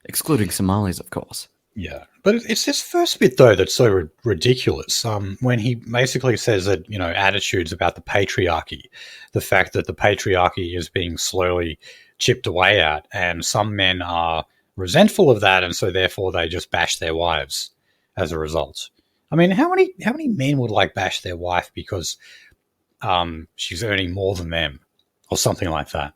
Excluding Somalis, of course. Yeah, but it's this first bit though that's so ridiculous. When he basically says that attitudes about the patriarchy, the fact that the patriarchy is being slowly chipped away at, and some men are resentful of that, and so therefore they just bash their wives as a result. I mean, how many men would like bash their wife because she's earning more than them, or something like that?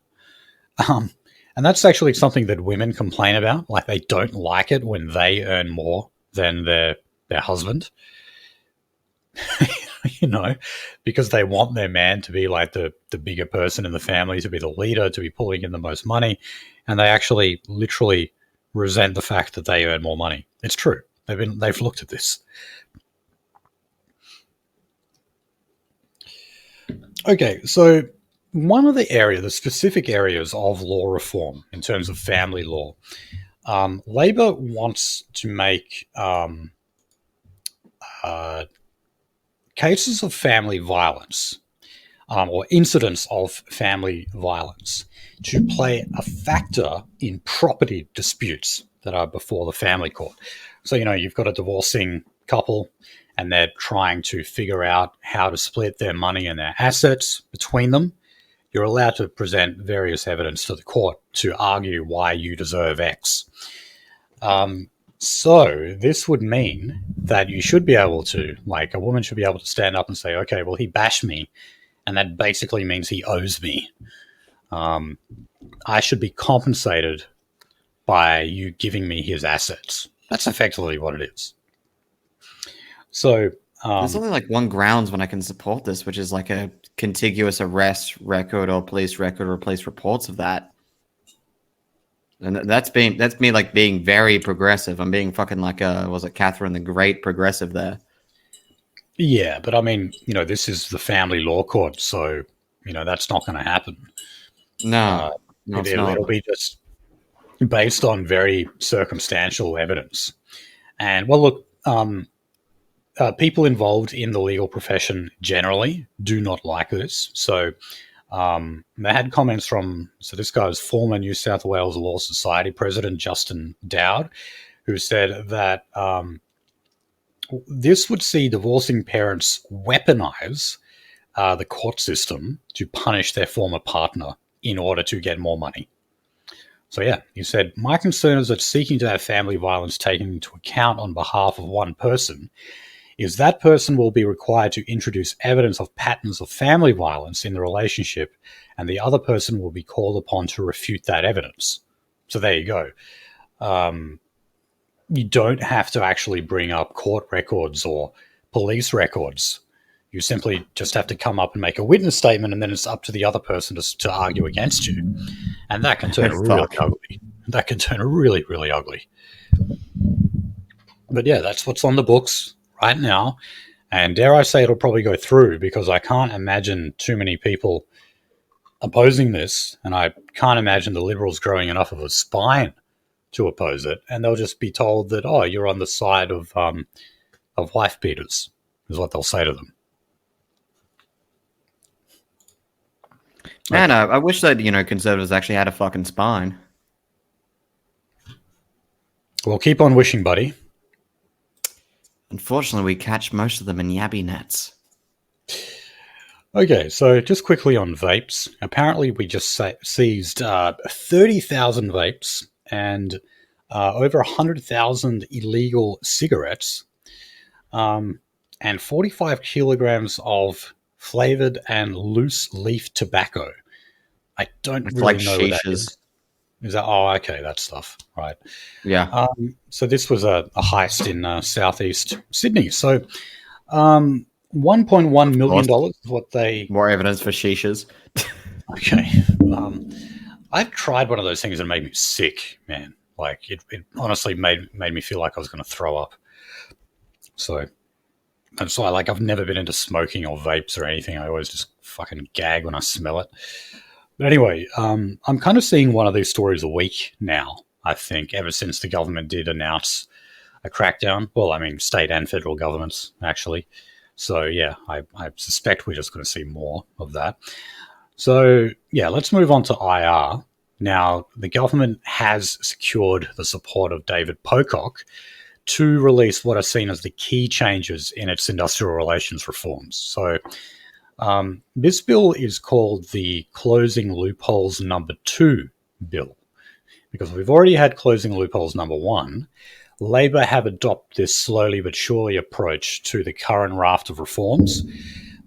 Um, and that's actually something that women complain about. Like they don't like it when they earn more than their husband, you know, because they want their man to be like the bigger person in the family, to be the leader, to be pulling in the most money. And they actually literally resent the fact that they earn more money. It's true. They've looked at this. Okay, so one of the specific areas of law reform in terms of family law, Labor wants to make uh, cases of family violence or incidents of family violence to play a factor in property disputes that are before the family court. So, you've got a divorcing couple and they're trying to figure out how to split their money and their assets between them. You're allowed to present various evidence to the court to argue why you deserve X. So this would mean that you should be able to, like, a woman should be able to stand up and say, okay, well, he bashed me, and that basically means he owes me. I should be compensated by you giving me his assets. That's effectively what it is. So there's only like one grounds when I can support this, which is like a contiguous arrest record or police reports of that. And that's me like being very progressive. I'm being fucking like was it Catherine the Great progressive there? Yeah, but I mean, this is the family law court, so that's not going to happen. No, it's not. It'll be just based on very circumstantial evidence. And well, look, people involved in the legal profession generally do not like this. So they had comments from, so this guy was former New South Wales Law Society president Justin Dowd, who said that this would see divorcing parents weaponize the court system to punish their former partner in order to get more money. So yeah, he said, my concern is that seeking to have family violence taken into account on behalf of one person is that person will be required to introduce evidence of patterns of family violence in the relationship, and the other person will be called upon to refute that evidence. So there you go. You don't have to actually bring up court records or police records. You simply just have to come up and make a witness statement, and then it's up to the other person to argue against you. And that can turn really ugly. That can turn really, really ugly. But yeah, that's what's on the books right now. And dare I say it'll probably go through, because I can't imagine too many people opposing this. And I can't imagine the Liberals growing enough of a spine to oppose it. And they'll just be told that, oh, you're on the side of wife beaters, is what they'll say to them. Man, I wish that, conservatives actually had a fucking spine. Well, keep on wishing, buddy. Unfortunately, we catch most of them in yabby nets. Okay, so just quickly on vapes. Apparently, we just seized 30,000 vapes and over 100,000 illegal cigarettes and 45 kilograms of flavored and loose leaf tobacco. I don't really like know what that is. Is that? Oh, okay, that stuff, right? Yeah. So this was a heist in southeast Sydney. So $1.1 million is what they... More evidence for shishas. Okay. I've tried one of those things and it made me sick, man. Like, it honestly made me feel like I was going to throw up. So... That's why, I've never been into smoking or vapes or anything. I always just fucking gag when I smell it. But anyway, I'm kind of seeing one of these stories a week now, I think, ever since the government did announce a crackdown. Well, I mean, state and federal governments, actually. So, yeah, I suspect we're just going to see more of that. So, yeah, let's move on to IR. Now, the government has secured the support of David Pocock to release what are seen as the key changes in its industrial relations reforms. So, this bill is called the Closing Loopholes Number 2 bill, because we've already had Closing Loopholes Number 1. Labor have adopted this slowly but surely approach to the current raft of reforms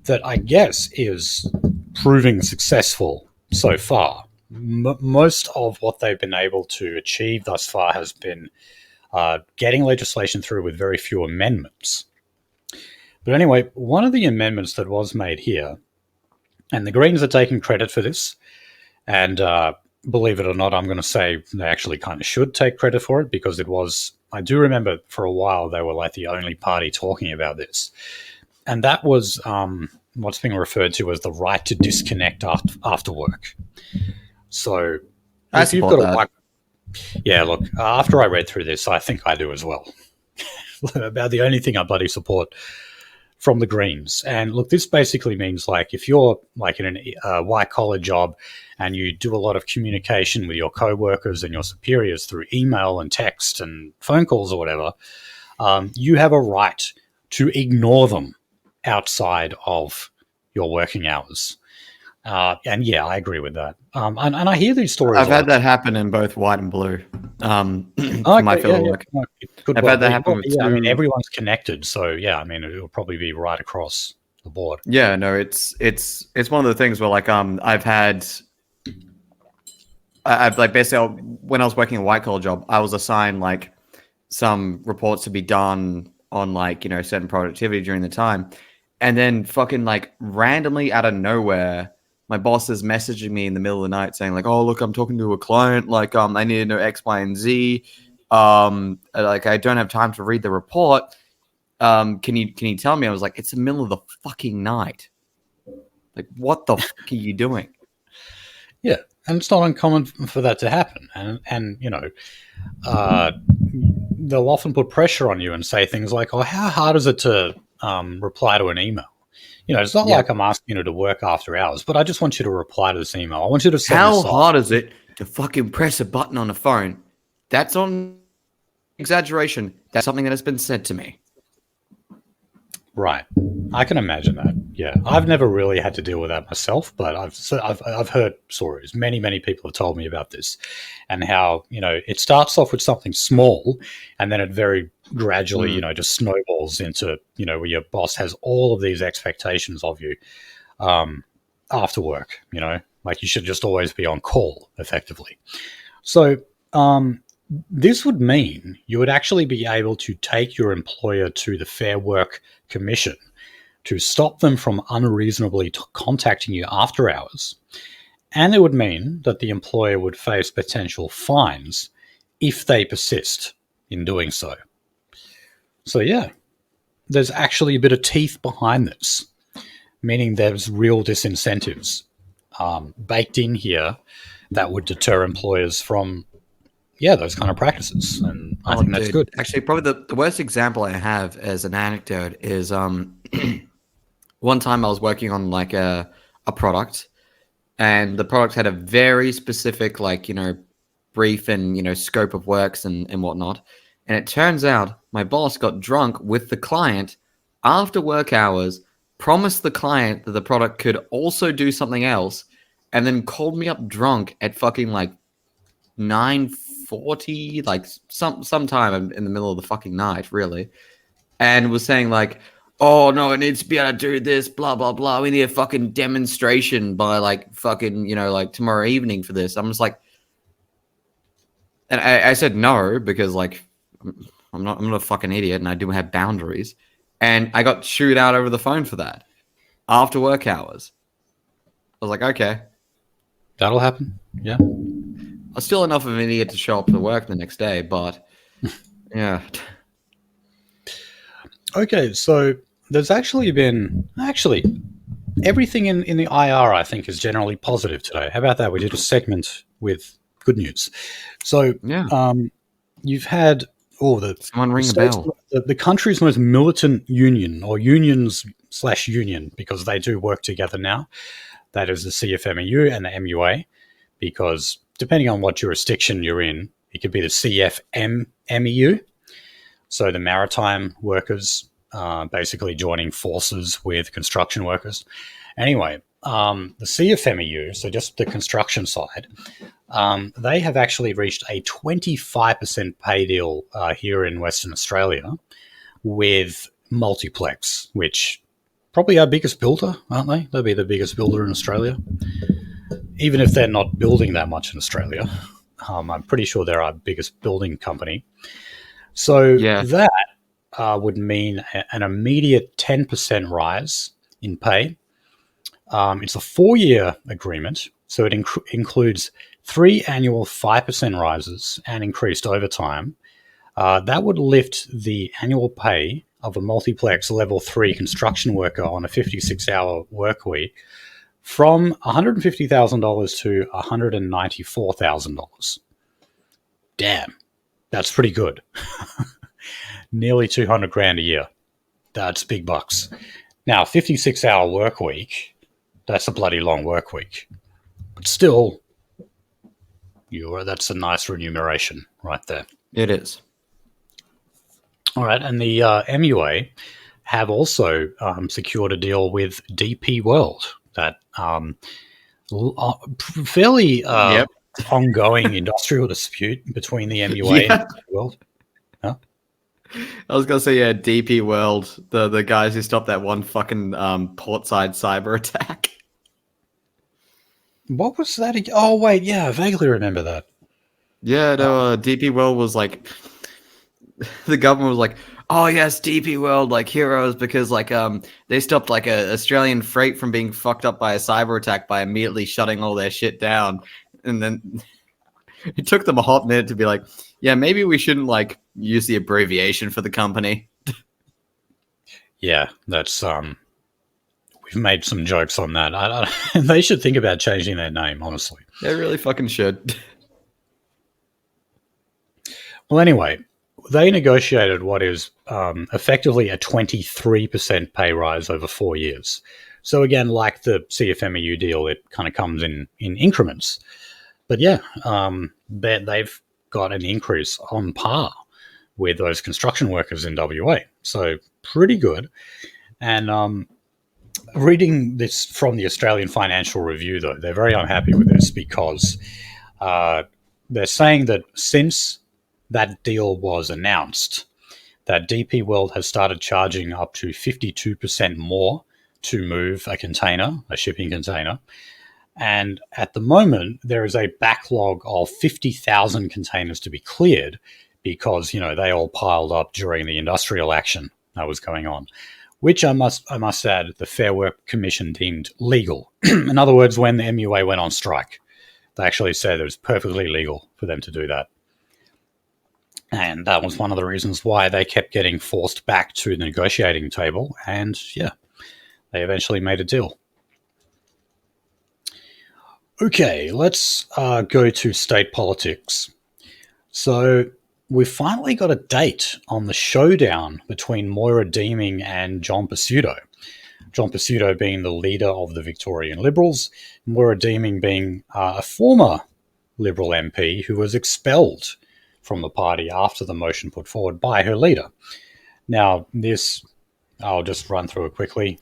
that I guess is proving successful so far. Most of what they've been able to achieve thus far has been getting legislation through with very few amendments. But anyway, one of the amendments that was made here, and the Greens are taking credit for this, and believe it or not, I'm going to say they actually kind of should take credit for it, because it was, I do remember for a while they were like the only party talking about this. And that was what's being referred to as the right to disconnect after work. So if you've got a yeah, look, after I read through this, I think I do as well. About the only thing I bloody support from the Greens. And look, this basically means like if you're like in a white collar job and you do a lot of communication with your co-workers and your superiors through email and text and phone calls or whatever, you have a right to ignore them outside of your working hours. And yeah, I agree with that. And I hear these stories. I've had that happen in both white and blue. For my fellow work. I've had that happen with two. I mean, everyone's connected, so yeah. I mean, it'll probably be right across the board. Yeah, no, it's one of the things where like I've like basically when I was working a white collar job, I was assigned like some reports to be done on like certain productivity during the time, and then fucking like randomly out of nowhere, my boss is messaging me in the middle of the night saying like, "Oh, look, I'm talking to a client. Like, I need to know X, Y, and Z. Like, I don't have time to read the report. Can you tell me?" I was like, "It's the middle of the fucking night. Like, what the fuck are you doing?" Yeah, and it's not uncommon for that to happen. And they'll often put pressure on you and say things like, "Oh, how hard is it to reply to an email?" It's not like I'm asking you to work after hours, but I just want you to reply to this email. I want you to send How hard is it to fucking press a button on a phone? That's on exaggeration. That's something that has been said to me. Right. I can imagine that. Yeah. I've never really had to deal with that myself, but I've heard stories. Many, many people have told me about this, and how, it starts off with something small and then it very gradually, just snowballs into, where your boss has all of these expectations of you after work, like you should just always be on call effectively. So, this would mean you would actually be able to take your employer to the Fair Work Commission to stop them from unreasonably contacting you after hours. And it would mean that the employer would face potential fines if they persist in doing so. So yeah, there's actually a bit of teeth behind this, meaning there's real disincentives baked in here that would deter employers from those kind of practices, and I think that's good. Actually, probably the worst example I have as an anecdote is one time I was working on like a product, and the product had a very specific brief and scope of works and whatnot. And it turns out my boss got drunk with the client after work hours, promised the client that the product could also do something else, and then called me up drunk at fucking like 9:40, like sometime in the middle of the fucking night, really, and was saying like, "Oh no, it needs to be able to do this, blah blah blah. We need a fucking demonstration by like fucking like tomorrow evening for this." I'm just like, and I said no because like I'm not a fucking idiot and I do have boundaries, and I got chewed out over the phone for that after work hours. I was like, okay, that'll happen. Yeah. I was still enough of an idiot to show up to work the next day, but yeah. Okay, so there's actually been everything in the IR, I think, is generally positive today. How about that? We did a segment with good news. So Yeah. you've had Someone the ring a state's bell. the country's most militant union, or unions/union, because they do work together now. That is the CFMEU and the MUA, because depending on what jurisdiction you're in, it could be the CFMEU. So the maritime workers basically joining forces with construction workers. Anyway, the CFMEU, so just the construction side, they have actually reached a 25% pay deal here in Western Australia with Multiplex, which probably our biggest builder, aren't they? They'll be the biggest builder in Australia, even if they're not building that much in Australia. I'm pretty sure they're our biggest building company. So Yeah. that would mean an immediate 10% rise in pay. It's a 4-year agreement, so it includes 3 annual 5% rises and increased overtime. That would lift the annual pay of a multiplex level 3 construction worker on a 56-hour work week from $150,000 to $194,000. Damn, that's pretty good. Nearly 200 grand a year. That's big bucks. Now, 56-hour work week, that's a bloody long work week. But still, that's a nice remuneration right there. It is. All right, and the MUA have also secured a deal with DP World, that fairly Yep. ongoing industrial dispute between the MUA Yeah. and DP World. Huh? I was gonna say, yeah, DP World, the guys who stopped that one fucking portside cyber attack. What was that? Oh, wait, yeah, I vaguely remember that. Yeah, no, DP World was like, the government was like, oh yes, DP World, like heroes, because like they stopped like a Australian freight from being fucked up by a cyber attack by immediately shutting all their shit down. And then it took them a hot minute to be like, yeah, maybe we shouldn't like use the abbreviation for the company. Yeah, that's we've made some jokes on that. They should think about changing their name, honestly. They really fucking should. Well, anyway, they negotiated what is effectively a 23% pay rise over 4 years. So again, like the CFMEU deal, it kind of comes in increments. But yeah, they've got an increase on par with those construction workers in WA. So pretty good. And reading this from the Australian Financial Review, though, they're very unhappy with this because they're saying that since that deal was announced, that DP World has started charging up to 52% more to move a shipping container. And at the moment, there is a backlog of 50,000 containers to be cleared because, they all piled up during the industrial action that was going on, which I must add, the Fair Work Commission deemed legal. In other words, when the MUA went on strike, they actually said it was perfectly legal for them to do that. And that was one of the reasons why they kept getting forced back to the negotiating table. And yeah, they eventually made a deal. Okay, let's go to state politics. So we finally got a date on the showdown between Moira Deeming and John Pesutto. John Pesutto being the leader of the Victorian Liberals, Moira Deeming being a former Liberal MP who was expelled from the party after the motion put forward by her leader. Now, this, I'll just run through it quickly.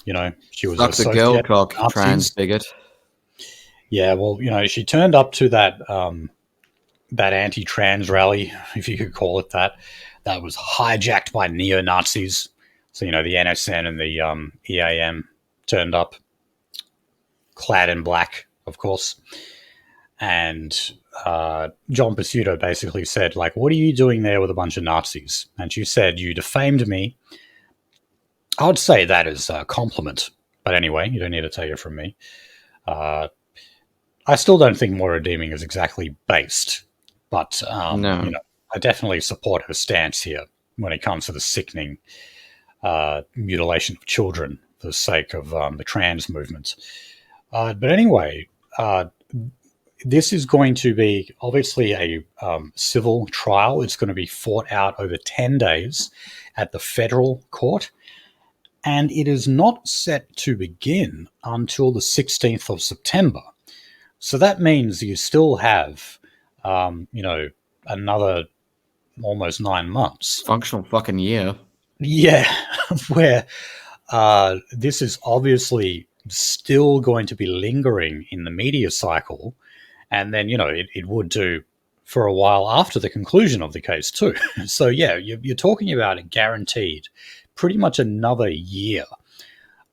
She was Suck the girl cock, Nazis. trans bigot. Yeah, well, she turned up to that that anti-trans rally, if you could call it that. That was hijacked by neo-Nazis. So, the NSN and the EAM turned up, clad in black, of course. And John Pesutto basically said, like, what are you doing there with a bunch of Nazis? And she said, you defamed me. I would say that is a compliment. But anyway, you don't need to take it from me. I still don't think Moira Deeming is exactly based. But, No. I definitely support her stance here when it comes to the sickening mutilation of children the sake of the trans movement. But anyway, this is going to be obviously a civil trial. It's going to be fought out over 10 days at the federal court. And it is not set to begin until the 16th of September. So that means you still have, another almost 9 months. Functional fucking year. Yeah, where this is obviously still going to be lingering in the media cycle. And then, it would do for a while after the conclusion of the case too. So, yeah, you're talking about a guaranteed pretty much another year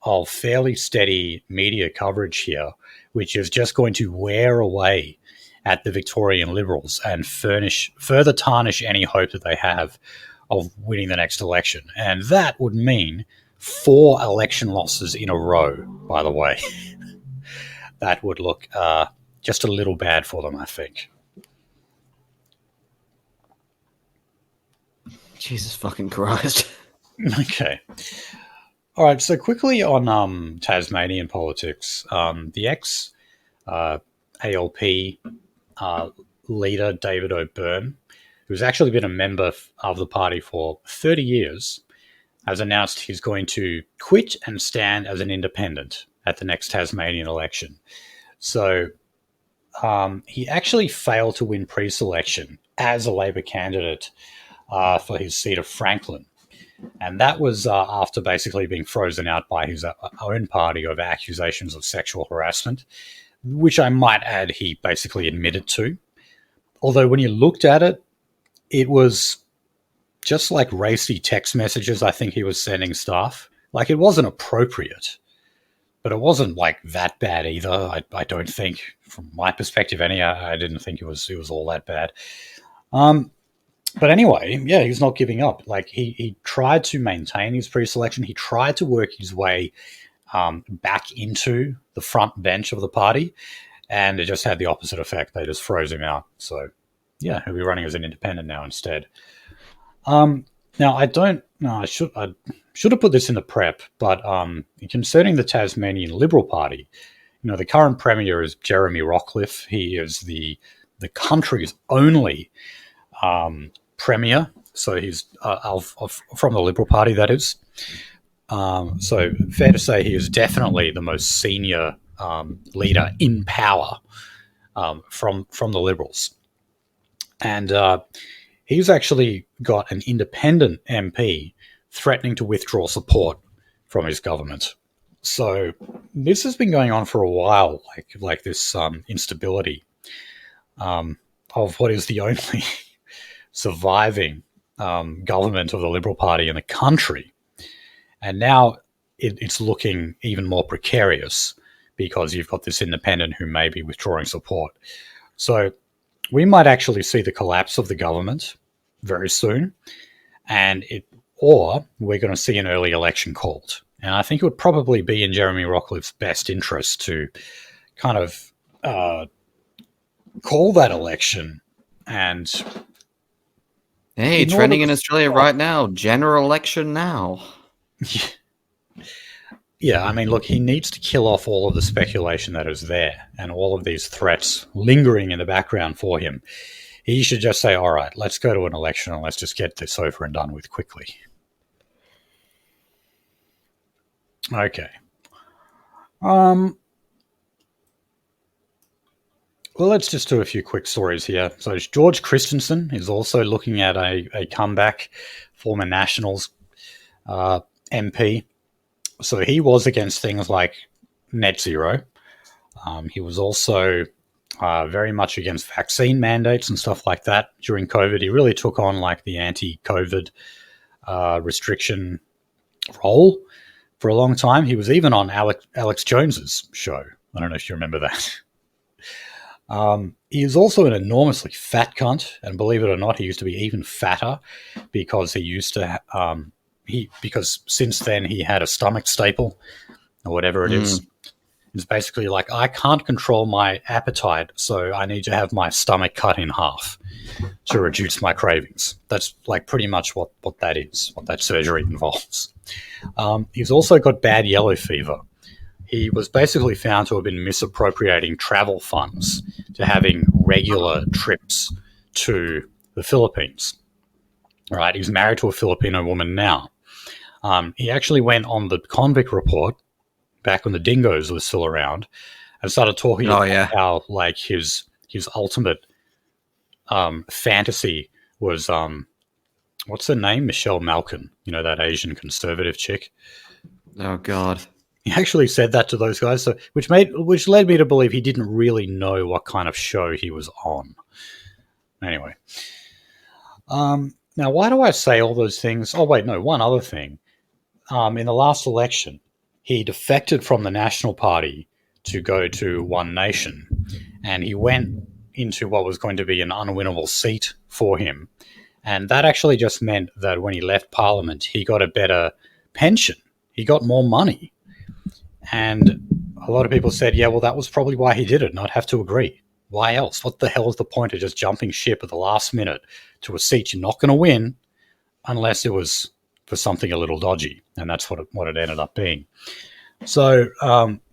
of fairly steady media coverage here, which is just going to wear away at the Victorian Liberals and further tarnish any hope that they have of winning the next election. And that would mean 4 election losses in a row, by the way. That would look just a little bad for them, I think. Jesus fucking Christ. Okay. All right, so quickly on Tasmanian politics, the ex-ALP leader, David O'Byrne, who's actually been a member of the party for 30 years, has announced he's going to quit and stand as an independent at the next Tasmanian election. So he actually failed to win pre-selection as a Labor candidate for his seat of Franklin. And that was after basically being frozen out by his own party over accusations of sexual harassment, which I might add he basically admitted to. Although when you looked at it, it was just like racy text messages I think he was sending staff. Like, it wasn't appropriate, but it wasn't like that bad either. I don't think, from my perspective, I didn't think it was all that bad. But anyway, yeah, he's not giving up. Like, he tried to maintain his pre-selection. He tried to work his way back into the front bench of the party, and it just had the opposite effect. They just froze him out. So, yeah, he'll be running as an independent now instead. Now, I should have put this in the prep, but concerning the Tasmanian Liberal Party, the current premier is Jeremy Rockliff. He is the country's only premier, so he's from the Liberal Party, that is. So fair to say he is definitely the most senior leader in power from the Liberals. And he's actually got an independent MP threatening to withdraw support from his government. So this has been going on for a while, like this instability of what is the only surviving government of the Liberal Party in the country. And now it's looking even more precarious because you've got this independent who may be withdrawing support. So we might actually see the collapse of the government very soon, or we're going to see an early election called. And I think it would probably be in Jeremy Rockliff's best interest to kind of call that election. And hey, trending in Australia right now, general election now. Yeah, I mean, look, he needs to kill off all of the speculation that is there and all of these threats lingering in the background for him. He should just say, all right, let's go to an election and let's just get this over and done with quickly. Okay. Well, let's just do a few quick stories here. So George Christensen is also looking at a comeback, former Nationals MP. So he was against things like net zero. He was also very much against vaccine mandates and stuff like that during COVID. He really took on like the anti-COVID restriction role for a long time. He was even on Alex Jones's show. I don't know if you remember that. He is also an enormously fat cunt, and believe it or not, he used to be even fatter because he used to because since then he had a stomach staple or whatever it is. It's basically like, I can't control my appetite, so I need to have my stomach cut in half to reduce my cravings. That's like pretty much what that is, what that surgery involves. He's also got bad yellow fever. He was basically found to have been misappropriating travel funds to having regular trips to the Philippines. Right? He's married to a Filipino woman now. He actually went on the convict report back when the dingoes were still around and started talking about how like his ultimate fantasy was what's her name? Michelle Malkin, that Asian conservative chick. Oh God. He actually said that to those guys, so which led me to believe he didn't really know what kind of show he was on. Anyway. Now, why do I say all those things? Oh, wait, no, one other thing. In the last election, he defected from the National Party to go to One Nation, and he went into what was going to be an unwinnable seat for him. And that actually just meant that when he left Parliament, he got a better pension. He got more money. And a lot of people said, yeah, well, that was probably why he did it, and I'd have to agree. Why else? What the hell is the point of just jumping ship at the last minute to a seat you're not going to win unless it was for something a little dodgy? And that's what it ended up being. So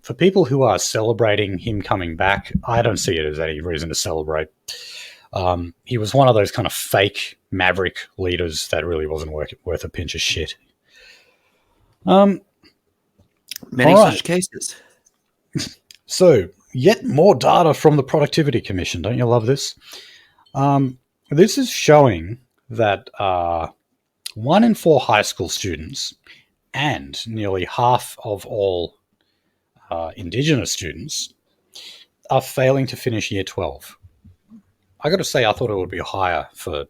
for people who are celebrating him coming back, I don't see it as any reason to celebrate. He was one of those kind of fake maverick leaders that really wasn't worth a pinch of shit. Many such cases. So, yet more data from the Productivity Commission. Don't you love this? This is showing that 1 in 4 high school students and nearly half of all Indigenous students are failing to finish Year 12. I got to say, I thought it would be higher for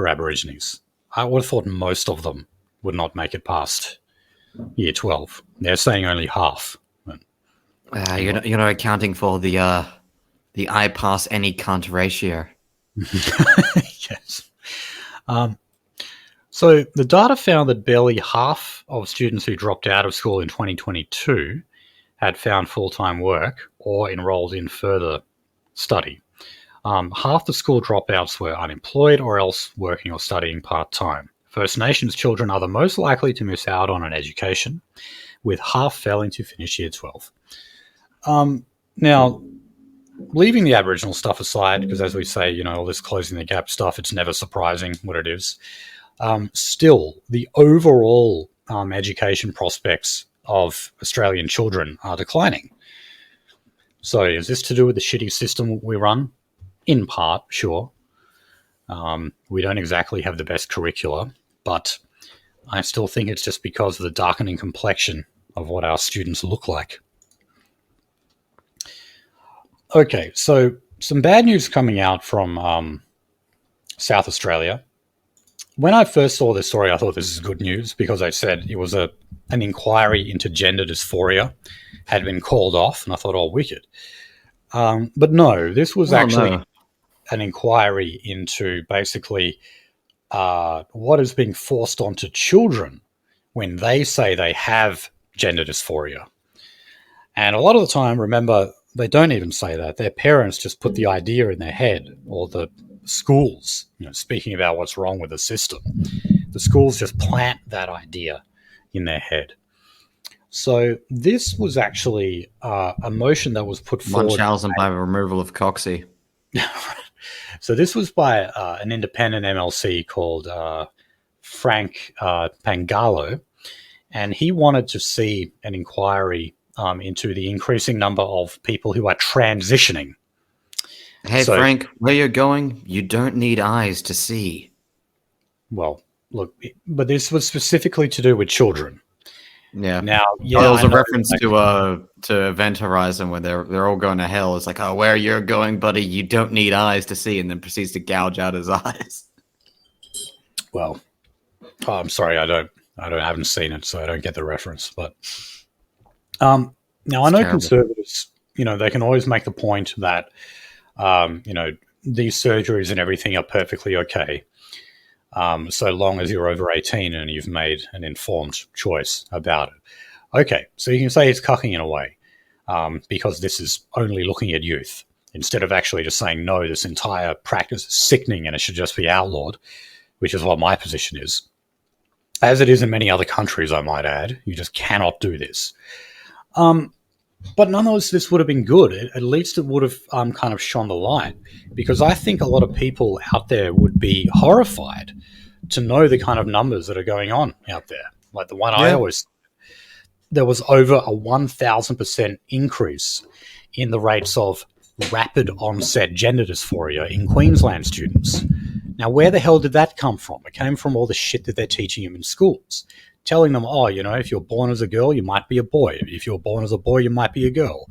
Aborigines. I would have thought most of them would not make it past Year 12. They're saying only half. You're not accounting for the I pass any can't ratio. Yes. So the data found that barely half of students who dropped out of school in 2022 had found full-time work or enrolled in further study. Half the school dropouts were unemployed or else working or studying part-time. First Nations children are the most likely to miss out on an education, with half failing to finish Year 12. Now, leaving the Aboriginal stuff aside, because as we say, all this closing the gap stuff, it's never surprising what it is. Still, the overall education prospects of Australian children are declining. So is this to do with the shitty system we run? In part, sure. We don't exactly have the best curricula, but I still think it's just because of the darkening complexion of what our students look like. Okay, so some bad news coming out from South Australia. When I first saw this story, I thought this is good news because I said it was an inquiry into gender dysphoria had been called off, and I thought, oh, wicked. But no, this was an inquiry into basically what is being forced onto children when they say they have gender dysphoria. And a lot of the time, remember, they don't even say that. Their parents just put the idea in their head, or the schools, speaking about what's wrong with the system. The schools just plant that idea in their head. So this was actually a motion that was put forward. Munchausen by removal of Coxie. So this was by an independent MLC called Frank Pangalo, and he wanted to see an inquiry into the increasing number of people who are transitioning. Hey, so, Frank, where you're going, you don't need eyes to see. Well, look, but this was specifically to do with children. Yeah. Now, there was a reference to Event Horizon where they're all going to hell. It's like, oh, where you're going, buddy, you don't need eyes to see, and then proceeds to gouge out his eyes. Well, I'm sorry, I haven't seen it, so I don't get the reference. But now I know terrible. Conservatives, they can always make the point that these surgeries and everything are perfectly okay. So long as you're over 18 and you've made an informed choice about it. Okay, so you can say it's cucking in a way because this is only looking at youth instead of actually just saying, no, this entire practice is sickening and it should just be outlawed, which is what my position is. as it is in many other countries, I might add. You just cannot do this. But nonetheless, this would have been good. At least it would have kind of shone the light, because I think a lot of people out there would be horrified to know the kind of numbers that are going on out there. Like the one I Yeah. always, there was over a 1,000% increase in the rates of rapid onset gender dysphoria in Queensland students. Now, where the hell did that come from? It came from all the shit that they're teaching them in schools, telling them, oh, you know, if you're born as a girl, you might be a boy. If you're born as a boy, you might be a girl.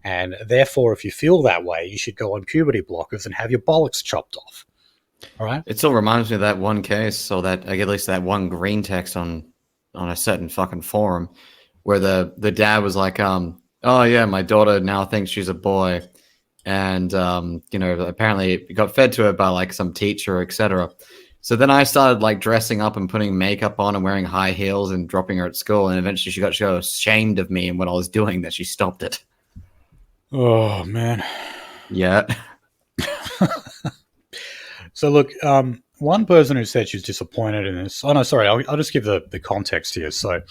And therefore, if you feel that way, you should go on puberty blockers and have your bollocks chopped off. All right? It still reminds me of that one case, or that, at least that one green text on a certain fucking forum, where the dad was like, oh yeah, my daughter now thinks she's a boy, and you know, apparently it got fed to her by like some teacher, etc. So then I started like dressing up and putting makeup on and wearing high heels and dropping her at school, and eventually she got so ashamed of me and what I was doing that she stopped it. Oh, man. Yeah. So look, one person who said she's disappointed in this. Oh no, sorry. I'll just give the context here. So,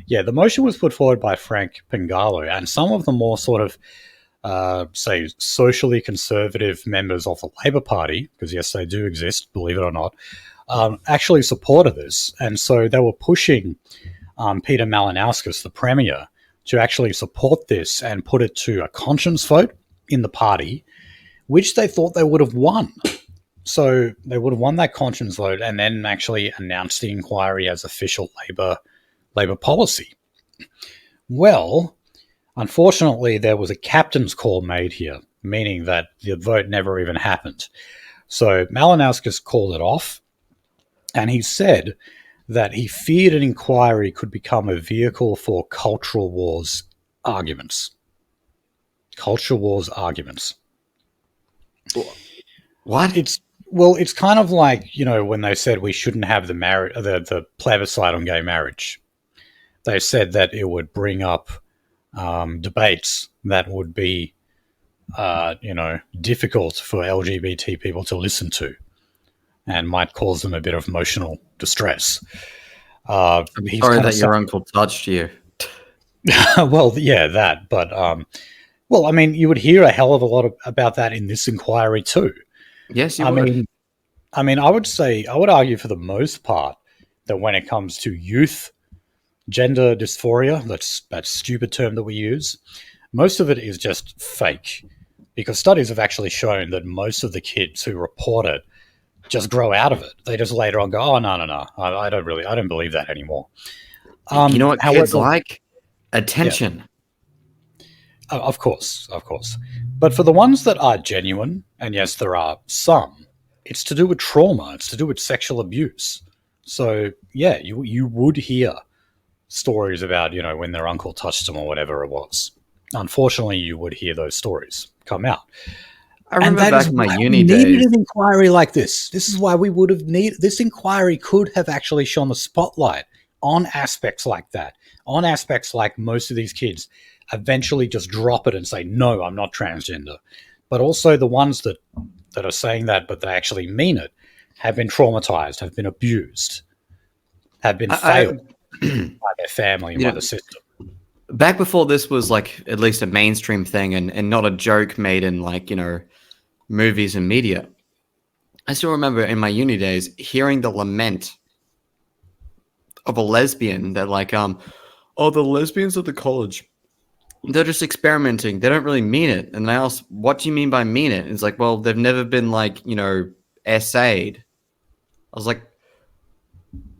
yeah, the motion was put forward by Frank Pingalo and some of the more sort of, say, socially conservative members of the Labor Party, because yes, they do exist, believe it or not, actually supported this, and so they were pushing Peter Malinauskas, the Premier, to actually support this and put it to a conscience vote in the party, which they thought they would have won. So they would have won that conscience vote and then actually announced the inquiry as official Labor policy. Well, unfortunately, there was a captain's call made here, meaning that the vote never even happened. So Malinauskas called it off, and he said that he feared an inquiry could become a vehicle for cultural wars arguments. Culture wars arguments. What? It's kind of like, you know, when they said we shouldn't have the plebiscite on gay marriage. They said that it would bring up debates that would be, you know, difficult for LGBT people to listen to, and might cause them a bit of emotional distress. I'm sorry that your uncle touched you. Well, yeah, that. But well, I mean, you would hear a hell of a lot about that in this inquiry too. Yes, you would. I mean, I would argue for the most part that when it comes to youth gender dysphoria, that's that stupid term that we use, most of it is just fake, because studies have actually shown that most of the kids who report it just grow out of it. They just later on go, oh, no, I don't believe that anymore. You know what kids like? Attention. Yeah. Of course. But for the ones that are genuine, and yes, there are some, it's to do with trauma. It's to do with sexual abuse. So, yeah, you would hear stories about, you know, when their uncle touched them or whatever it was. Unfortunately, you would hear those stories come out. I remember back in my uni days. Needed an inquiry like this. This is why we would have needed this inquiry. Could have actually shone the spotlight on aspects like that, on aspects like most of these kids eventually just drop it and say, no, I'm not transgender. But also the ones that are saying that, but they actually mean it, have been traumatized, have been abused, have been failed by their family and by the system. Back before this was like at least a mainstream thing and not a joke made in like, you know, movies and media, I still remember in my uni days hearing the lament of a lesbian that like, oh, the lesbians at the college, they're just experimenting. They don't really mean it. And I asked, what do you mean by mean it? And it's like, well, they've never been like, you know, essayed. I was like,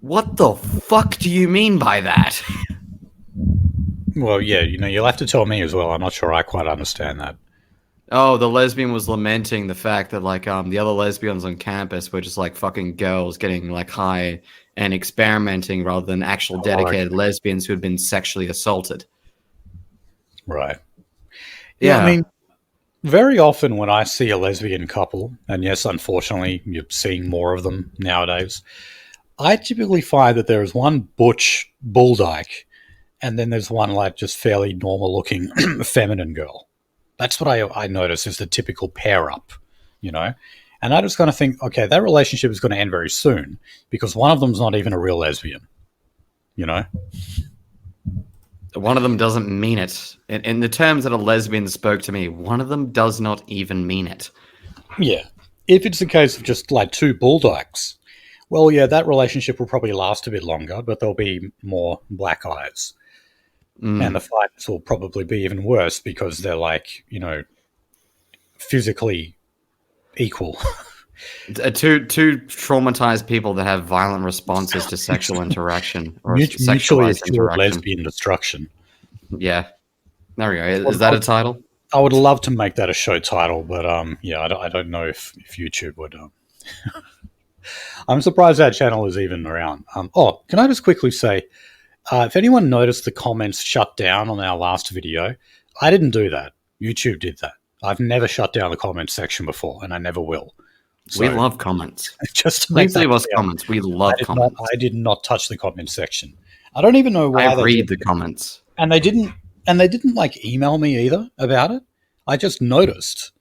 what the fuck do you mean by that? Well, yeah, you know, you'll have to tell me as well. I'm not sure I quite understand that. Oh, the lesbian was lamenting the fact that like the other lesbians on campus were just like fucking girls getting like high and experimenting rather than actual dedicated lesbians who had been sexually assaulted. Right. Yeah. I mean, very often when I see a lesbian couple, and yes, unfortunately, you're seeing more of them nowadays, I typically find that there is one butch bulldyke, and then there's one like just fairly normal-looking feminine girl. That's what I notice is the typical pair-up, you know? And I just kind of think, okay, that relationship is going to end very soon because one of them's not even a real lesbian. you know? One of them doesn't mean it. In the terms that a lesbian spoke to me, one of them does not even mean it. Yeah. If it's a case of just like two bulldogs, well, yeah, that relationship will probably last a bit longer, but there'll be more black eyes. And the fights will probably be even worse because they're like, physically equal. Two traumatized people that have violent responses to sexual interaction or Mutually sexualized assured interaction. lesbian destruction. Yeah. There we go. Is that a title? I would love to make that a show title, but yeah, I don't know if YouTube would. I'm surprised that channel is even around. Can I just quickly say, if anyone noticed the comments shut down on our last video, I didn't do that. YouTube did that. I've never shut down the comments section before, and I never will. So, we love comments. Just to make Please leave us comments. We love comments. I did not touch the comment section. I don't even know why I read the comments. And they didn't like email me either about it. I just noticed,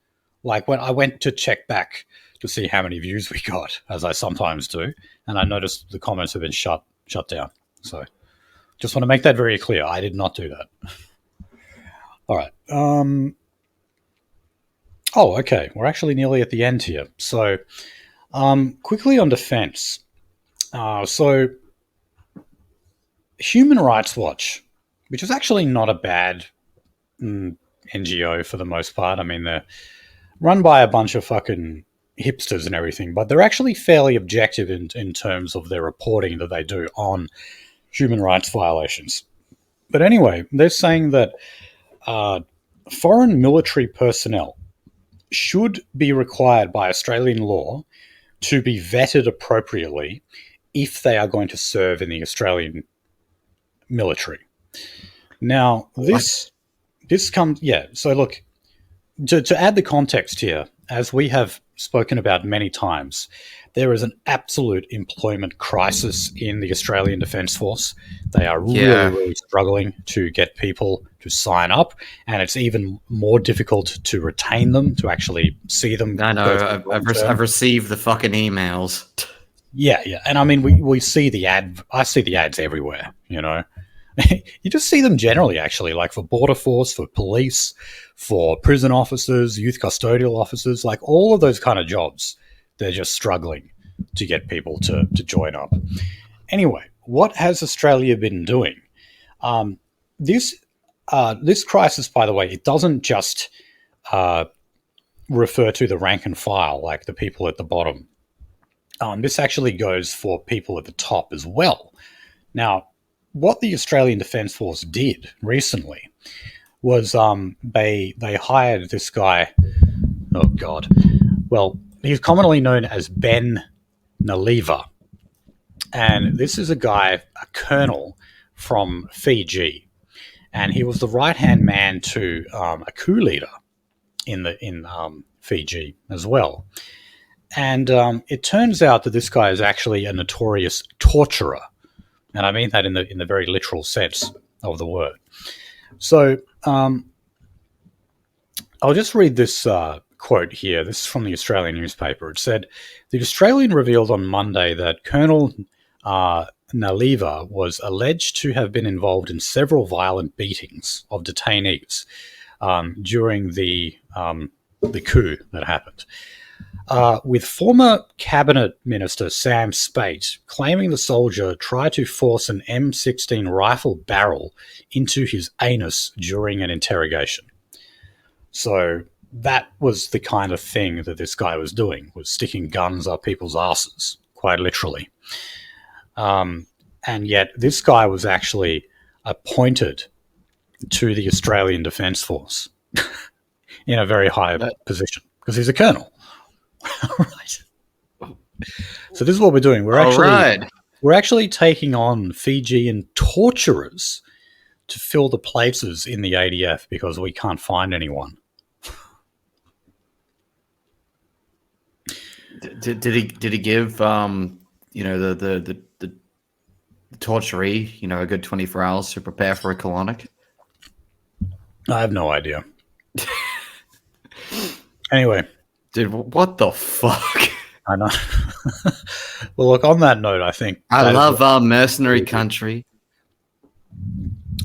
like when I went to check back to see how many views we got, as I sometimes do, and I noticed the comments have been shut down. So just want to make that very clear. I did not do that. All right. Okay. We're actually nearly at the end here. So quickly on defense. So Human Rights Watch, which is actually not a bad NGO for the most part. I mean, they're run by a bunch of fucking hipsters and everything, but they're actually fairly objective in terms of their reporting that they do on human rights violations. But anyway, they're saying that foreign military personnel should be required by Australian law to be vetted appropriately if they are going to serve in the Australian military. Now, this comes... Yeah, so look, to add the context here, as we have spoken about many times, there is an absolute employment crisis in the Australian Defence Force. They are really struggling to get people to sign up, and it's even more difficult to retain them, to actually see them. I know, I've received the fucking emails. Yeah, and I mean, we see the ad. I see the ads everywhere, you know. You just see them generally, actually, like for border force, for police, for prison officers, youth custodial officers, like all of those kind of jobs. They're just struggling to get people to join up. Anyway, what has Australia been doing? This crisis, by the way, it doesn't just refer to the rank and file, like the people at the bottom. This actually goes for people at the top as well. Now, what the Australian Defence Force did recently was they hired this guy. Oh God! Well, he's commonly known as Ben Naliva, and this is a guy, a colonel from Fiji, and he was the right-hand man to a coup leader in Fiji as well. And it turns out that this guy is actually a notorious torturer. And I mean that in the very literal sense of the word. So I'll just read this quote here. This is from the Australian newspaper. It said, "The Australian revealed on Monday that Colonel Naliva was alleged to have been involved in several violent beatings of detainees during the coup that happened. With former Cabinet Minister Sam Spate claiming the soldier tried to force an M16 rifle barrel into his anus during an interrogation." So that was the kind of thing that this guy was doing, was sticking guns up people's asses, quite literally. And yet this guy was actually appointed to the Australian Defence Force in a very high position because he's a colonel. Right. So this is what we're doing. We're actually taking on Fijian torturers to fill the places in the ADF because we can't find anyone. Did he give the torturee a good 24 hours to prepare for a colonic? I have no idea. Anyway. Dude, what the fuck? I know. Well, look, on that note, I think... I love our mercenary country.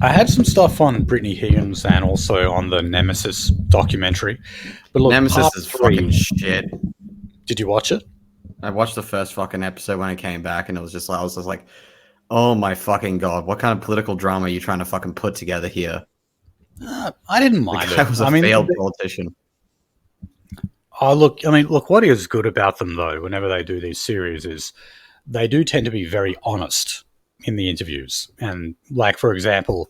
I had some stuff on Brittany Higgins and also on the Nemesis documentary. But look, part Nemesis is fucking 3, shit. did you watch it? I watched the first fucking episode when it came back, and it was just like I was just like, oh my fucking god, what kind of political drama are you trying to fucking put together here? I didn't The mind guy it. was a I mean, failed politician. look, what is good about them though, whenever they do these series, is they do tend to be very honest in the interviews. And like, for example,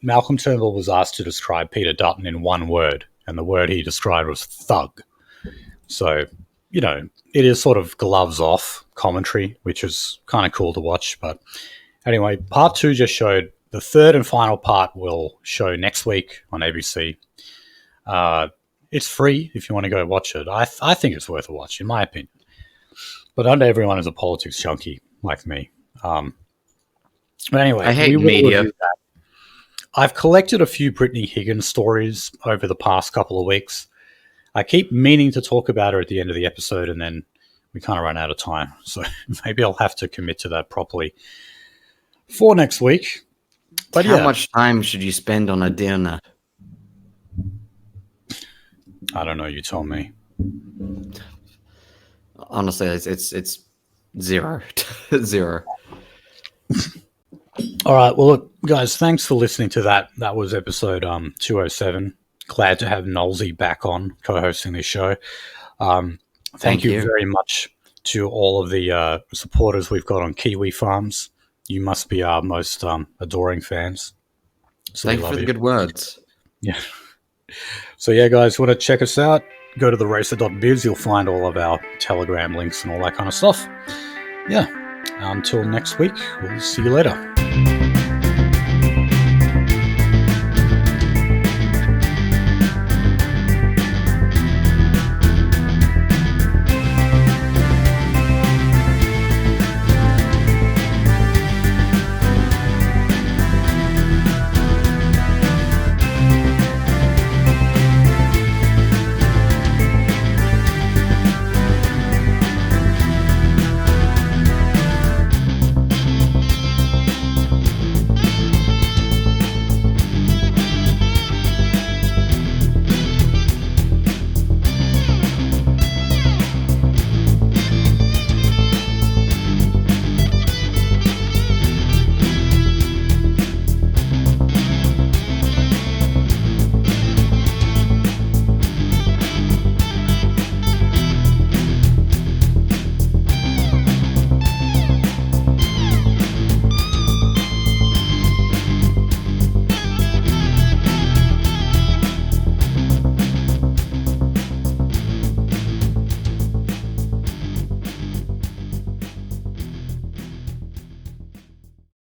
Malcolm Turnbull was asked to describe Peter Dutton in one word, and the word he described was thug. So, it is sort of gloves off commentary, which is kind of cool to watch. But anyway, part 2 just showed. The third and final part will show next week on ABC. It's free if you want to go watch it. I think it's worth a watch, in my opinion. But not everyone is a politics junkie like me. But anyway, I hate media. I've collected a few Brittany Higgins stories over the past couple of weeks. I keep meaning to talk about her at the end of the episode, and then we kind of run out of time. So maybe I'll have to commit to that properly for next week. But How much time should you spend on a dinner? I don't know. You tell me. Honestly, it's zero. Zero. All right. Well, look, guys, thanks for listening to that. That was episode 207. Glad to have Nolzy back on co-hosting this show. Thank you very much to all of the supporters we've got on Kiwi Farms. You must be our most adoring fans. So thank you for the good words. Yeah. So yeah, guys, want to check us out? Go to theracer.biz. You'll find all of our Telegram links and all that kind of stuff. Yeah. Until next week, we'll see you later.